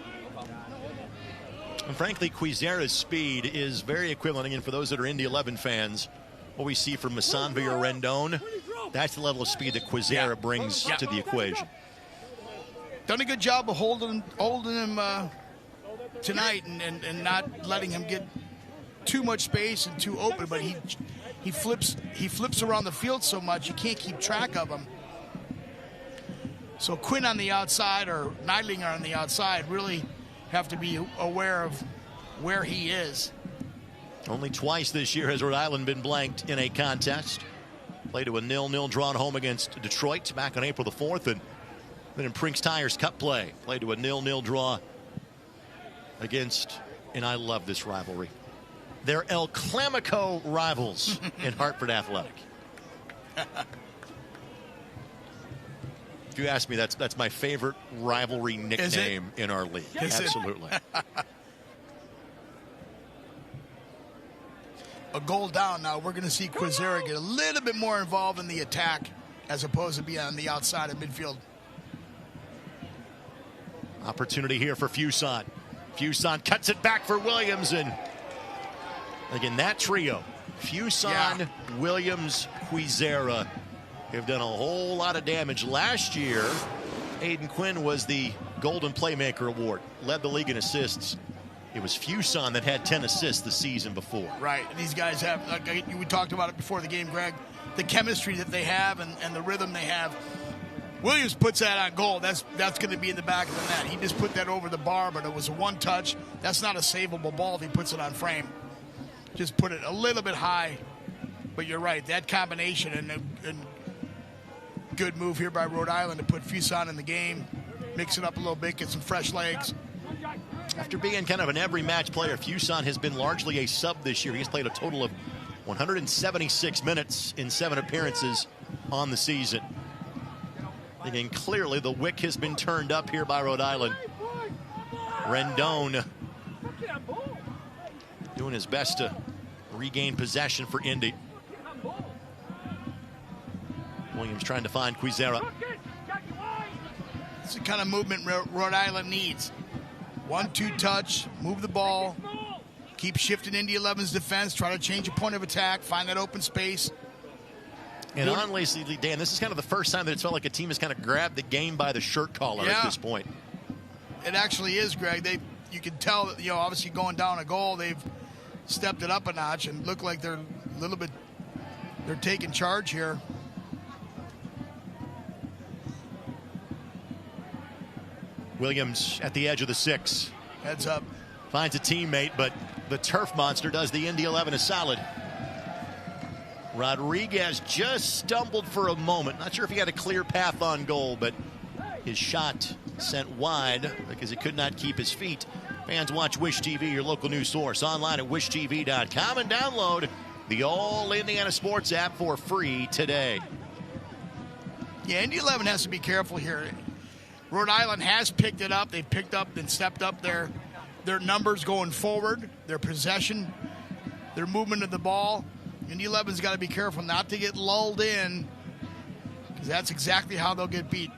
[SPEAKER 3] And frankly, Quizera's speed is very equivalent. Again, for those that are Indy 11 fans, what we see from Massanvi or Rendon, that's the level of speed that Quizera brings to the equation.
[SPEAKER 4] Done a good job of holding him tonight and not letting him get too much space and too open. But he flips around the field so much you can't keep track of him. So Quinn on the outside or Neidlinger on the outside really have to be aware of where he is.
[SPEAKER 3] Only twice this year has Rhode Island been blanked in a contest. Played to a 0-0 drawn home against Detroit back on April the 4th, and then in Prinks Tires Cup play, played to a 0-0 draw against, and I love this rivalry, they're El Clamico rivals in Hartford Athletic. If you ask me, that's my favorite rivalry nickname in our league. Absolutely.
[SPEAKER 4] A goal down now. We're going to see Quizera get a little bit more involved in the attack as opposed to be on the outside of midfield.
[SPEAKER 3] Opportunity here for Fuson. Fuson cuts it back for Williams, and again, that trio, Fuson, Williams, Quizera, have done a whole lot of damage. Last year, Aiden Quinn was the Golden Playmaker Award, led the league in assists. It was Fuson that had 10 assists the season before.
[SPEAKER 4] Right, and these guys have, like we talked about it before the game, Greg, the chemistry that they have and the rhythm they have. Williams puts that on goal. That's going to be in the back of the net. He just put that over the bar, but it was a one touch. That's not a savable ball if he puts it on frame. Just put it a little bit high. But you're right, that combination and good move here by Rhode Island to put Fuson in the game, mix it up a little bit, get some fresh legs.
[SPEAKER 3] After being kind of an every match player, Fuson has been largely a sub this year. He's played a total of 176 minutes in 7 appearances on the season. Again, clearly the wick has been turned up here by Rhode Island. Rendon doing his best to regain possession for Indy. Williams trying to find Quizera.
[SPEAKER 4] It's the kind of movement Rhode Island needs. 1-2 touch, move the ball, keep shifting Indy 11's defense, try to change a point of attack, find that open space.
[SPEAKER 3] And honestly, Dan, this is kind of the first time that it's felt like a team has kind of grabbed the game by the shirt collar at this point.
[SPEAKER 4] It actually is, Greg. You can tell that, obviously going down a goal, they've stepped it up a notch and look like they're taking charge here.
[SPEAKER 3] Williams at the edge of the 6.
[SPEAKER 4] Heads up.
[SPEAKER 3] Finds a teammate, but the turf monster does the Indy 11 a solid. Rodriguez just stumbled for a moment. Not sure if he had a clear path on goal, but his shot sent wide because he could not keep his feet. Fans, watch Wish TV, your local news source, online at wishtv.com, and download the All Indiana Sports app for free today.
[SPEAKER 4] Yeah, Indy 11 has to be careful here. Rhode Island has picked it up. They've picked up and stepped up their numbers going forward, their possession, their movement of the ball. Indy 11's got to be careful not to get lulled in, because that's exactly how they'll get beat.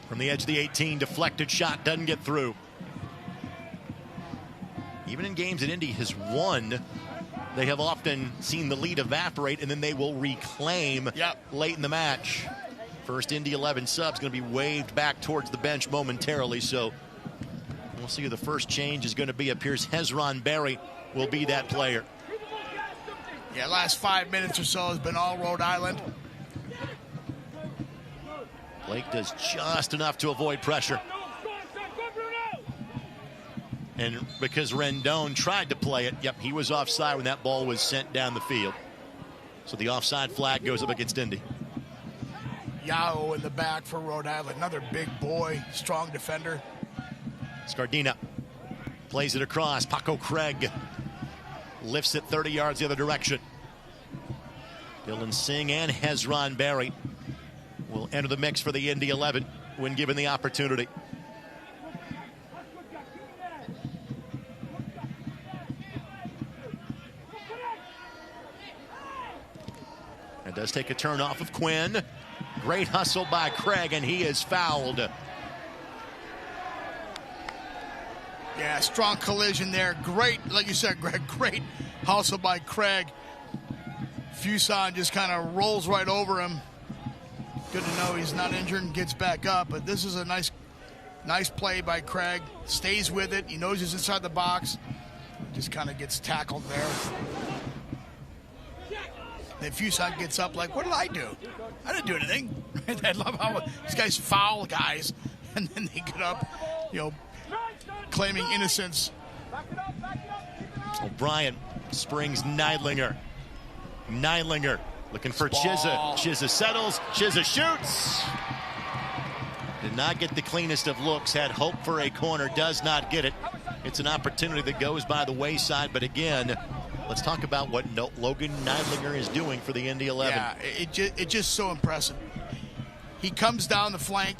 [SPEAKER 3] From the edge of the 18, deflected shot, doesn't get through. Even in games that Indy has won, they have often seen the lead evaporate, and then they will reclaim late in the match. First Indy 11 sub's going to be waved back towards the bench momentarily, so we'll see who the first change is going to be. Appears Hezron Berry will be that player.
[SPEAKER 4] Yeah, last 5 minutes or so has been all Rhode Island.
[SPEAKER 3] Blake does just enough to avoid pressure. And because Rendon tried to play it, he was offside when that ball was sent down the field. So the offside flag goes up against Indy.
[SPEAKER 4] Yao in the back for Rhode Island. Another big boy, strong defender.
[SPEAKER 3] Scardina plays it across. Paco Craig lifts it 30 yards the other direction. Dylan Singh and Hezron Berry will enter the mix for the Indy 11 when given the opportunity. It does take a turn off of Quinn. Great hustle by Craig, and he is fouled.
[SPEAKER 4] Yeah, strong collision there. Great, like you said, Greg, great hustle by Craig. Fuson just kind of rolls right over him. Good to know he's not injured and gets back up. But this is a nice play by Craig. Stays with it. He knows he's inside the box. Just kind of gets tackled there. Then Fuson gets up like, what did I do? I didn't do anything. I love how these guys foul guys, and then they get up, claiming innocence.
[SPEAKER 3] O'Brien springs Neidlinger. Neidlinger looking for Chizza. Chizza settles. Chizza shoots. Did not get the cleanest of looks. Had hope for a corner. Does not get it. It's an opportunity that goes by the wayside. But again, let's talk about what Logan Neidlinger is doing for the Indy 11.
[SPEAKER 4] Yeah, it's just so impressive. He comes down the flank,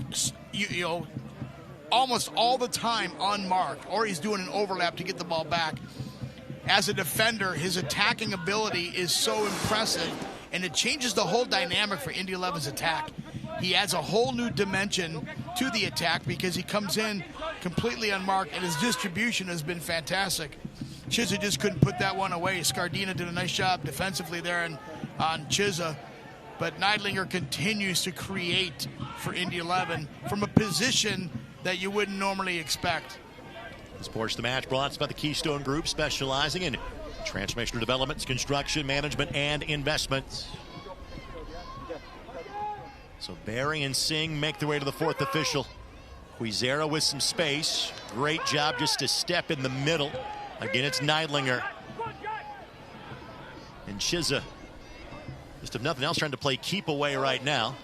[SPEAKER 4] almost all the time unmarked, or he's doing an overlap to get the ball back. As a defender, his attacking ability is so impressive, and it changes the whole dynamic for Indy 11's attack. He adds a whole new dimension to the attack because he comes in completely unmarked, and his distribution has been fantastic. Chizza just couldn't put that one away. Scardina did a nice job defensively there on Chizza, but Neidlinger continues to create for Indy 11 from a position that you wouldn't normally expect.
[SPEAKER 3] Sports the Match brought to us by the Keystone Group, specializing in transformational developments, construction, management, and investments. So Berry and Singh make their way to the fourth official. Quizera with some space. Great job just to step in the middle. Again, it's Neidlinger. And Chizza, just if nothing else, trying to play keep away right now.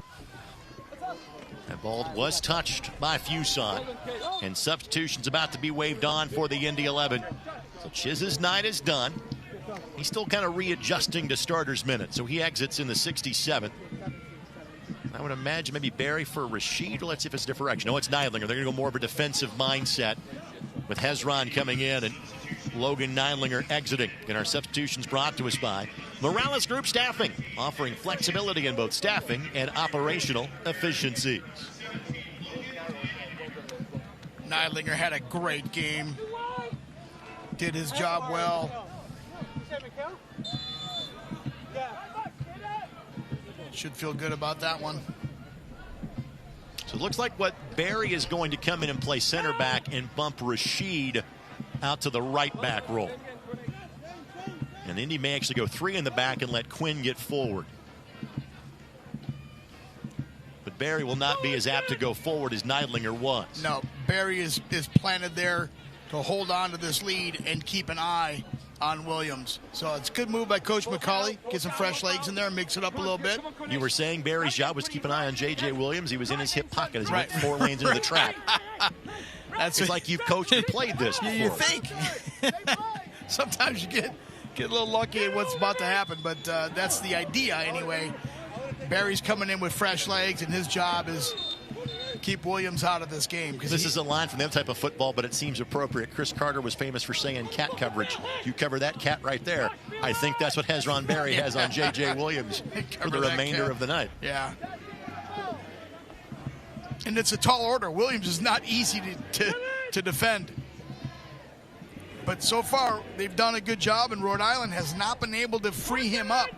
[SPEAKER 3] That ball was touched by Fuson, and substitution's about to be waved on for the Indy 11. So Chizza's night is done. He's still kind of readjusting to starters minutes, so he exits in the 67th. I would imagine maybe Berry for Rashid. Let's see if it's a different direction. No, it's Neidlinger. They're going to go more of a defensive mindset with Hezron coming in and Logan Neidlinger exiting. And our substitutions brought to us by Morales Group Staffing, offering flexibility in both staffing and operational efficiencies.
[SPEAKER 4] Neidlinger had a great game. Did his job well. Should feel good about that one.
[SPEAKER 3] So it looks like what Berry is going to come in and play center back and bump Rashid out to the right back role. And Indy may actually go three in the back and let Quinn get forward. But Berry will not be as apt to go forward as Neidlinger was.
[SPEAKER 4] No, Berry is planted there to hold on to this lead and keep an eye on Williams. So it's a good move by Coach McCauley. Get some fresh legs in there and mix it up a little bit.
[SPEAKER 3] You were saying Berry's job was to keep an eye on J.J. Williams. He was in his hip pocket as he went 4 lanes into the track. It's like you've coached and played this before.
[SPEAKER 4] You think. Sometimes you get a little lucky at what's about to happen, but that's the idea anyway. Berry's coming in with fresh legs, and his job is keep Williams out of this game.
[SPEAKER 3] This is a line from that type of football, but it seems appropriate. Chris Carter was famous for saying cat coverage. You cover that cat right there. I think that's what Hezron Berry has on J.J. Williams for the remainder of the night.
[SPEAKER 4] Yeah. And it's a tall order. Williams is not easy to defend. But so far, they've done a good job, and Rhode Island has not been able to free him up.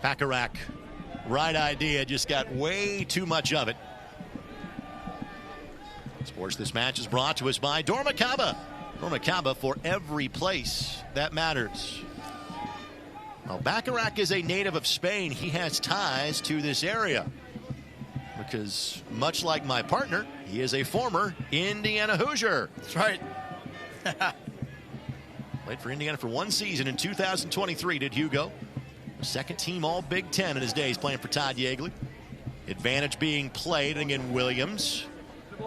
[SPEAKER 3] Pacarac, right idea, just got way too much of it. Sports This Match is brought to us by Dormicaba. Dormicaba for every place that matters. Well, Bacharach is a native of Spain. He has ties to this area because, much like my partner, he is a former Indiana Hoosier.
[SPEAKER 4] That's right.
[SPEAKER 3] Played for Indiana for 1 season in 2023, did Hugo. Second team all Big Ten in his days playing for Todd Yeagley. Advantage being played, and again Williams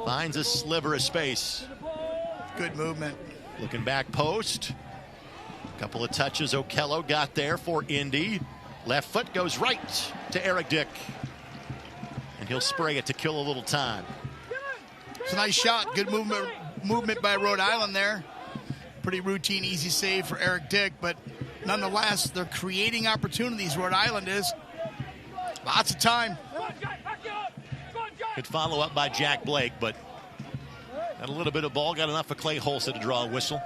[SPEAKER 3] finds a sliver of space.
[SPEAKER 4] Good movement.
[SPEAKER 3] Looking back post. A couple of touches Okello got there for Indy. Left foot goes right to Eric Dick. And he'll spray it to kill a little time.
[SPEAKER 4] It's a nice shot. Good movement by Rhode Island there. Pretty routine, easy save for Eric Dick, but nonetheless, they're creating opportunities. Rhode Island is. Lots of time.
[SPEAKER 3] Good follow up by Jack Blake, but got a little bit of ball, got enough for Clay Holsa to draw a whistle.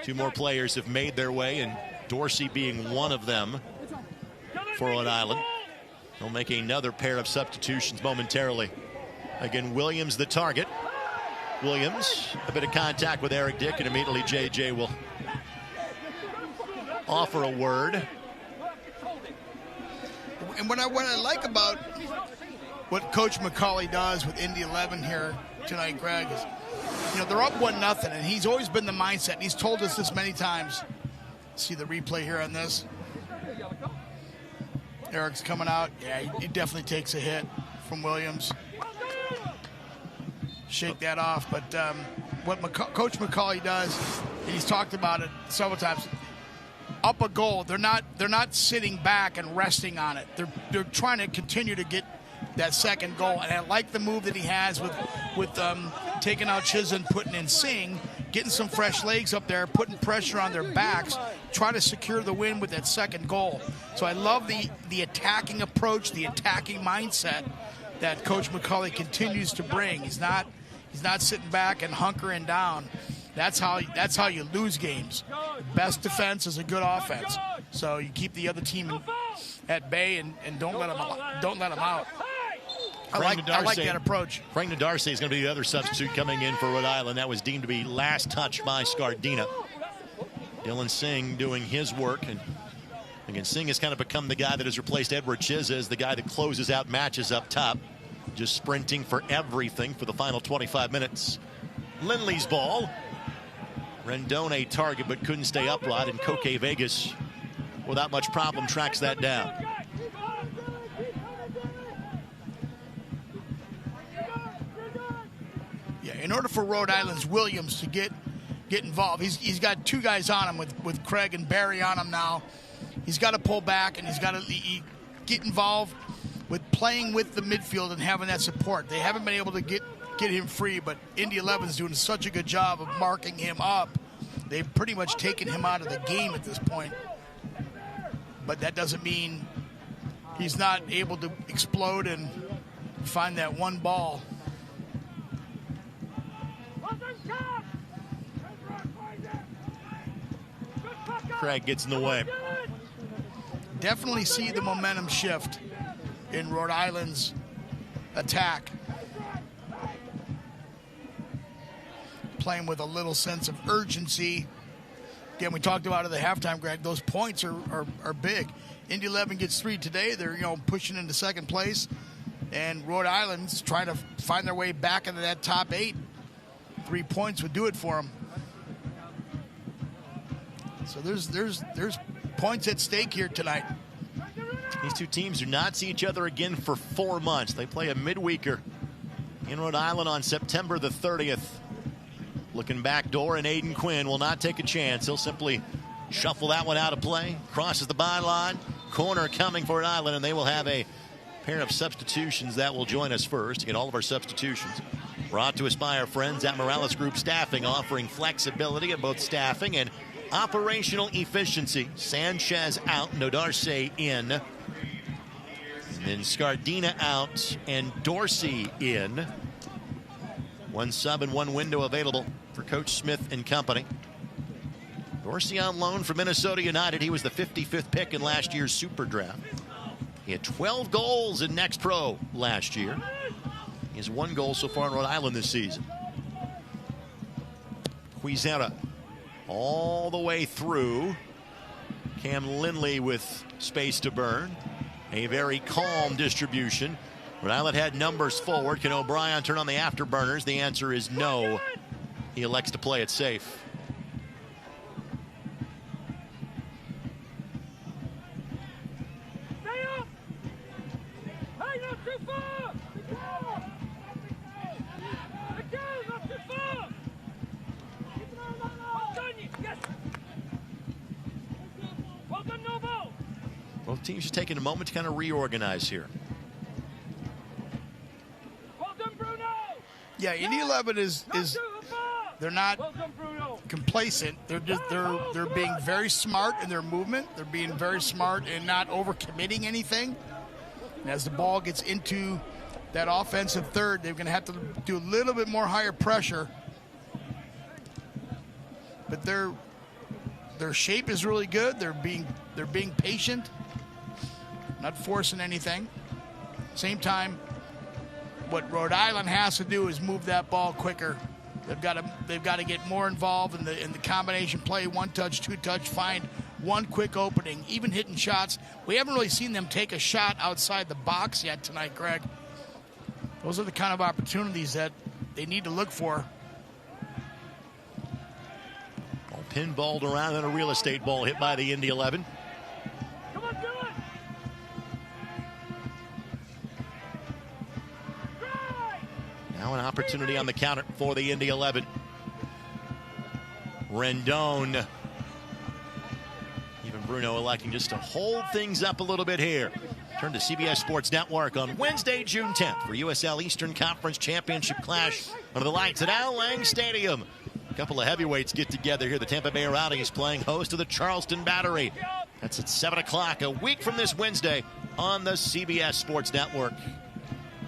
[SPEAKER 3] Two more players have made their way, and Dorsey being one of them for Rhode Island. They'll make another pair of substitutions momentarily. Again, Williams the target. Williams, a bit of contact with Eric Dick, and immediately JJ will offer a word.
[SPEAKER 4] And what I like about what Coach McCauley does with Indy 11 here tonight, Greg, is, they're up 1-0, and he's always been the mindset, and he's told us this many times. See the replay here on this. Eric's coming out. Yeah, he definitely takes a hit from Williams. Shake that off. But what Coach McCauley does, and he's talked about it several times, up a goal, they're not sitting back and resting on it. They're trying to continue to get that second goal. And I like the move that he has with taking out Chisholm, putting in Singh, getting some fresh legs up there, putting pressure on their backs, try to secure the win with that second goal. So I love the attacking approach, the attacking mindset that Coach McCauley continues to bring. He's not sitting back and hunkering down. That's how you lose games. Best defense is a good offense. So you keep the other team at bay and don't let them out. I like that approach.
[SPEAKER 3] Frank Nadarce is going to be the other substitute coming in for Rhode Island. That was deemed to be last touch by Scardina. Dylan Singh doing his work. And again, Singh has kind of become the guy that has replaced Edward Chiz as the guy that closes out matches up top. Just sprinting for everything for the final 25 minutes. Lindley's ball. Rendon a target but couldn't stay upright, and Koke Vegas without much problem tracks that down.
[SPEAKER 4] Yeah, in order for Rhode Island's Williams to get involved, he's got two guys on him with Craig and Barry on him now. He's got to pull back, and he's got to get involved with playing with the midfield and having that support. They haven't been able to get him free, but Indy 11's doing such a good job of marking him up. They've pretty much taken him out of the game at this point. But that doesn't mean he's not able to explode and find that one ball.
[SPEAKER 3] Craig gets in the way.
[SPEAKER 4] Definitely see the momentum shift in Rhode Island's attack. Playing with a little sense of urgency. Again, we talked about it at the halftime, Greg. Those points are big. Indy 11 gets 3 today. They're pushing into second place, and Rhode Island's trying to find their way back into that top 8. 3 points would do it for them. So there's points at stake here tonight.
[SPEAKER 3] These two teams do not see each other again for 4 months. They play a midweeker in Rhode Island on September the 30th. Looking back door, and Aiden Quinn will not take a chance. He'll simply shuffle that one out of play. Crosses the byline. Corner coming for Rhode Island, and they will have a pair of substitutions that will join us first to get all of our substitutions. Brought to us by our friends at Morales Group Staffing, offering flexibility in both staffing and operational efficiency. Sanchez out, Nodarce in. And then Scardina out and Dorsey in. One sub and one window available for Coach Smith and company. Dorsey on loan from Minnesota United. He was the 55th pick in last year's Super Draft. He had 12 goals in Next Pro last year. He has 1 goal so far in Rhode Island this season. Quizera all the way through. Cam Lindley with space to burn. A very calm distribution. Rhode Island had numbers forward. Can O'Brien turn on the afterburners? The answer is no. He elects to play it safe. teams just taking a moment to kind of reorganize here.
[SPEAKER 4] Yeah, Indy 11 is they're not complacent. They're being very smart in their movement. They're being very smart in not overcommitting anything. And as the ball gets into that offensive third, they're going to have to do a little bit more higher pressure. But their shape is really good. They're being patient, not forcing anything. Same time, what Rhode Island has to do is move that ball quicker. They've got to get more involved in the combination play, one touch, two touch, find one quick opening, even hitting shots. We haven't really seen them take a shot outside the box yet tonight, Greg. Those are the kind of opportunities that they need to look for.
[SPEAKER 3] Ball pinballed around and a real estate ball hit by the Indy 11.
[SPEAKER 1] Come on, do it!
[SPEAKER 3] Now an opportunity on the counter for the Indy 11. Rendon. Even Bruno electing just to hold things up a little bit here. Turn to CBS Sports Network on Wednesday, June 10th for USL Eastern Conference Championship clash under the lights at Al Lang Stadium. A couple of heavyweights get together here. The Tampa Bay Rowdies playing host to the Charleston Battery. That's at 7 o'clock a week from this Wednesday on the CBS Sports Network.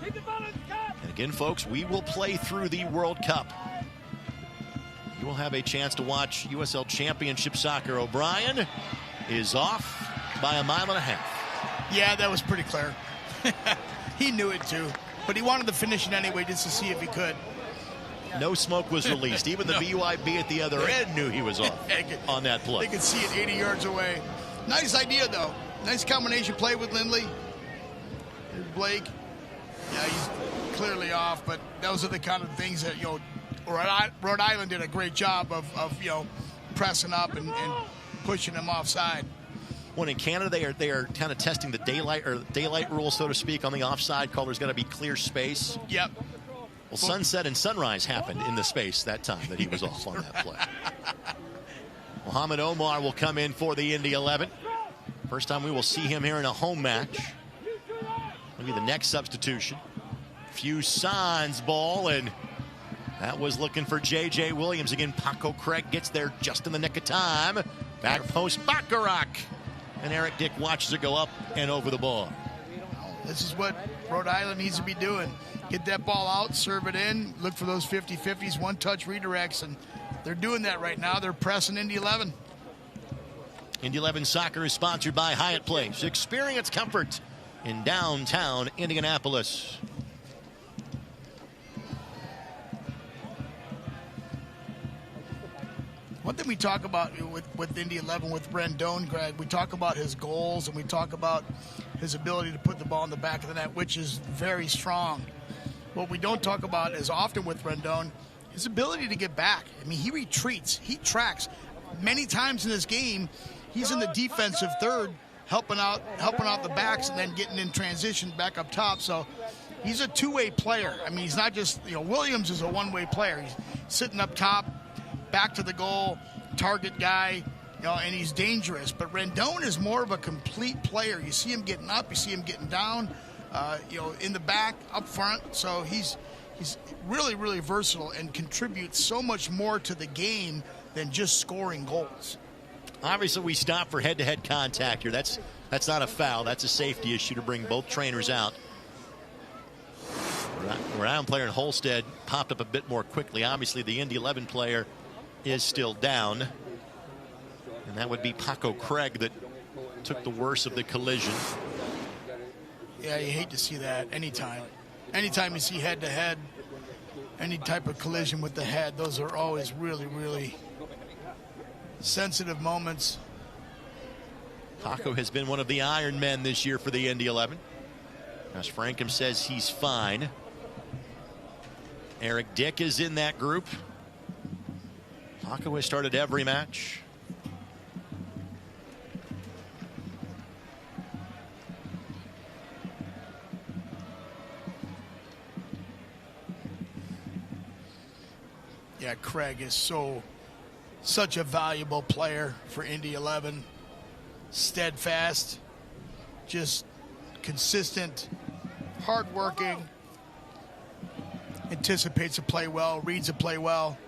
[SPEAKER 3] And again, folks, we will play through the World Cup. You will have a chance to watch USL Championship soccer. O'Brien is off by 1.5 miles.
[SPEAKER 4] Yeah, that was pretty clear. He knew it too, but he wanted to finish it anyway just to see if he could.
[SPEAKER 3] No smoke was released. Even the BYB at the other end knew he was off on that play.
[SPEAKER 4] They could see it 80 yards away. Nice idea, though. Nice combination play with Lindley. There's Blake. Yeah, he's clearly off, but those are the kind of things that, Rhode Island did a great job of pressing up and pushing him offside.
[SPEAKER 3] When in Canada they are kind of testing the daylight rule, so to speak, on the offside call. There's got to be clear space.
[SPEAKER 4] Yep.
[SPEAKER 3] Well, sunset and sunrise happened in the space that time that he was off on that play. Mohamed Omar will come in for the Indy 11. First time we will see him here in a home match. Maybe the next substitution. Fusan's ball, and that was looking for J.J. Williams. Again, Paco Craig gets there just in the nick of time. Back post Bacharach. And Eric Dick watches it go up and over the ball.
[SPEAKER 4] This is what Rhode Island needs to be doing. Get that ball out, serve it in, look for those 50-50s, one-touch redirects, and they're doing that right now. They're pressing Indy 11.
[SPEAKER 3] Indy 11 Soccer is sponsored by Hyatt Place. Experience comfort in downtown Indianapolis.
[SPEAKER 4] One thing we talk about with Indy 11, with Rendon, Greg, we talk about his goals and we talk about his ability to put the ball in the back of the net, which is very strong. What we don't talk about as often with Rendon, his ability to get back. I mean, he retreats, he tracks. Many times in this game, he's in the defensive third, helping out the backs and then getting in transition back up top. So he's a two-way player. I mean, he's not just, Williams is a one-way player. He's sitting up top, back to the goal, target guy, and he's dangerous. But Rendon is more of a complete player. You see him getting up, you see him getting down, in the back, up front. So he's really, really versatile and contributes so much more to the game than just scoring goals.
[SPEAKER 3] Obviously, we stop for head-to-head contact here. That's not a foul. That's a safety issue to bring both trainers out. Rhode Island player in Holstead popped up a bit more quickly. Obviously, the Indy 11 player is still down. And that would be Paco Craig that took the worst of the collision.
[SPEAKER 4] Yeah, you hate to see that anytime. Anytime you see head-to-head, any type of collision with the head, those are always really, really sensitive moments.
[SPEAKER 3] Paco has been one of the Iron Men this year for the Indy 11. As Frankham says, he's fine. Eric Dick is in that group. Paco has started every match.
[SPEAKER 4] Yeah, Craig is such a valuable player for Indy 11. Steadfast, just consistent, hardworking, anticipates the play well, reads the play well.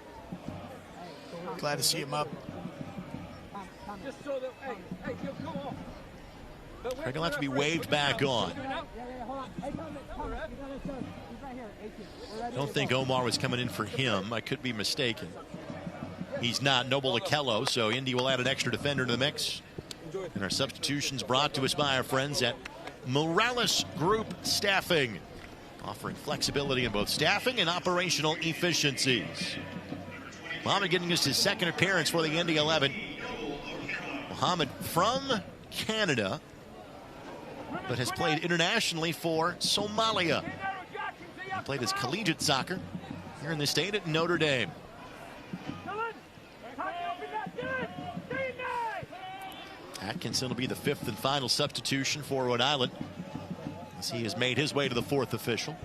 [SPEAKER 4] Glad to see him up.
[SPEAKER 3] They're going to have to be waved back on. I don't think Omar was coming in for him. I could be mistaken. He's not. Noble Akello, so Indy will add an extra defender to the mix. And our substitutions brought to us by our friends at Morales Group Staffing, offering flexibility in both staffing and operational efficiencies. Mohamed getting us his second appearance for the Indy 11. Mohamed from Canada, but has played internationally for Somalia. He played his collegiate soccer here in the state at Notre Dame. Atkinson will be the 5th and final substitution for Rhode Island, as he has made his way to the 4th official.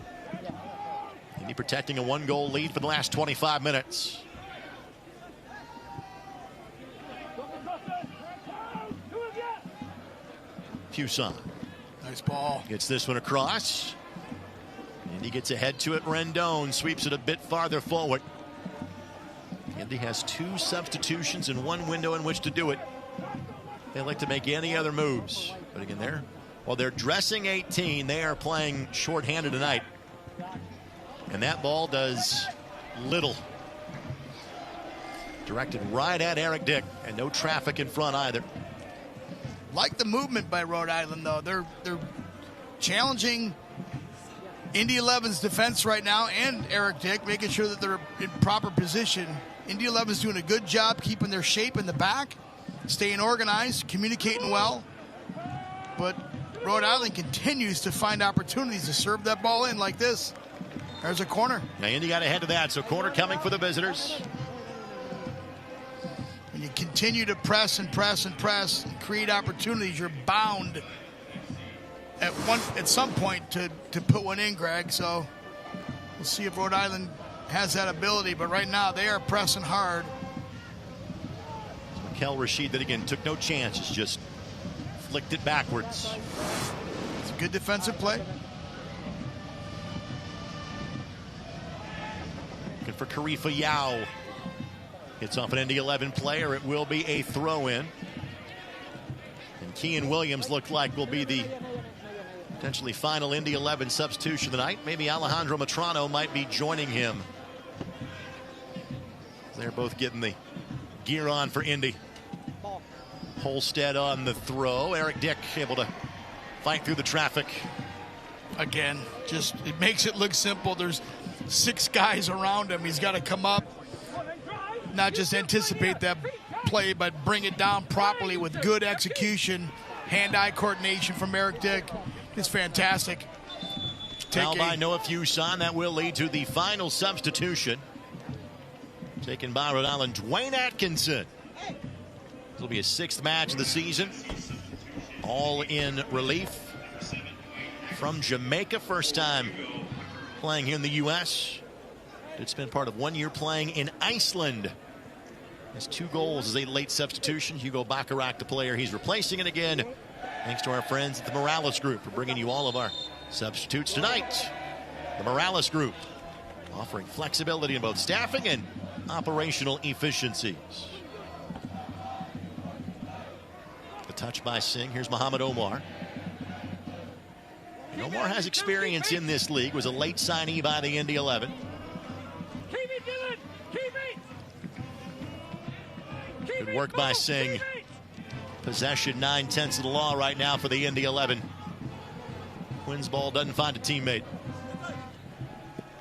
[SPEAKER 3] Indy protecting a 1-goal lead for the last 25 minutes. Fuson.
[SPEAKER 4] Nice ball.
[SPEAKER 3] Gets this one across. And he gets ahead to it. Rendon sweeps it a bit farther forward. Indy has 2 substitutions in 1 window in which to do it. They like to make any other moves. But again, they're dressing 18. They are playing shorthanded tonight. And that ball does little. Directed right at Eric Dick, and no traffic in front either.
[SPEAKER 4] Like the movement by Rhode Island, though. They're challenging Indy 11's defense right now and Eric Dick, making sure that they're in proper position. Indy 11's doing a good job keeping their shape in the back, staying organized, communicating well. But Rhode Island continues to find opportunities to serve that ball in like this. There's a corner.
[SPEAKER 3] Now Indy got ahead of that, so corner coming for the visitors.
[SPEAKER 4] When you continue to press and press and press and create opportunities, you're bound at some point to put one in, Greg. So we'll see if Rhode Island has that ability. But right now they are pressing hard.
[SPEAKER 3] Kel Rashid that again took no chances, just flicked it backwards.
[SPEAKER 4] It's a good defensive play.
[SPEAKER 3] Looking for Karifa Yao. Hits off an Indy 11 player. It will be a throw-in. And Kean Williams looked like will be the potentially final Indy 11 substitution tonight. Maybe Alejandro Matrano might be joining him. They're both getting the gear on for Indy. Holstead on the throw. Eric Dick able to fight through the traffic.
[SPEAKER 4] Again, just it makes it look simple. There's 6 guys around him. He's got to come up, not just anticipate that play, but bring it down properly with good execution, hand-eye coordination from Eric Dick. It's fantastic.
[SPEAKER 3] Foul by Noah Fuson. That will lead to the final substitution. Taken by Rhode Island, Dwayne Atkinson. This will be his 6th match of the season. All in relief from Jamaica. First time playing here in the U.S. Did spend part of 1 year playing in Iceland. Has 2 goals as a late substitution. Hugo Bacharach, the player he's replacing. And again, thanks to our friends at the Morales Group for bringing you all of our substitutes tonight. The Morales Group offering flexibility in both staffing and operational efficiencies. The touch by Singh. Here's Mohamed Omar. And Omar has experience in this league. Was a late signee by the Indy 11. Good work by Singh. Possession 9/10 of the law right now for the Indy 11. Wins ball, doesn't find a teammate.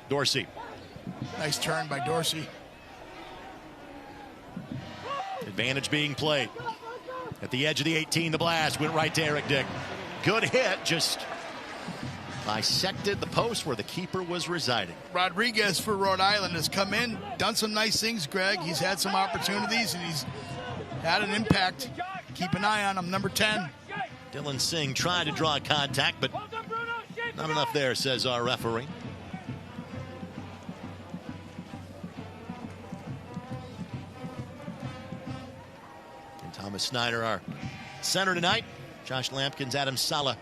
[SPEAKER 3] Dorsey.
[SPEAKER 4] Nice turn by Dorsey.
[SPEAKER 3] Advantage being played. At the edge of the 18, the blast went right to Eric Dick. Good hit, just bisected the post where the keeper was residing.
[SPEAKER 4] Rodriguez for Rhode Island has come in, done some nice things, Greg. He's had some opportunities, and he's had an impact. Keep an eye on him, number 10.
[SPEAKER 3] Dylan Singh tried to draw contact, but not enough there, says our referee. And Thomas Snyder, our center tonight. Josh Lampkins, Adam Sala,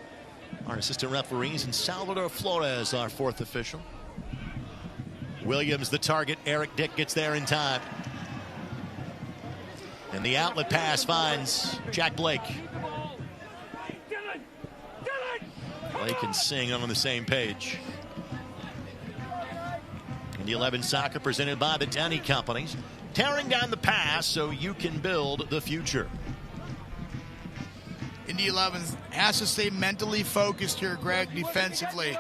[SPEAKER 3] our assistant referees, and Salvador Flores, our fourth official. Williams the target. Eric Dick gets there in time. And the outlet pass finds Jack Blake. Blake and Singh on the same page. And the 11 soccer presented by the Denny Companies. Tearing down the past so you can build the future.
[SPEAKER 4] Indy 11 has to stay mentally focused here, Greg, defensively.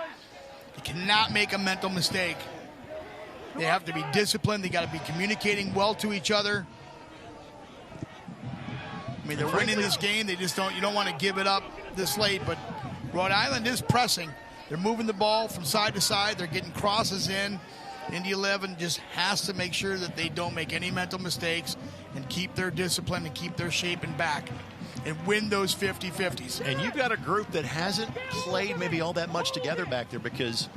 [SPEAKER 4] They cannot make a mental mistake. They have to be disciplined. They got to be communicating well to each other. I mean, they're winning this game. They just don't. You don't want to give it up this late. But Rhode Island is pressing. They're moving the ball from side to side. They're getting crosses in. Indy 11 just has to make sure that they don't make any mental mistakes and keep their discipline and keep their shape and back and win those 50-50s.
[SPEAKER 3] And you've got a group that hasn't played maybe all that much together back there because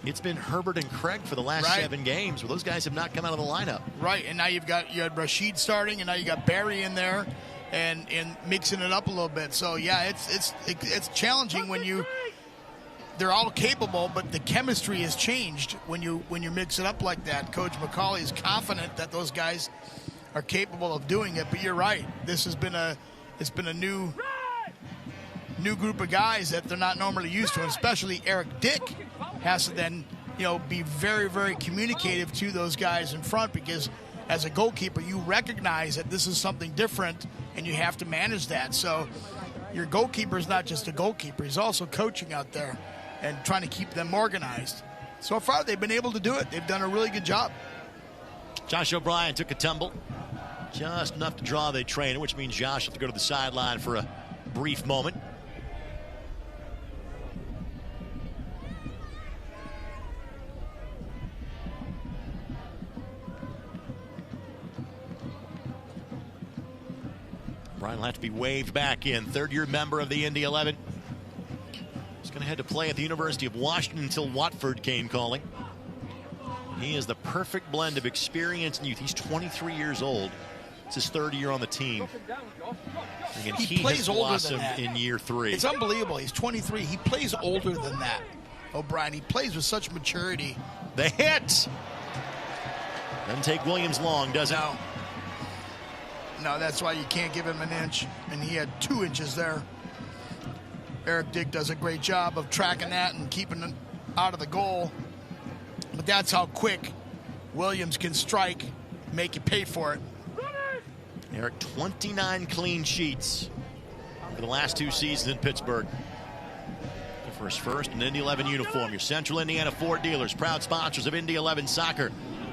[SPEAKER 3] it's been Herbert and Craig for the last 7 games where those guys have not come out of the lineup.
[SPEAKER 4] Right, and now you had Rashid starting, and now you got Barry in there and mixing it up a little bit. So, yeah, it's challenging when they're all capable, but the chemistry has changed when you mix it up like that. Coach McCauley is confident that those guys are capable of doing it, but you're right. This has been a new group of guys that they're not normally used to, and especially Eric Dick has to then, be very, very communicative to those guys in front, because as a goalkeeper, you recognize that this is something different and you have to manage that. So your goalkeeper is not just a goalkeeper, he's also coaching out there and trying to keep them organized. So far, they've been able to do it. They've done a really good job.
[SPEAKER 3] Josh O'Brien took a tumble. Just enough to draw the trainer, which means Josh will have to go to the sideline for a brief moment. O'Brien will have to be waved back in. Third-year member of the Indy 11. He's going to head to play at the University of Washington until Watford came calling. He is the perfect blend of experience and youth. He's 23 years old. It's his third year on the team. Again, he plays older than that in year 3.
[SPEAKER 4] It's unbelievable. He's 23. He plays older than that, O'Brien. He plays with such maturity.
[SPEAKER 3] The hit. Doesn't take Williams long, does it?
[SPEAKER 4] No, that's why you can't give him an inch. And he had 2 inches there. Eric Dick does a great job of tracking that and keeping it out of the goal. But that's how quick Williams can strike, make you pay for it.
[SPEAKER 3] Eric, 29 clean sheets for the last 2 seasons in Pittsburgh. For his first in Indy 11 uniform. Your Central Indiana Ford dealers, proud sponsors of Indy 11 soccer.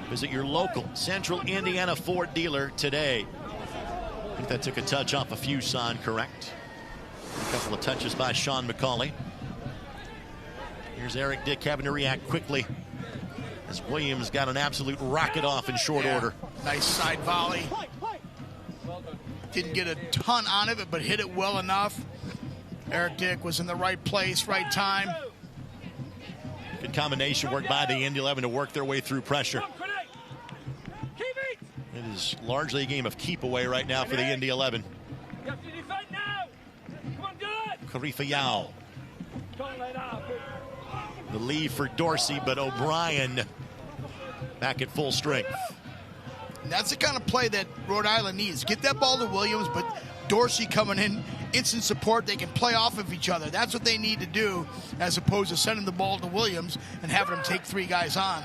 [SPEAKER 3] Visit your local Central Indiana Ford dealer today. I think that took a touch off of Fuson, correct? A couple of touches by Sean McCauley. Here's Eric Dick having to react quickly as Williams got an absolute rocket off in short order.
[SPEAKER 4] Nice side volley. Didn't get a ton on of it, but hit it well enough. Eric Dick was in the right place, right time.
[SPEAKER 3] Good combination work by the Indy 11 to work their way through pressure. It is largely a game of keep away right now for the Indy 11. Karifa Yao. The lead for Dorsey, but O'Brien back at full strength.
[SPEAKER 4] And that's the kind of play that Rhode Island needs. Get that ball to Williams, but Dorsey coming in, instant support. They can play off of each other. That's what they need to do, as opposed to sending the ball to Williams and having him take 3 guys on.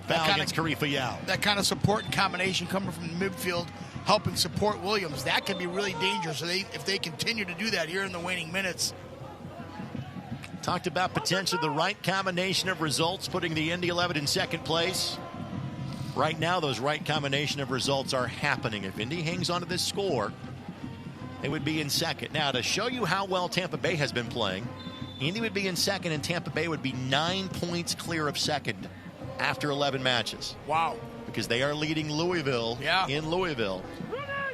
[SPEAKER 3] Foul against Karifa Yao.
[SPEAKER 4] That kind of support and combination coming from the midfield, helping support Williams, that can be really dangerous if they continue to do that here in the waning minutes.
[SPEAKER 3] Talked about potentially the right combination of results putting the Indy 11 in second place. Right now, those right combination of results are happening. If Indy hangs on to this score, they would be in second. Now, to show you how well Tampa Bay has been playing, Indy would be in second and Tampa Bay would be 9 points clear of second after 11 matches.
[SPEAKER 4] Wow.
[SPEAKER 3] Because they are leading Louisville in Louisville.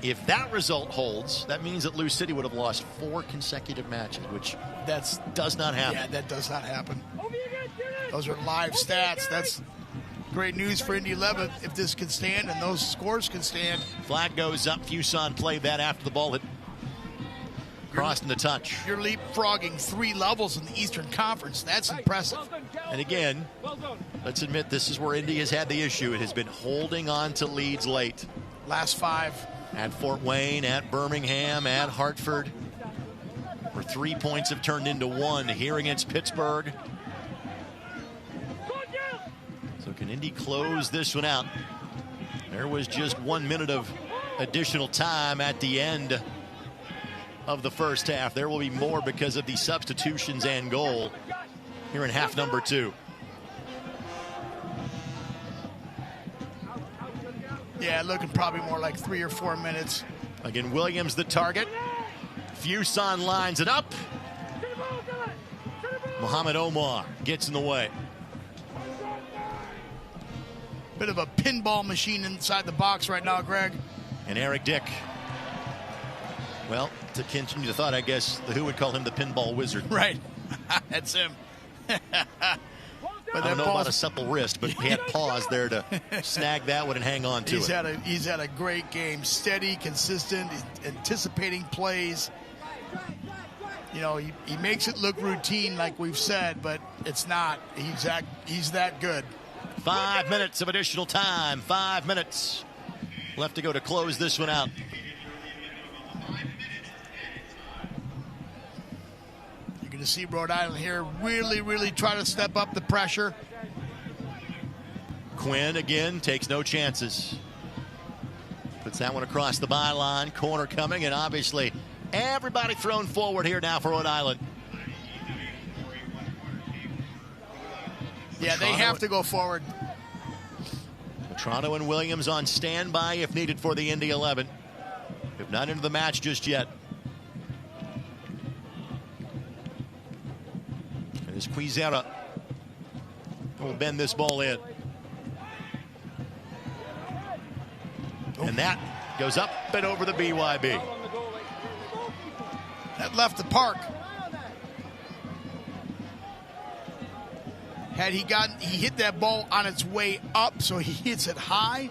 [SPEAKER 3] If that result holds, that means that Lou City would have lost 4 consecutive matches, which does not happen.
[SPEAKER 4] Yeah, that does not happen. Those are live stats. That's great news for Indy 11 if this can stand and those scores can stand.
[SPEAKER 3] Flag goes up. Fuson played that after the ball hit crossing the touch.
[SPEAKER 4] You're leapfrogging 3 levels in the Eastern Conference. That's impressive.
[SPEAKER 3] And again, let's admit this is where Indy has had the issue. It has been holding on to leads late.
[SPEAKER 4] Last 5.
[SPEAKER 3] At Fort Wayne, at Birmingham, at Hartford, where 3 points have turned into 1 here against Pittsburgh. So can Indy close this one out? There was just 1 minute of additional time at the end of the first half. There will be more because of the substitutions and goal here in half number 2.
[SPEAKER 4] Yeah, looking probably more like 3 or 4 minutes.
[SPEAKER 3] Again, Williams the target. Fuson lines it up. Mohamed Omar gets in the way.
[SPEAKER 4] Bit of a pinball machine inside the box right now, Greg.
[SPEAKER 3] And Eric Dick. Well, to continue the thought, I guess the Who would call him the pinball wizard.
[SPEAKER 4] Right. That's him.
[SPEAKER 3] But I don't know about a supple wrist, but he had pause there to snag that one and hang on to it.
[SPEAKER 4] He's had a great game. Steady, consistent, anticipating plays. You know, he makes it look routine like we've said, but it's not. He's that good.
[SPEAKER 3] 5 minutes of additional time. 5 minutes left to go to close this one out.
[SPEAKER 4] You're going to see Rhode Island here really try to step up the pressure.
[SPEAKER 3] Quinn again takes no chances. Puts that one across the byline. Corner coming, and obviously everybody thrown forward here now for Rhode Island.
[SPEAKER 4] Yeah, they have to go forward.
[SPEAKER 3] Toronto and Williams on standby if needed for the Indy 11. If not into the match just yet. And as Quizera will bend this ball in. And that goes up and over the BYB.
[SPEAKER 4] That left the park. Had he hit that ball on its way up, so he hits it high.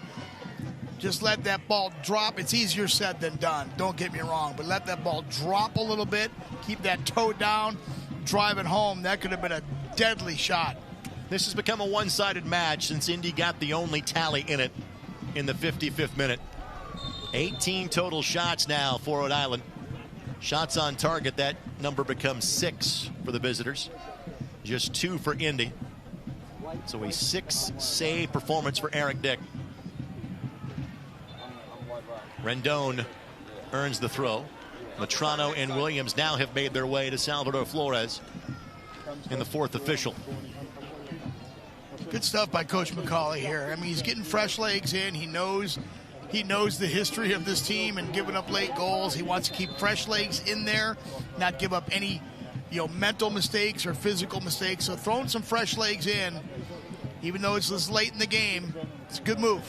[SPEAKER 4] Just let that ball drop. It's easier said than done. Don't get me wrong, but let that ball drop a little bit. Keep that toe down. Drive it home. That could have been a deadly shot.
[SPEAKER 3] This has become a one-sided match since Indy got the only tally in it in the 55th minute. 18 total shots now for Rhode Island. Shots on target, that number becomes 6 for the visitors. Just 2 for Indy. So a 6-save performance for Eric Dick. Rendon earns the throw. Matrano and Williams now have made their way to Salvador Flores in the 4th official.
[SPEAKER 4] Good stuff by Coach McCauley here. I mean, he's getting fresh legs in. He knows the history of this team and giving up late goals. He wants to keep fresh legs in there, not give up any, mental mistakes or physical mistakes. So throwing some fresh legs in, even though it's this late in the game, it's a good move.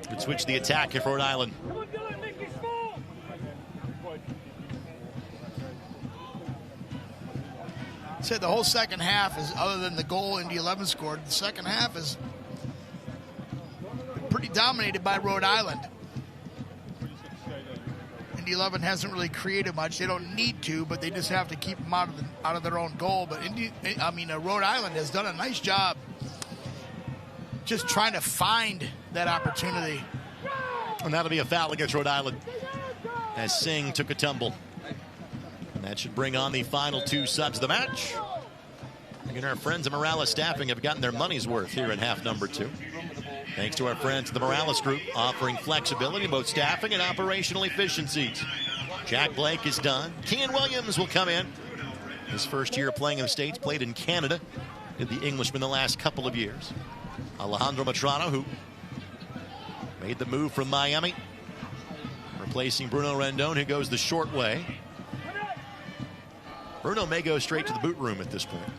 [SPEAKER 3] Good switch the attack here for Rhode Island.
[SPEAKER 4] Said the whole second half is, other than the goal Indy 11 scored, the second half is pretty dominated by Rhode Island. Indy 11 hasn't really created much. They don't need to, but they just have to keep them out of their own goal. But Rhode Island has done a nice job just trying to find that opportunity.
[SPEAKER 3] And that'll be a foul against Rhode Island as Singh took a tumble. And that should bring on the final 2 subs of the match. Again, our friends at Morales Staffing have gotten their money's worth here in half number 2. Thanks to our friends at the Morales Group, offering flexibility in both staffing and operational efficiencies. Jack Blake is done. Kean Williams will come in. His first year playing in the States, played in Canada. Did the Englishman the last couple of years. Alejandro Matrano, who made the move from Miami, replacing Bruno Rendon, who goes the short way. Bruno may go straight to the boot room at this point.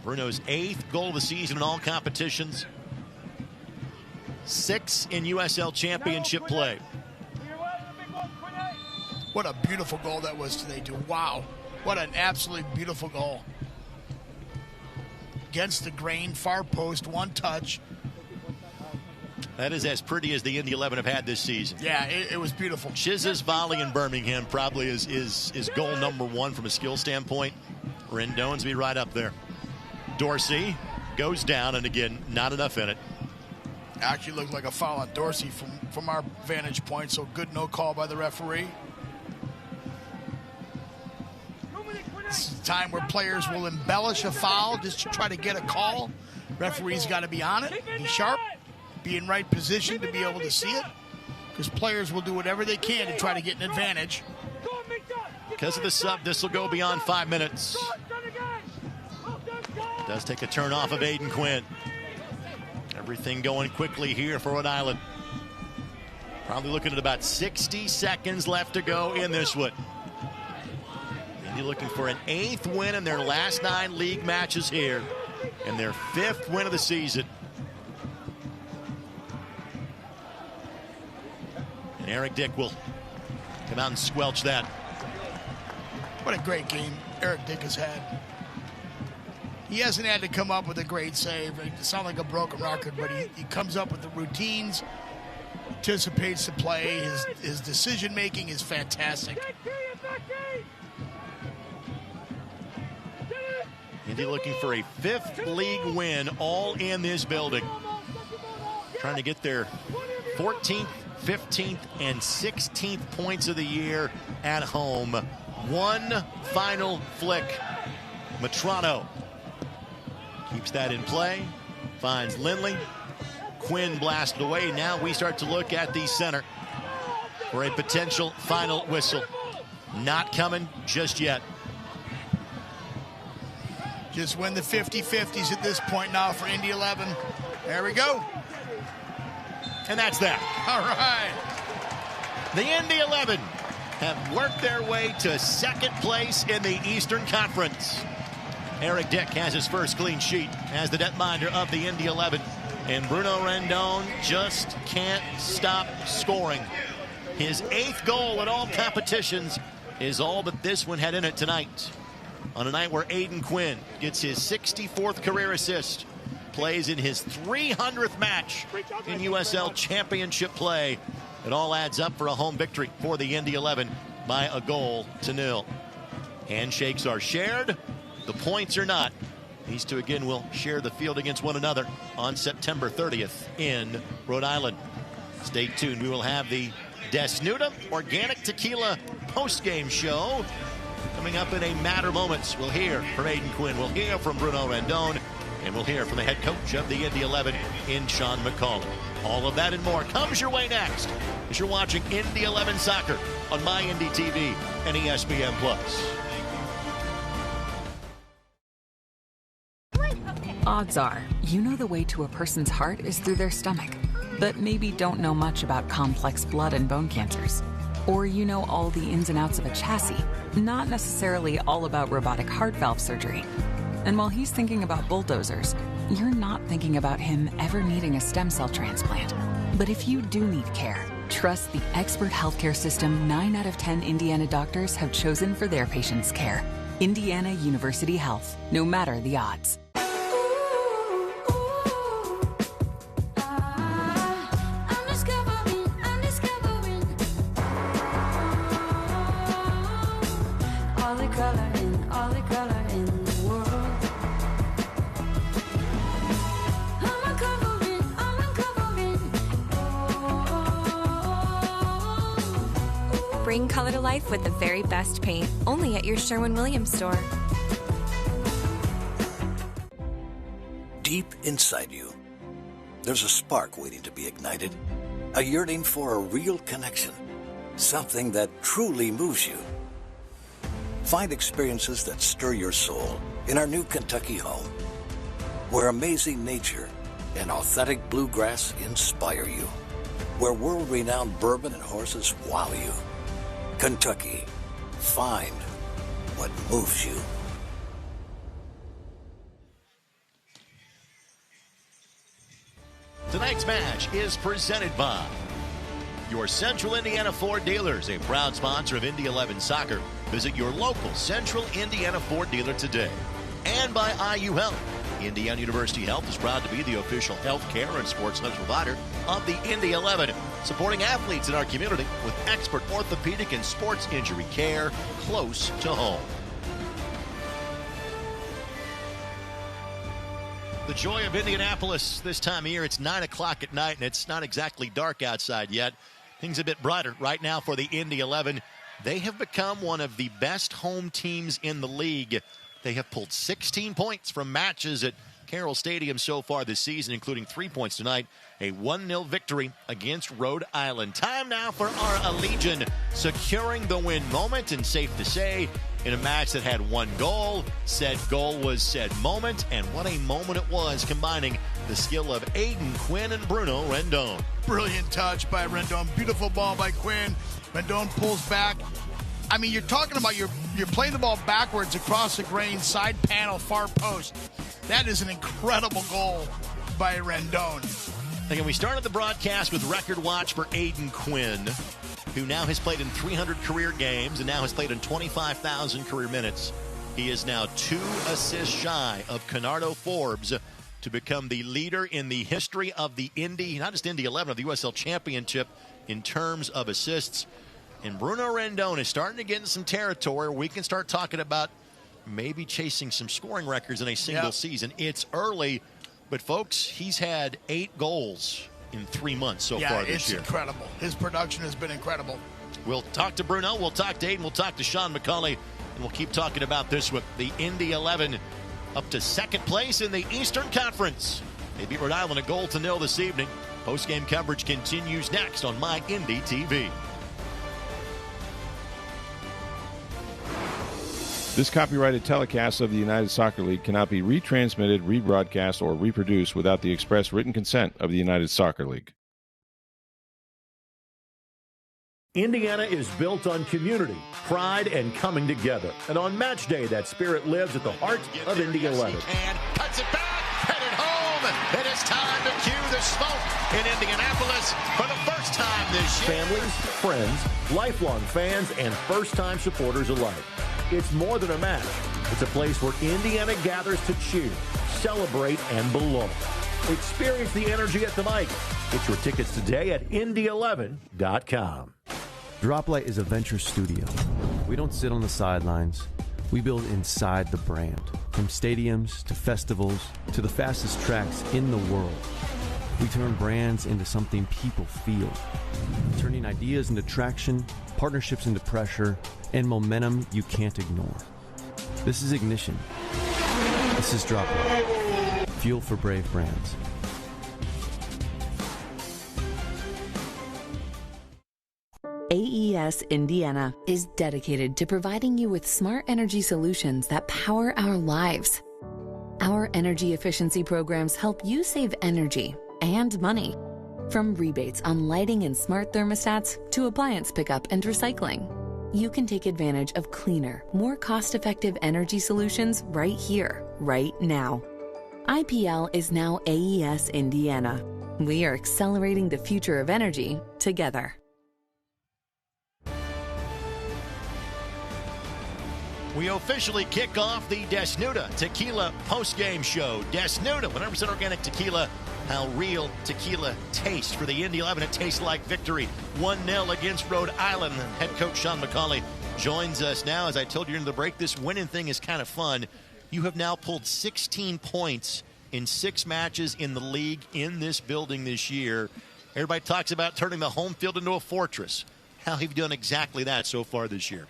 [SPEAKER 3] Bruno's 8th goal of the season in all competitions. 6 in USL Championship play.
[SPEAKER 4] What a beautiful goal that was today, too. Wow. What an absolutely beautiful goal. Against the grain, far post, one touch.
[SPEAKER 3] That is as pretty as the Indy 11 have had this season.
[SPEAKER 4] Yeah, it was beautiful.
[SPEAKER 3] Chiz's volley in Birmingham probably is goal number one from a skill standpoint. Rendon's be right up there. Dorsey goes down, and again, not enough in it.
[SPEAKER 4] Actually looked like a foul on Dorsey from our vantage point, so good no call by the referee. This is a time where players will embellish a foul just to try to get a call. Referee's got to be on it, be sharp, be in right position to be able to see it, because players will do whatever they can to try to get an advantage.
[SPEAKER 3] Because of the sub, this will go beyond 5 minutes. Does take a turn off of Aiden Quinn. Everything going quickly here for Rhode Island. Probably looking at about 60 seconds left to go in this one. Indy looking for an 8th win in their last 9 league matches here, and their 5th win of the season. And Eric Dick will come out and squelch that.
[SPEAKER 4] What a great game Eric Dick has had. He hasn't had to come up with a great save. It sounds like a broken record, but he comes up with the routines, anticipates the play. His decision-making is fantastic.
[SPEAKER 3] Indy looking for a 5th league win, all in this building. Trying to get their 14th, 15th, and 16th points of the year at home. One final flick. Matrano keeps that in play, finds Lindley. Quinn blasted away. Now we start to look at the center for a potential final whistle. Not coming just yet.
[SPEAKER 4] Just win the 50-50s at this point now for Indy 11. There we go.
[SPEAKER 3] And that's that.
[SPEAKER 4] All right.
[SPEAKER 3] The Indy 11 have worked their way to 2nd place in the Eastern Conference. Eric Dick has his first clean sheet as the netminder of the Indy 11. And Bruno Rendon just can't stop scoring. His 8th goal in all competitions is all but this one had in it tonight. On a night where Aiden Quinn gets his 64th career assist, plays in his 300th match in USL Championship play. It all adds up for a home victory for the Indy 11 by 1-0. Handshakes are shared. The points are not. These two again will share the field against one another on September 30th in Rhode Island. Stay tuned. We will have the Desnuda Organic Tequila postgame show coming up in a matter of moments. We'll hear from Aiden Quinn. We'll hear from Bruno Rendon. And we'll hear from the head coach of the Indy 11 in Sean McCauley. All of that and more comes your way next as you're watching Indy 11 Soccer on MyIndy TV and ESPN+.
[SPEAKER 5] Odds are, you know the way to a person's heart is through their stomach, but maybe don't know much about complex blood and bone cancers. Or you know all the ins and outs of a chassis, not necessarily all about robotic heart valve surgery. And while he's thinking about bulldozers, you're not thinking about him ever needing a stem cell transplant. But if you do need care, trust the expert healthcare system 9 out of 10 Indiana doctors have chosen for their patients' care. Indiana University Health, no matter the odds.
[SPEAKER 10] Bring color to life with the very best paint, only at your Sherwin-Williams store.
[SPEAKER 11] Deep inside you, there's a spark waiting to be ignited, a yearning for a real connection, something that truly moves you. Find experiences that stir your soul in our new Kentucky home, where amazing nature and authentic bluegrass inspire you, where world-renowned bourbon and horses wow you. Kentucky, find what moves you.
[SPEAKER 3] Tonight's match is presented by your Central Indiana Ford dealers, a proud sponsor of Indy 11 Soccer. Visit your local Central Indiana Ford dealer today. And by IU Health. Indiana University Health is proud to be the official health care and sports medicine provider of the Indy 11, supporting athletes in our community with expert orthopedic and sports injury care close to home. The joy of Indianapolis this time of year. It's 9 o'clock at night, and it's not exactly dark outside yet. Things a bit brighter right now for the Indy 11. They have become one of the best home teams in the league. They have pulled 16 points from matches at Carroll Stadium so far this season, including 3 points tonight. A 1-0 victory against Rhode Island. Time now for our Legion securing the win moment, and safe to say, in a match that had one goal, said goal was said moment, and what a moment it was, combining the skill of Aiden Quinn and Bruno Rendon.
[SPEAKER 4] Brilliant touch by Rendon. Beautiful ball by Quinn. Rendon pulls back. I mean, you're talking about you're playing the ball backwards across the grain, side panel, far post. That is an incredible goal by Rendon.
[SPEAKER 3] Again, we started the broadcast with record watch for Aiden Quinn, who now has played in 300 career games and now has played in 25,000 career minutes. He is now 2 assists shy of Canardo Forbes to become the leader in the history of the Indy, not just Indy 11, of the USL Championship in terms of assists. And Bruno Rendon is starting to get in some territory where we can start talking about maybe chasing some scoring records in a single season. It's early, but folks, he's had 8 goals in 3 months so far this year.
[SPEAKER 4] Yeah, it's incredible. His production has been incredible.
[SPEAKER 3] We'll talk to Bruno, we'll talk to Aiden, we'll talk to Sean McCauley, and we'll keep talking about this with the Indy 11 up to second place in the Eastern Conference. They beat Rhode Island 1-0 this evening. Post-game coverage continues next on My Indy TV.
[SPEAKER 2] This copyrighted telecast of the United Soccer League cannot be retransmitted, rebroadcast, or reproduced without the express written consent of the United Soccer League.
[SPEAKER 21] Indiana is built on community, pride, and coming together. And on match day, that spirit lives at the heart of Indy 11.
[SPEAKER 3] And cuts it back, headed home. It is time to cue the smoke in Indianapolis for the first time this year.
[SPEAKER 21] Families, friends, lifelong fans, and first-time supporters alike. It's more than a match. It's a place where Indiana gathers to cheer, celebrate, and belong. Experience the energy at the mic. Get your tickets today at Indy11.com.
[SPEAKER 6] Droplight is a venture studio. We don't sit on the sidelines. We build inside the brand. From stadiums to festivals to the fastest tracks in the world. We turn brands into something people feel. Turning ideas into traction, partnerships into pressure, and momentum you can't ignore. This is Ignition. This is Droplight. Fuel for brave brands.
[SPEAKER 8] AES Indiana is dedicated to providing you with smart energy solutions that power our lives. Our energy efficiency programs help you save energy and money. From rebates on lighting and smart thermostats to appliance pickup and recycling, you can take advantage of cleaner, more cost-effective energy solutions right here, right now. IPL is now AES Indiana. We are accelerating the future of energy together.
[SPEAKER 3] We officially kick off the Desnuda Tequila post-game show. Desnuda, 100% organic tequila. How real tequila tastes. For the Indy 11, it tastes like victory. 1-0 against Rhode Island. Head coach Sean McCauley joins us now. As I told you in the break, this winning thing is kind of fun. You have now pulled 16 points in 6 matches in the league in this building this year. Everybody talks about turning the home field into a fortress. How have you done exactly that so far this year?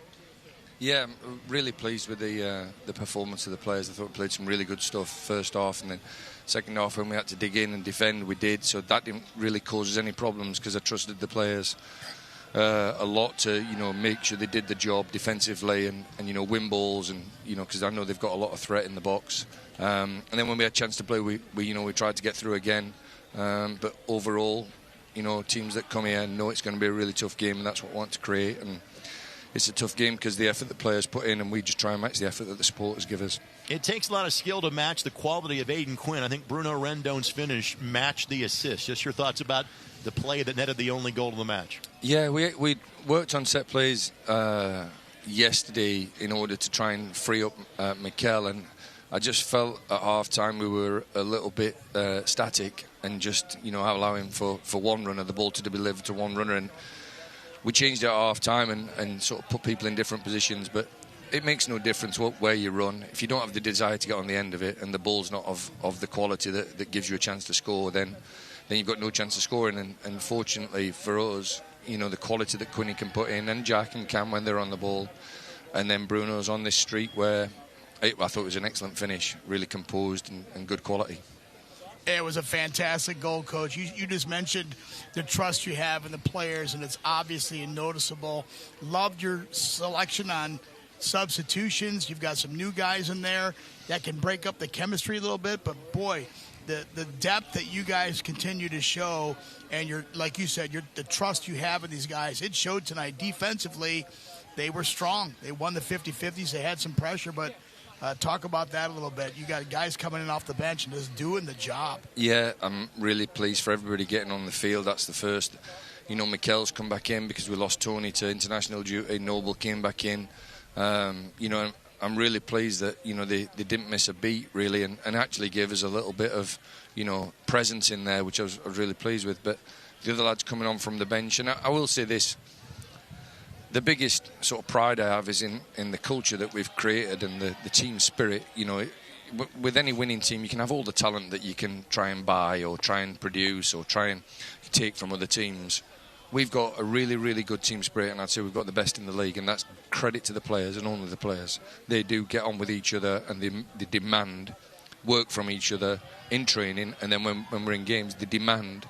[SPEAKER 9] Yeah, I'm really pleased with the performance of the players. I thought we played some really good stuff first half, and then second half when we had to dig in and defend, we did. So that didn't really cause us any problems because I trusted the players a lot to make sure they did the job defensively and win balls and because I know they've got a lot of threat in the box. And then when we had a chance to play, we tried to get through again. But overall, teams that come here know it's going to be a really tough game, and that's what we want to create. And it's a tough game because the effort the players put in, and we just try and match the effort that the supporters give us.
[SPEAKER 3] It takes a lot of skill to match the quality of Aiden Quinn. I think Bruno Rendon's finish matched the assist. Just your thoughts about the play that netted the only goal of the match.
[SPEAKER 9] Yeah, we worked on set plays yesterday in order to try and free up Mikel, and I just felt at half-time we were a little bit static and just, allowing for one runner, the ball to be delivered to one runner. And we changed it at half-time and sort of put people in different positions. But it makes no difference where you run. If you don't have the desire to get on the end of it and the ball's not of the quality that gives you a chance to score, then you've got no chance of scoring. And fortunately for us, the quality that Quinny can put in, and Jack and Cam when they're on the ball, and then Bruno's on this streak where I thought it was an excellent finish, really composed and good quality.
[SPEAKER 4] It was a fantastic goal, Coach. You just mentioned the trust you have in the players, and it's obviously noticeable. Loved your selection on substitutions. You've got some new guys in there that can break up the chemistry a little bit, but boy, the depth that you guys continue to show, and like you said, the trust you have in these guys, it showed tonight. Defensively, they were strong. They won the 50-50s. They had some pressure, but talk about that a little bit. You got guys coming in off the bench and just doing the job.
[SPEAKER 9] Yeah, I'm really pleased for everybody getting on the field. That's the first. Mikel's come back in because we lost Tony to international duty. Noble came back in. I'm really pleased that they didn't miss a beat really, and actually gave us a little bit of presence in there, which I was really pleased with. But the other lads coming on from the bench, and I will say this. The biggest sort of pride I have is in the culture that we've created and the team spirit. With any winning team, you can have all the talent that you can try and buy or try and produce or try and take from other teams. We've got a really, really good team spirit, and I'd say we've got the best in the league, and that's credit to the players and only the players. They do get on with each other, and they demand work from each other in training, and then when we're in games, they demand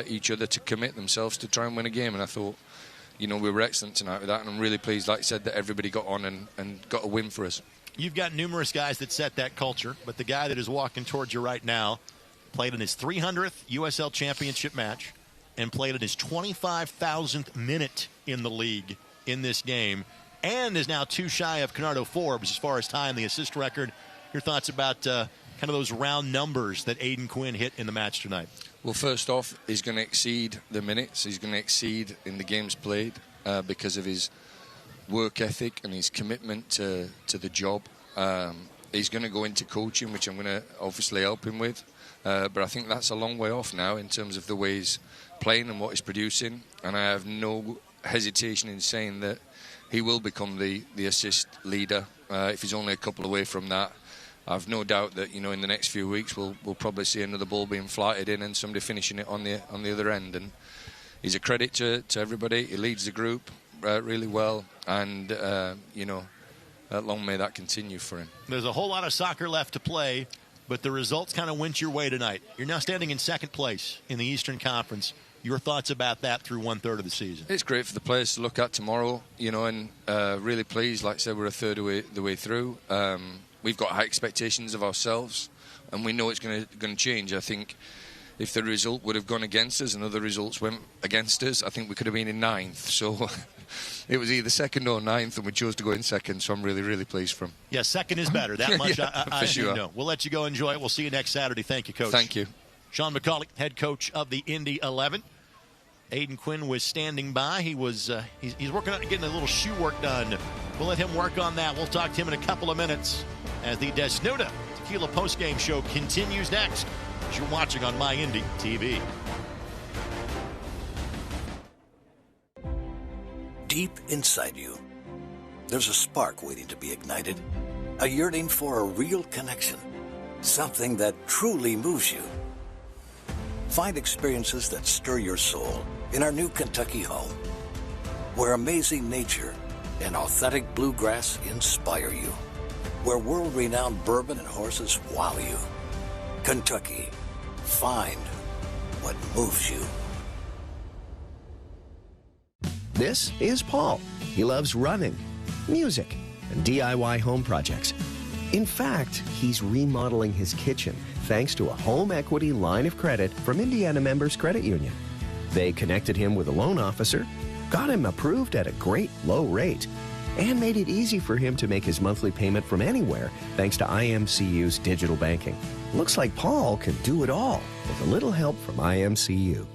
[SPEAKER 9] each other to commit themselves to try and win a game, and I thought we were excellent tonight with that, and I'm really pleased, like I said, that everybody got on and got a win for us.
[SPEAKER 3] You've got numerous guys that set that culture, but the guy that is walking towards you right now played in his 300th USL Championship match and played in his 25,000th minute in the league in this game, and is now too shy of Canardo Forbes as far as tying the assist record. Your thoughts about kind of those round numbers that Aiden Quinn hit in the match tonight?
[SPEAKER 9] Well, first off, he's going to exceed the minutes. He's going to exceed in the games played because of his work ethic and his commitment to the job. He's going to go into coaching, which I'm going to obviously help him with. But I think that's a long way off now in terms of the way he's playing and what he's producing. And I have no hesitation in saying that he will become the assist leader if he's only a couple away from that. I've no doubt that in the next few weeks we'll probably see another ball being flighted in and somebody finishing it on the other end. And he's a credit to everybody. He leads the group really well, and long may that continue for him.
[SPEAKER 3] There's a whole lot of soccer left to play, but the results kind of went your way tonight. You're now standing in second place in the Eastern Conference. Your thoughts about that through 1/3 of the season? It's
[SPEAKER 9] great for the players to look at tomorrow, and really pleased. Like I said, we're a third of the way through. We've got high expectations of ourselves, and we know it's going to change. I think if the result would have gone against us and other results went against us, I think we could have been in 9th. So it was either 2nd or 9th, and we chose to go in 2nd, so I'm really, really pleased for him.
[SPEAKER 3] Yeah, 2nd is better. That much I
[SPEAKER 9] sure.
[SPEAKER 3] do know. We'll let you go enjoy it. We'll see you next Saturday. Thank you, Coach.
[SPEAKER 9] Thank you.
[SPEAKER 3] Sean McCauley, head coach of the Indy 11. Aiden Quinn was standing by. He was he's working on getting a little shoe work done. We'll let him work on that. We'll talk to him in a couple of minutes as the Desnuda Tequila postgame show continues next, as you're watching on My Indy TV.
[SPEAKER 11] Deep inside you, there's a spark waiting to be ignited, a yearning for a real connection, something that truly moves you. Find experiences that stir your soul in our new Kentucky home, where amazing nature and authentic bluegrass inspire you, where world-renowned bourbon and horses wow you. Kentucky, find what moves you.
[SPEAKER 12] This is Paul. He loves running, music, and DIY home projects. In fact, he's remodeling his kitchen thanks to a home equity line of credit from Indiana Members Credit Union. They connected him with a loan officer, got him approved at a great low rate, and made it easy for him to make his monthly payment from anywhere thanks to IMCU's digital banking. Looks like Paul can do it all with a little help from IMCU.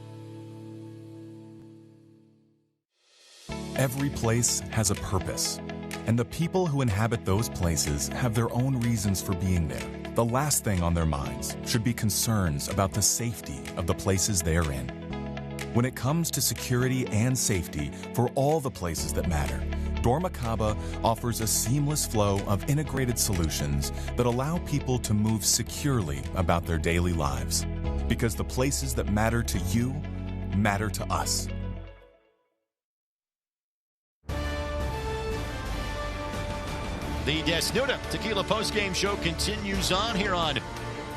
[SPEAKER 7] Every place has a purpose. And the people who inhabit those places have their own reasons for being there. The last thing on their minds should be concerns about the safety of the places they are in. When it comes to security and safety for all the places that matter, Dormakaba offers a seamless flow of integrated solutions that allow people to move securely about their daily lives. Because the places that matter to you matter to us.
[SPEAKER 3] The Desnuda Tequila postgame show continues on here on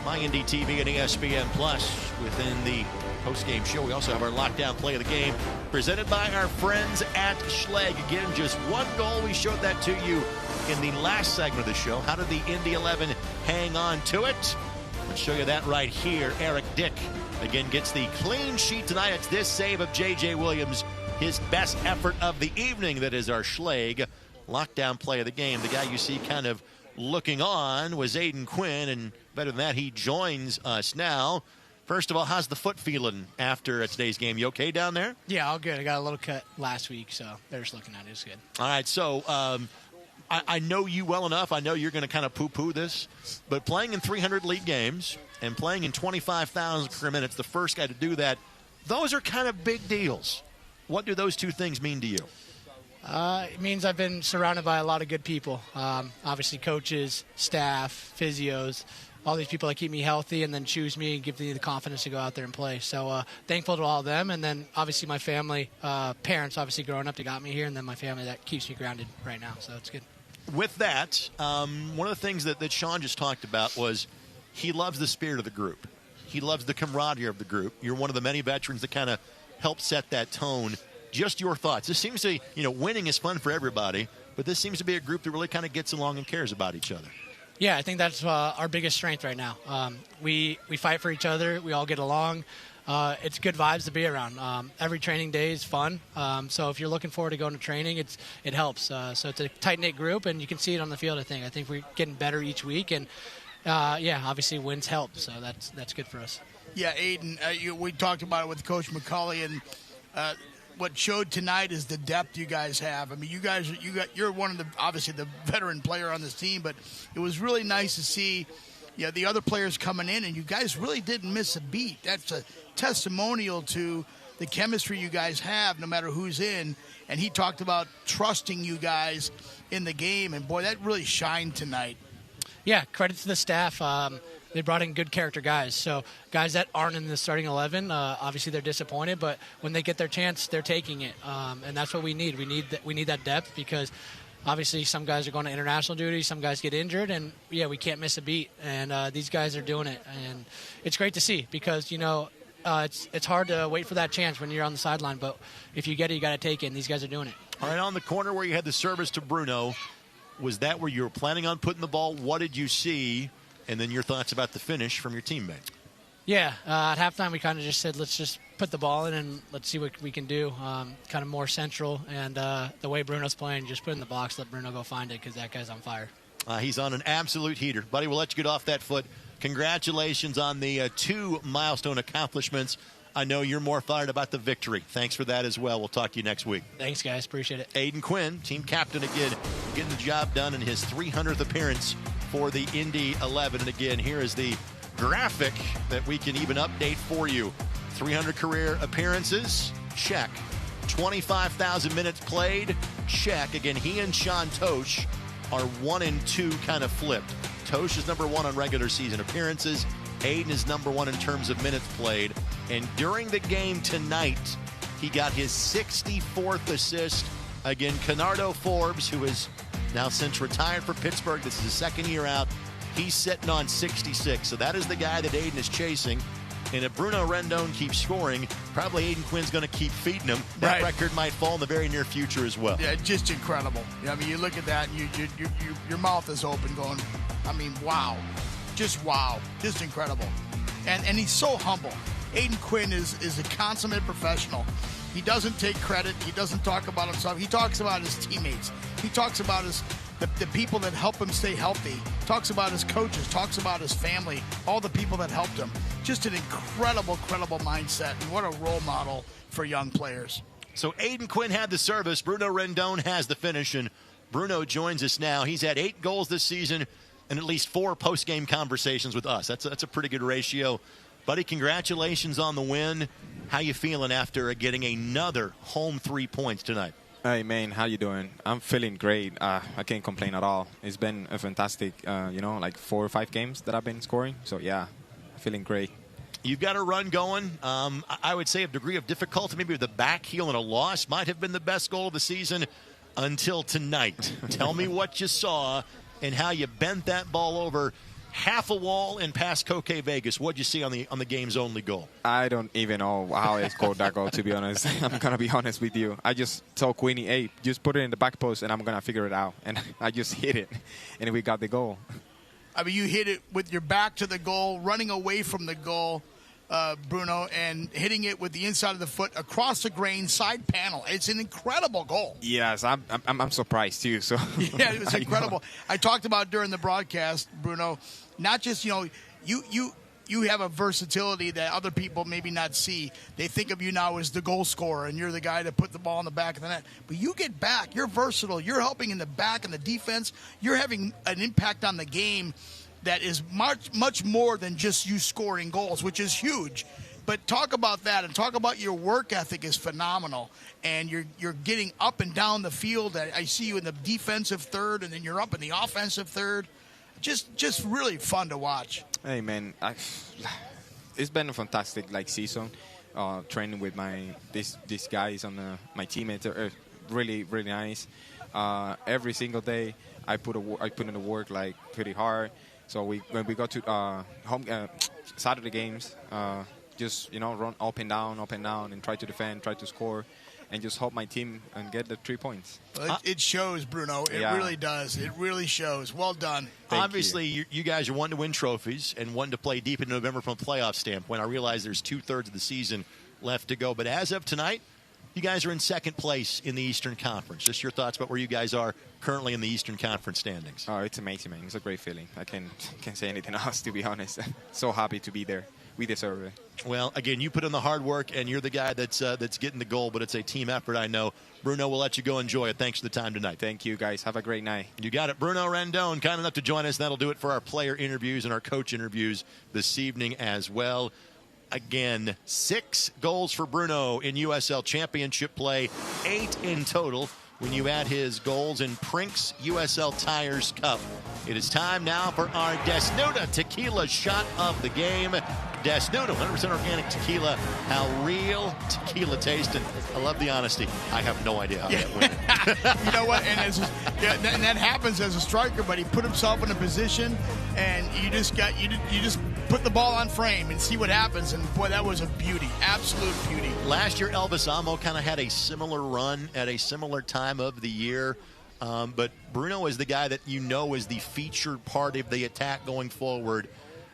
[SPEAKER 3] My Indy TV and ESPN Plus. Within the postgame show, we also have our lockdown play of the game presented by our friends at Schlegg. Again, just one goal. We showed that to you in the last segment of the show. How did the Indy 11 hang on to it? Let's show you that right here. Eric Dick again gets the clean sheet tonight. It's this save of J.J. Williams, his best effort of the evening. That is our Schlegg lockdown play of the game. The guy you see kind of looking on was Aiden Quinn, and better than that, he joins us now. First of all, how's the foot feeling after today's game? You okay down there?
[SPEAKER 14] Yeah, all good. I got a little cut last week, so they're just looking at it. It's good.
[SPEAKER 3] All right, so I know you well enough. I know you're going to kind of poo-poo this, but playing in 300 league games and playing in 25,000 career minutes, the first guy to do that, those are kind of big deals. What do those two things mean to you?
[SPEAKER 14] It means I've been surrounded by a lot of good people. Obviously, coaches, staff, physios, all these people that keep me healthy and then choose me and give me the confidence to go out there and play. So thankful to all of them. And then obviously my family, parents, obviously growing up, that got me here. And then my family that keeps me grounded right now. So it's good.
[SPEAKER 3] With that, one of the things that Sean just talked about was he loves the spirit of the group. He loves the camaraderie of the group. You're one of the many veterans that kind of helped set that tone. Just your thoughts. This seems to, winning is fun for everybody, but this seems to be a group that really kind of gets along and cares about each other.
[SPEAKER 14] Yeah, I think that's our biggest strength right now. We fight for each other. We all get along. It's good vibes to be around. Every training day is fun. So if you're looking forward to going to training, it helps. So it's a tight-knit group, and you can see it on the field, I think. I think we're getting better each week, and, obviously wins help. So that's good for us.
[SPEAKER 4] Yeah, Aiden, we talked about it with Coach McCulley, and what showed tonight is the depth you guys have. I mean, you're one of the, obviously the veteran player on this team, but it was really nice to see the other players coming in, and you guys really didn't miss a beat. That's a testimonial to the chemistry you guys have no matter who's in. And he talked about trusting you guys in the game, and boy, that really shined tonight.
[SPEAKER 14] Yeah, credit to the staff. They brought in good character guys. So guys that aren't in the starting 11, obviously they're disappointed, but when they get their chance, they're taking it. And that's what we need. We need that depth because obviously some guys are going to international duty, some guys get injured, and we can't miss a beat. And these guys are doing it, and it's great to see because it's hard to wait for that chance when you're on the sideline, but if you get it, you got to take it. And these guys are doing it.
[SPEAKER 3] All right, on the corner where you had the service to Bruno, was that where you were planning on putting the ball? What did you see? And then your thoughts about the finish from your teammate.
[SPEAKER 14] Yeah, at halftime we kind of just said, let's just put the ball in and let's see what we can do. Kind of more central, and the way Bruno's playing, just put it in the box, let Bruno go find it because that guy's on fire.
[SPEAKER 3] He's on an absolute heater. Buddy, we'll let you get off that foot. Congratulations on the 2 milestone accomplishments. I know you're more fired about the victory. Thanks for that as well. We'll talk to you next week.
[SPEAKER 14] Thanks, guys. Appreciate it.
[SPEAKER 3] Aiden Quinn, team captain again, getting the job done in his 300th appearance for the Indy 11. And again, here is the graphic that we can even update for you. 300 career appearances, check. 25,000 minutes played, check. Again, he and Sean Tosh are 1 and 2 kind of flipped. Tosh is number 1 on regular season appearances. Aiden is number 1 in terms of minutes played. And during the game tonight, he got his 64th assist. Again, Canardo Forbes, who is now since retired for Pittsburgh, this is his second year out, he's sitting on 66. So that is the guy that Aiden is chasing. And if Bruno Rendon keeps scoring, probably Aiden Quinn's going to keep feeding him. That record might fall in the very near future as well.
[SPEAKER 4] Yeah, just incredible. I mean, you look at that, and your mouth is open going, I mean, wow. Just wow. Just incredible. And he's so humble. Aiden Quinn is a consummate professional. He doesn't take credit. He doesn't talk about himself. He talks about his teammates. He talks about the people that help him stay healthy. Talks about his coaches. Talks about his family. All the people that helped him. Just an incredible mindset. And what a role model for young players.
[SPEAKER 3] So Aiden Quinn had the service. Bruno Rendon has the finish. And Bruno joins us now. He's had 8 goals this season and at least 4 post-game conversations with us. That's a pretty good ratio. Buddy, congratulations on the win. How you feeling after getting another home 3 points tonight?
[SPEAKER 15] Hey, man, how you doing? I'm feeling great. I can't complain at all. It's been a fantastic, like 4 or 5 games that I've been scoring. So, yeah, feeling great.
[SPEAKER 3] You've got a run going. I would say a degree of difficulty, maybe with the back heel and a loss, might have been the best goal of the season until tonight. Tell me what you saw and how you bent that ball over half a wall and past Coque Vegas. What'd you see on the game's only goal?
[SPEAKER 15] I don't even know how I scored that goal, to be honest. I'm going to be honest with you. I just told Queenie, hey, just put it in the back post and I'm going to figure it out. And I just hit it, and we got the goal.
[SPEAKER 4] I mean, you hit it with your back to the goal, running away from the goal, Bruno, and hitting it with the inside of the foot across the grain, side panel. It's an incredible goal.
[SPEAKER 15] Yes, I'm surprised too. So
[SPEAKER 4] yeah, it was incredible. I talked about during the broadcast, Bruno, not just, you have a versatility that other people maybe not see. They think of you now as the goal scorer, and you're the guy to put the ball in the back of the net. But you get back. You're versatile. You're helping in the back and the defense. You're having an impact on the game that is much more than just you scoring goals, which is huge. But talk about that, and talk about your work ethic is phenomenal. And you're getting up and down the field. I see you in the defensive third, and then you're up in the offensive third. Just really fun to watch.
[SPEAKER 15] Hey, man, it's been a fantastic season. Training with these guys on my teammates are really, really nice. Every single day, I put in the work pretty hard. So when we go to home Saturday games, just run up and down, and try to defend, try to score, and just help my team and get the 3 points.
[SPEAKER 4] It shows, Bruno. It really does. It really shows. Well done.
[SPEAKER 3] Obviously, you guys are wanting to win trophies and wanting to play deep in November from a playoff standpoint. I realize there's 2/3 of the season left to go. But as of tonight, you guys are in second place in the Eastern Conference. Just your thoughts about where you guys are currently in the Eastern Conference standings.
[SPEAKER 15] Oh, it's amazing, man. It's a great feeling. I can't say anything else, to be honest. So happy to be there. We deserve it.
[SPEAKER 3] Well, again, you put in the hard work, and you're the guy that's getting the goal, but it's a team effort, I know. Bruno, we'll let you go enjoy it. Thanks for the time tonight.
[SPEAKER 15] Thank you, guys. Have a great night.
[SPEAKER 3] You got it. Bruno Rendon, kind enough to join us. That'll do it for our player interviews and our coach interviews this evening as well. Again, 6 goals for Bruno in USL Championship play, 8 in total when you add his goals in Prink's USL Tires Cup. It is time now for our Desnuda Tequila shot of the game. Desnuda, 100% organic tequila. How real tequila tastes. And I love the honesty. I have no idea how that went.
[SPEAKER 4] You know what? And that happens as a striker, but he put himself in a position, and you just put the ball on frame and see what happens. And boy, that was a beauty, absolute beauty.
[SPEAKER 3] Last year, Elvis Amo kind of had a similar run at a similar time of the year. But Bruno is the guy that is the featured part of the attack going forward.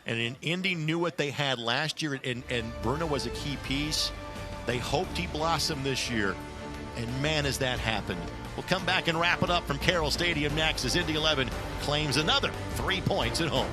[SPEAKER 3] And Indy knew what they had last year, and Bruno was a key piece. They hoped he blossomed this year, and man, has that happened. We'll come back and wrap it up from Carroll Stadium next as Indy 11 claims another 3 points at home.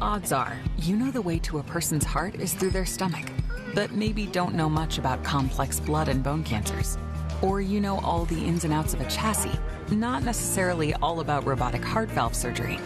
[SPEAKER 5] Odds are, you know the way to a person's heart is through their stomach, but maybe don't know much about complex blood and bone cancers. Or you know all the ins and outs of a chassis, not necessarily all about robotic heart valve surgery.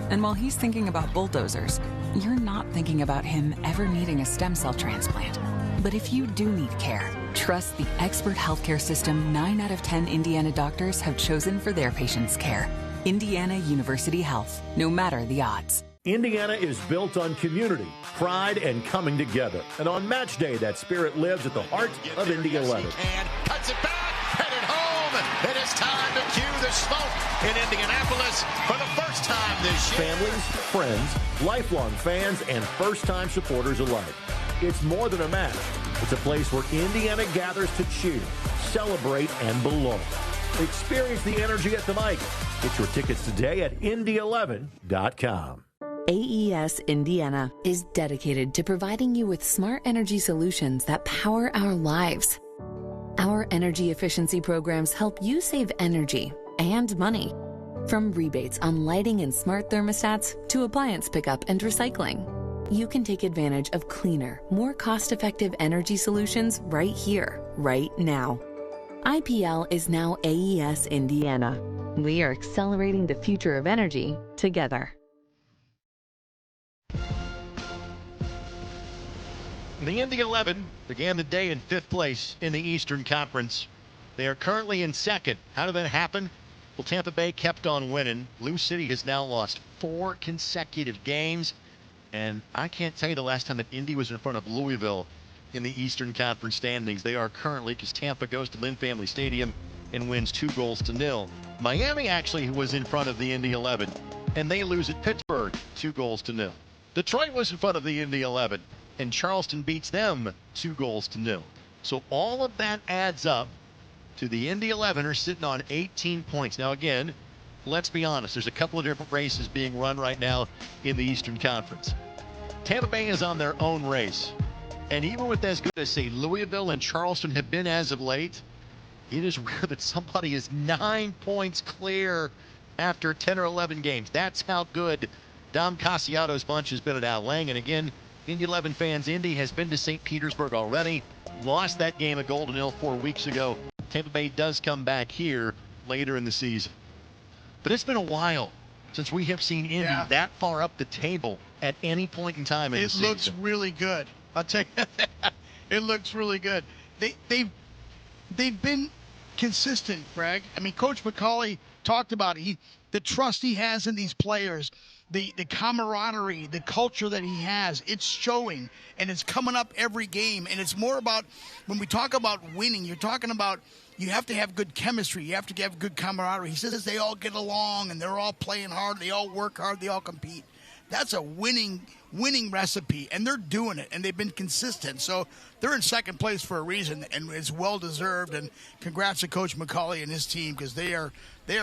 [SPEAKER 5] And while he's thinking about bulldozers, you're not thinking about him ever needing a stem cell transplant. But if you do need care, trust the expert healthcare system 9 out of 10 Indiana doctors have chosen for their patients' care. Indiana University Health, no matter the odds.
[SPEAKER 21] Indiana is built on community, pride, and coming together. And on match day, that spirit lives at the heart of Indy 11.
[SPEAKER 3] And cuts it back, headed home. It is time to cue the smoke in Indianapolis for the first time this year.
[SPEAKER 21] Families, friends, lifelong fans, and first-time supporters alike. It's more than a match. It's a place where Indiana gathers to cheer, celebrate, and belong. Experience the energy at the mic. Get your tickets today at Indy11.com.
[SPEAKER 8] AES Indiana is dedicated to providing you with smart energy solutions that power our lives. Our energy efficiency programs help you save energy and money. From rebates on lighting and smart thermostats to appliance pickup and recycling, you can take advantage of cleaner, more cost-effective energy solutions right here, right now. IPL is now AES Indiana. We are accelerating the future of energy together.
[SPEAKER 3] The Indy 11 began the day in 5th place in the Eastern Conference. They are currently in 2nd. How did that happen? Well, Tampa Bay kept on winning. Lou City has now lost 4 consecutive games. And I can't tell you the last time that Indy was in front of Louisville in the Eastern Conference standings. They are currently, because Tampa goes to Lynn Family Stadium and wins 2-0. Miami actually was in front of the Indy 11, and they lose at Pittsburgh 2-0. Detroit was in front of the Indy 11, and Charleston beats them 2-0. So all of that adds up to the Indy 11 are sitting on 18 points. Now again, let's be honest, there's a couple of different races being run right now in the Eastern Conference. Tampa Bay is on their own race. And even with as good as, say, Louisville and Charleston have been as of late, it is rare that somebody is 9 points clear after 10 or 11 games. That's how good Dom Cassiato's bunch has been at Al Lang. And again, Indy 11 fans, Indy has been to St. Petersburg already, lost that game at Golden Hill 4 weeks ago. Tampa Bay does come back here later in the season. But it's been a while since we have seen Indy that far up the table at any point in time in the season.
[SPEAKER 4] It looks really good. I'll tell you that. It looks really good. They've been consistent, Greg. I mean, Coach McCauley talked about it. The trust he has in these players, the camaraderie, the culture that he has, it's showing, and it's coming up every game. And it's more about, when we talk about winning, you're talking about you have to have good chemistry. You have to have good camaraderie. He says they all get along, and they're all playing hard. They all work hard. They all compete. That's a winning recipe, and they're doing it, and they've been consistent. So they're in second place for a reason, and it's well-deserved. And congrats to Coach McCauley and his team, because they are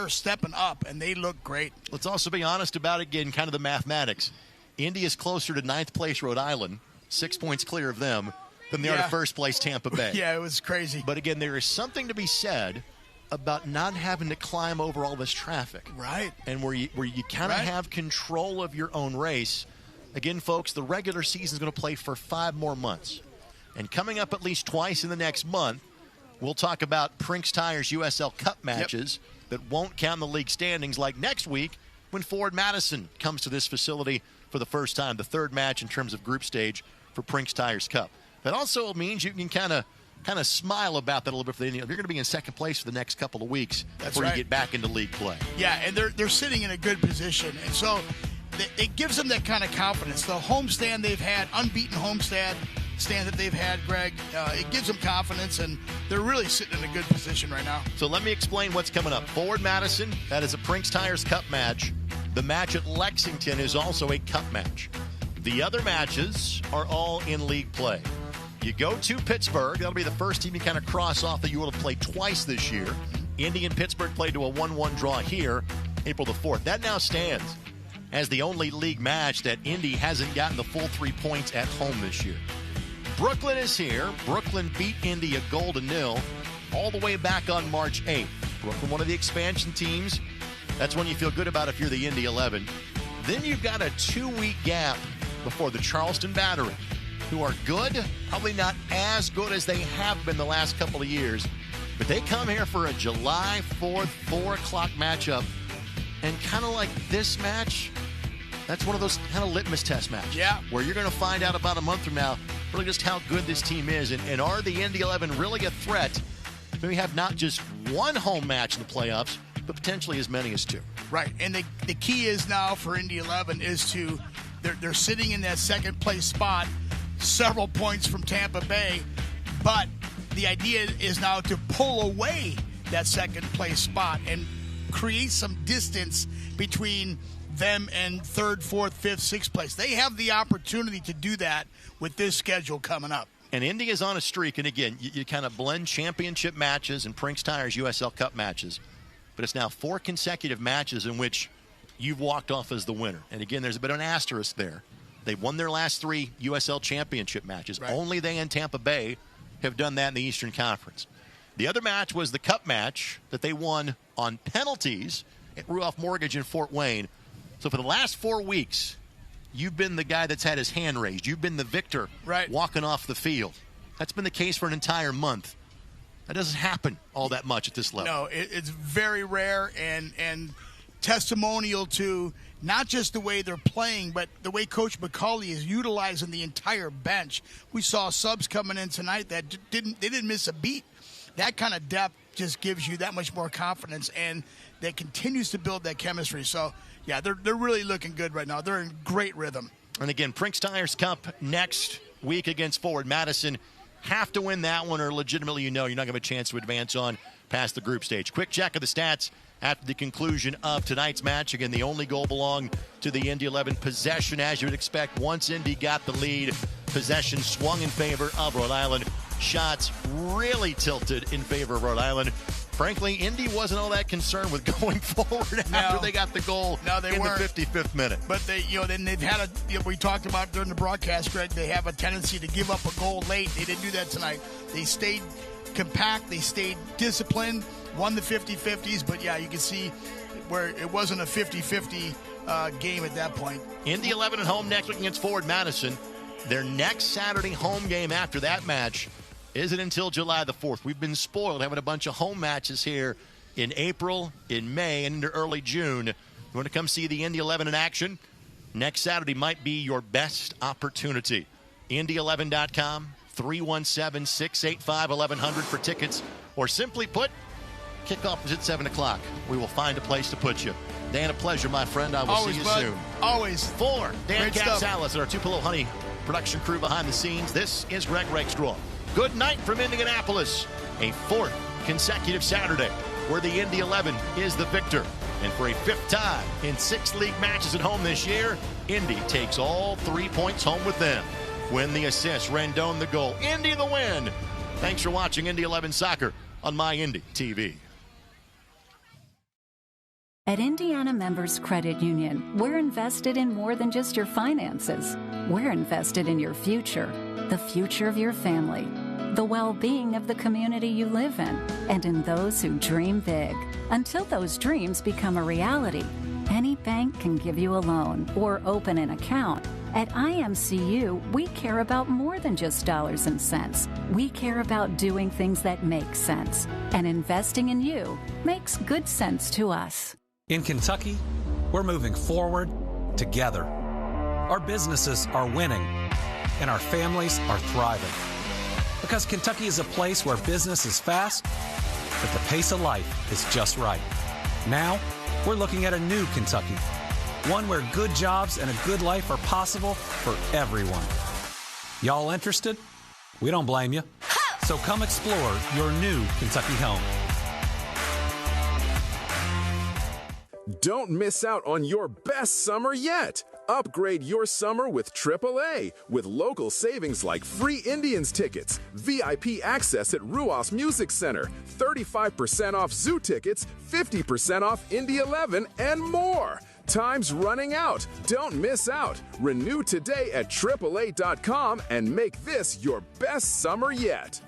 [SPEAKER 4] stepping up, and they look great.
[SPEAKER 3] Let's also be honest about, again, kind of the mathematics. Indy is closer to 9th place Rhode Island, 6 points clear of them, than they are to first place Tampa Bay.
[SPEAKER 4] Yeah, it was crazy.
[SPEAKER 3] But again, there is something to be said about not having to climb over all this traffic.
[SPEAKER 4] Right.
[SPEAKER 3] And where you kind of have control of your own race. Again, folks, the regular season is going to play for 5 more months. And coming up at least twice in the next month, we'll talk about Brinks Tire's USL Cup matches that won't count in the league standings, like next week when Ford Madison comes to this facility for the first time, the 3rd match in terms of group stage for Brinks Tire's Cup. That also means you can kind of smile about that a little bit. For you're going to be in second place for the next couple of weeks before you get back into league play.
[SPEAKER 4] Yeah, and they're sitting in a good position, and so it gives them that kind of confidence. The homestand they've had, unbeaten homestand that they've had, Greg, it gives them confidence, and they're really sitting in a good position right now.
[SPEAKER 3] So let me explain what's coming up. Ford Madison, that is a Brinks Tires Cup match. The match at Lexington is also a cup match. The other matches are all in league play. You go to Pittsburgh. That'll be the first team you kind of cross off that you will have played twice this year. Indy and Pittsburgh played to a 1-1 draw here, April the 4th. That now stands as the only league match that Indy hasn't gotten the full 3 points at home this year. Brooklyn is here. Brooklyn beat Indy at Golden Hill all the way back on March 8th. Brooklyn, one of the expansion teams. That's one you feel good about if you're the Indy 11. Then you've got a 2-week gap before the Charleston Battery, who are good, probably not as good as they have been the last couple of years, but they come here for a July 4th, 4 o'clock matchup. And kind of like this match, that's one of those kind of litmus test matches.
[SPEAKER 4] Yeah.
[SPEAKER 3] Where you're going to find out about a month from now really just how good this team is. And are the Indy 11 really a threat? Maybe have not just one home match in the playoffs, but potentially as many as 2.
[SPEAKER 4] Right. And the key is now for Indy 11 is they're sitting in that second place spot, several points from Tampa Bay, but the idea is now to pull away that second place spot and create some distance between them and 3rd, 4th, 5th, 6th place. They have the opportunity to do that with this schedule coming up.
[SPEAKER 3] And Indy is on a streak, and again, you kind of blend championship matches and Brinks Tires USL Cup matches, but it's now 4 consecutive matches in which you've walked off as the winner. And again, there's a bit of an asterisk there. They've won their last 3 USL Championship matches. Right. Only they and Tampa Bay have done that in the Eastern Conference. The other match was the Cup match that they won on penalties at Ruoff Mortgage in Fort Wayne. So for the last 4 weeks, you've been the guy that's had his hand raised. You've been the victor walking off the field. That's been the case for an entire month. That doesn't happen all that much at this level.
[SPEAKER 4] No, it's very rare and testimonial to not just the way they're playing, but the way Coach McCauley is utilizing the entire bench. We saw subs coming in tonight that didn't miss a beat. That kind of depth just gives you that much more confidence, and that continues to build that chemistry. So, yeah, they're really looking good right now. They're in great rhythm.
[SPEAKER 3] And again, Prince Tires Cup next week against Forward Madison. Have to win that one, or legitimately you're not going to have a chance to advance on past the group stage. Quick check of the stats after the conclusion of tonight's match. Again, the only goal belonged to the Indy 11. Possession, as you would expect, once Indy got the lead, possession swung in favor of Rhode Island. Shots really tilted in favor of Rhode Island. Frankly, Indy wasn't all that concerned with going forward after they got the goal in
[SPEAKER 4] weren't.
[SPEAKER 3] The 55th minute.
[SPEAKER 4] But then they've had we talked about during the broadcast, Greg, they have a tendency to give up a goal late. They didn't do that tonight. They stayed compact. They stayed disciplined, won the 50-50s. But, yeah, you can see where it wasn't a 50-50 game at that point.
[SPEAKER 3] Indy 11 at home next week against Forward Madison. Their next Saturday home game after that match isn't until July the 4th. We've been spoiled having a bunch of home matches here in April, in May, and into early June. You want to come see the Indy 11 in action? Next Saturday might be your best opportunity. Indy11.com, 317-685-1100 for tickets. Or simply put, kickoff is at 7 o'clock. We will find a place to put you. Dan, a pleasure, my friend. I will
[SPEAKER 4] Always,
[SPEAKER 3] see you
[SPEAKER 4] bud.
[SPEAKER 3] soon.
[SPEAKER 4] Always.
[SPEAKER 3] For Dan
[SPEAKER 4] Great stuff.
[SPEAKER 3] Capsalis and our Tupelo Honey production crew behind the scenes, this is Greg Rakestraw. Good night from Indianapolis. A fourth consecutive Saturday where the Indy 11 is the victor. And for a fifth time in 6 league matches at home this year, Indy takes all 3 points home with them. Win the assist, Rendon the goal, Indy the win. Thanks for watching Indy 11 Soccer on My Indy TV.
[SPEAKER 16] At Indiana Members Credit Union, we're invested in more than just your finances. We're invested in your future, the future of your family, the well-being of the community you live in, and in those who dream big. Until those dreams become a reality, any bank can give you a loan or open an account. At IMCU, we care about more than just dollars and cents. We care about doing things that make sense. And investing in you makes good sense to us.
[SPEAKER 17] In Kentucky, we're moving forward together. Our businesses are winning, and our families are thriving. Because Kentucky is a place where business is fast, but the pace of life is just right. Now, we're looking at a new Kentucky, one where good jobs and a good life are possible for everyone. Y'all interested? We don't blame you. So come explore your new Kentucky home.
[SPEAKER 22] Don't miss out on your best summer yet. Upgrade your summer with AAA, with local savings like free Indians tickets, VIP access at Ruas Music Center, 35% off zoo tickets, 50% off Indy 11, and more. Time's running out. Don't miss out. Renew today at AAA.com and make this your best summer yet.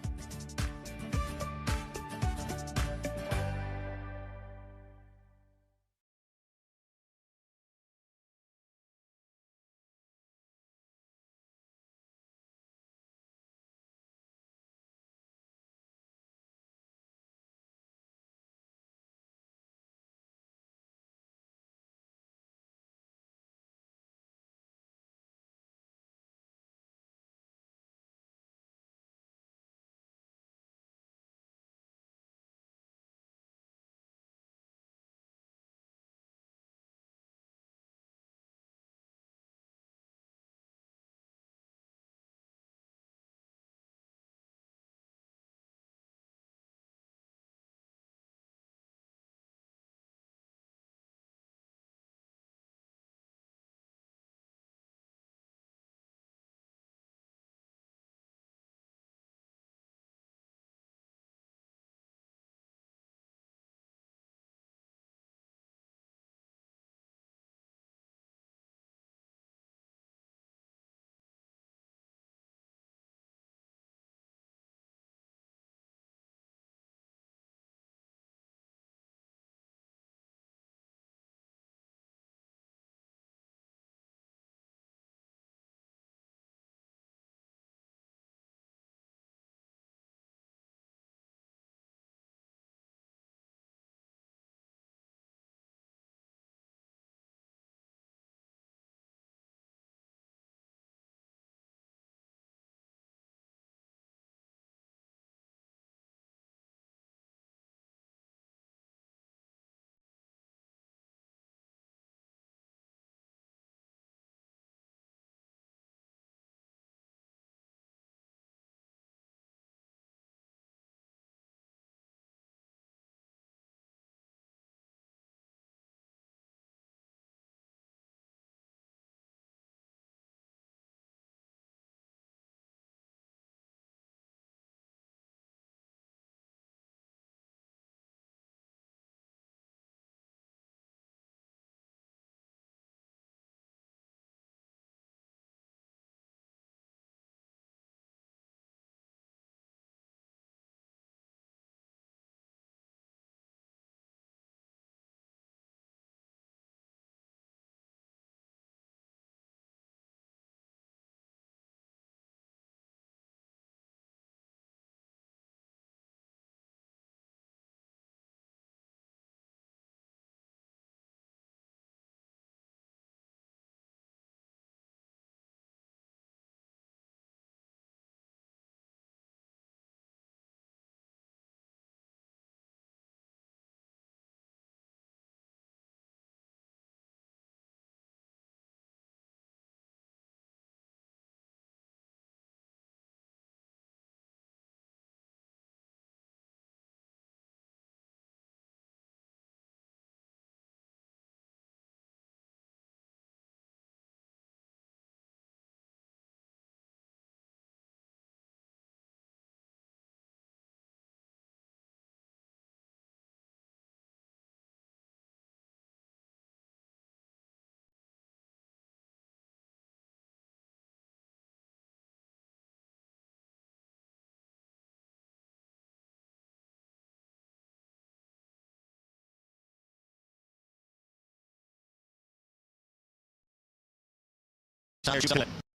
[SPEAKER 3] Tires.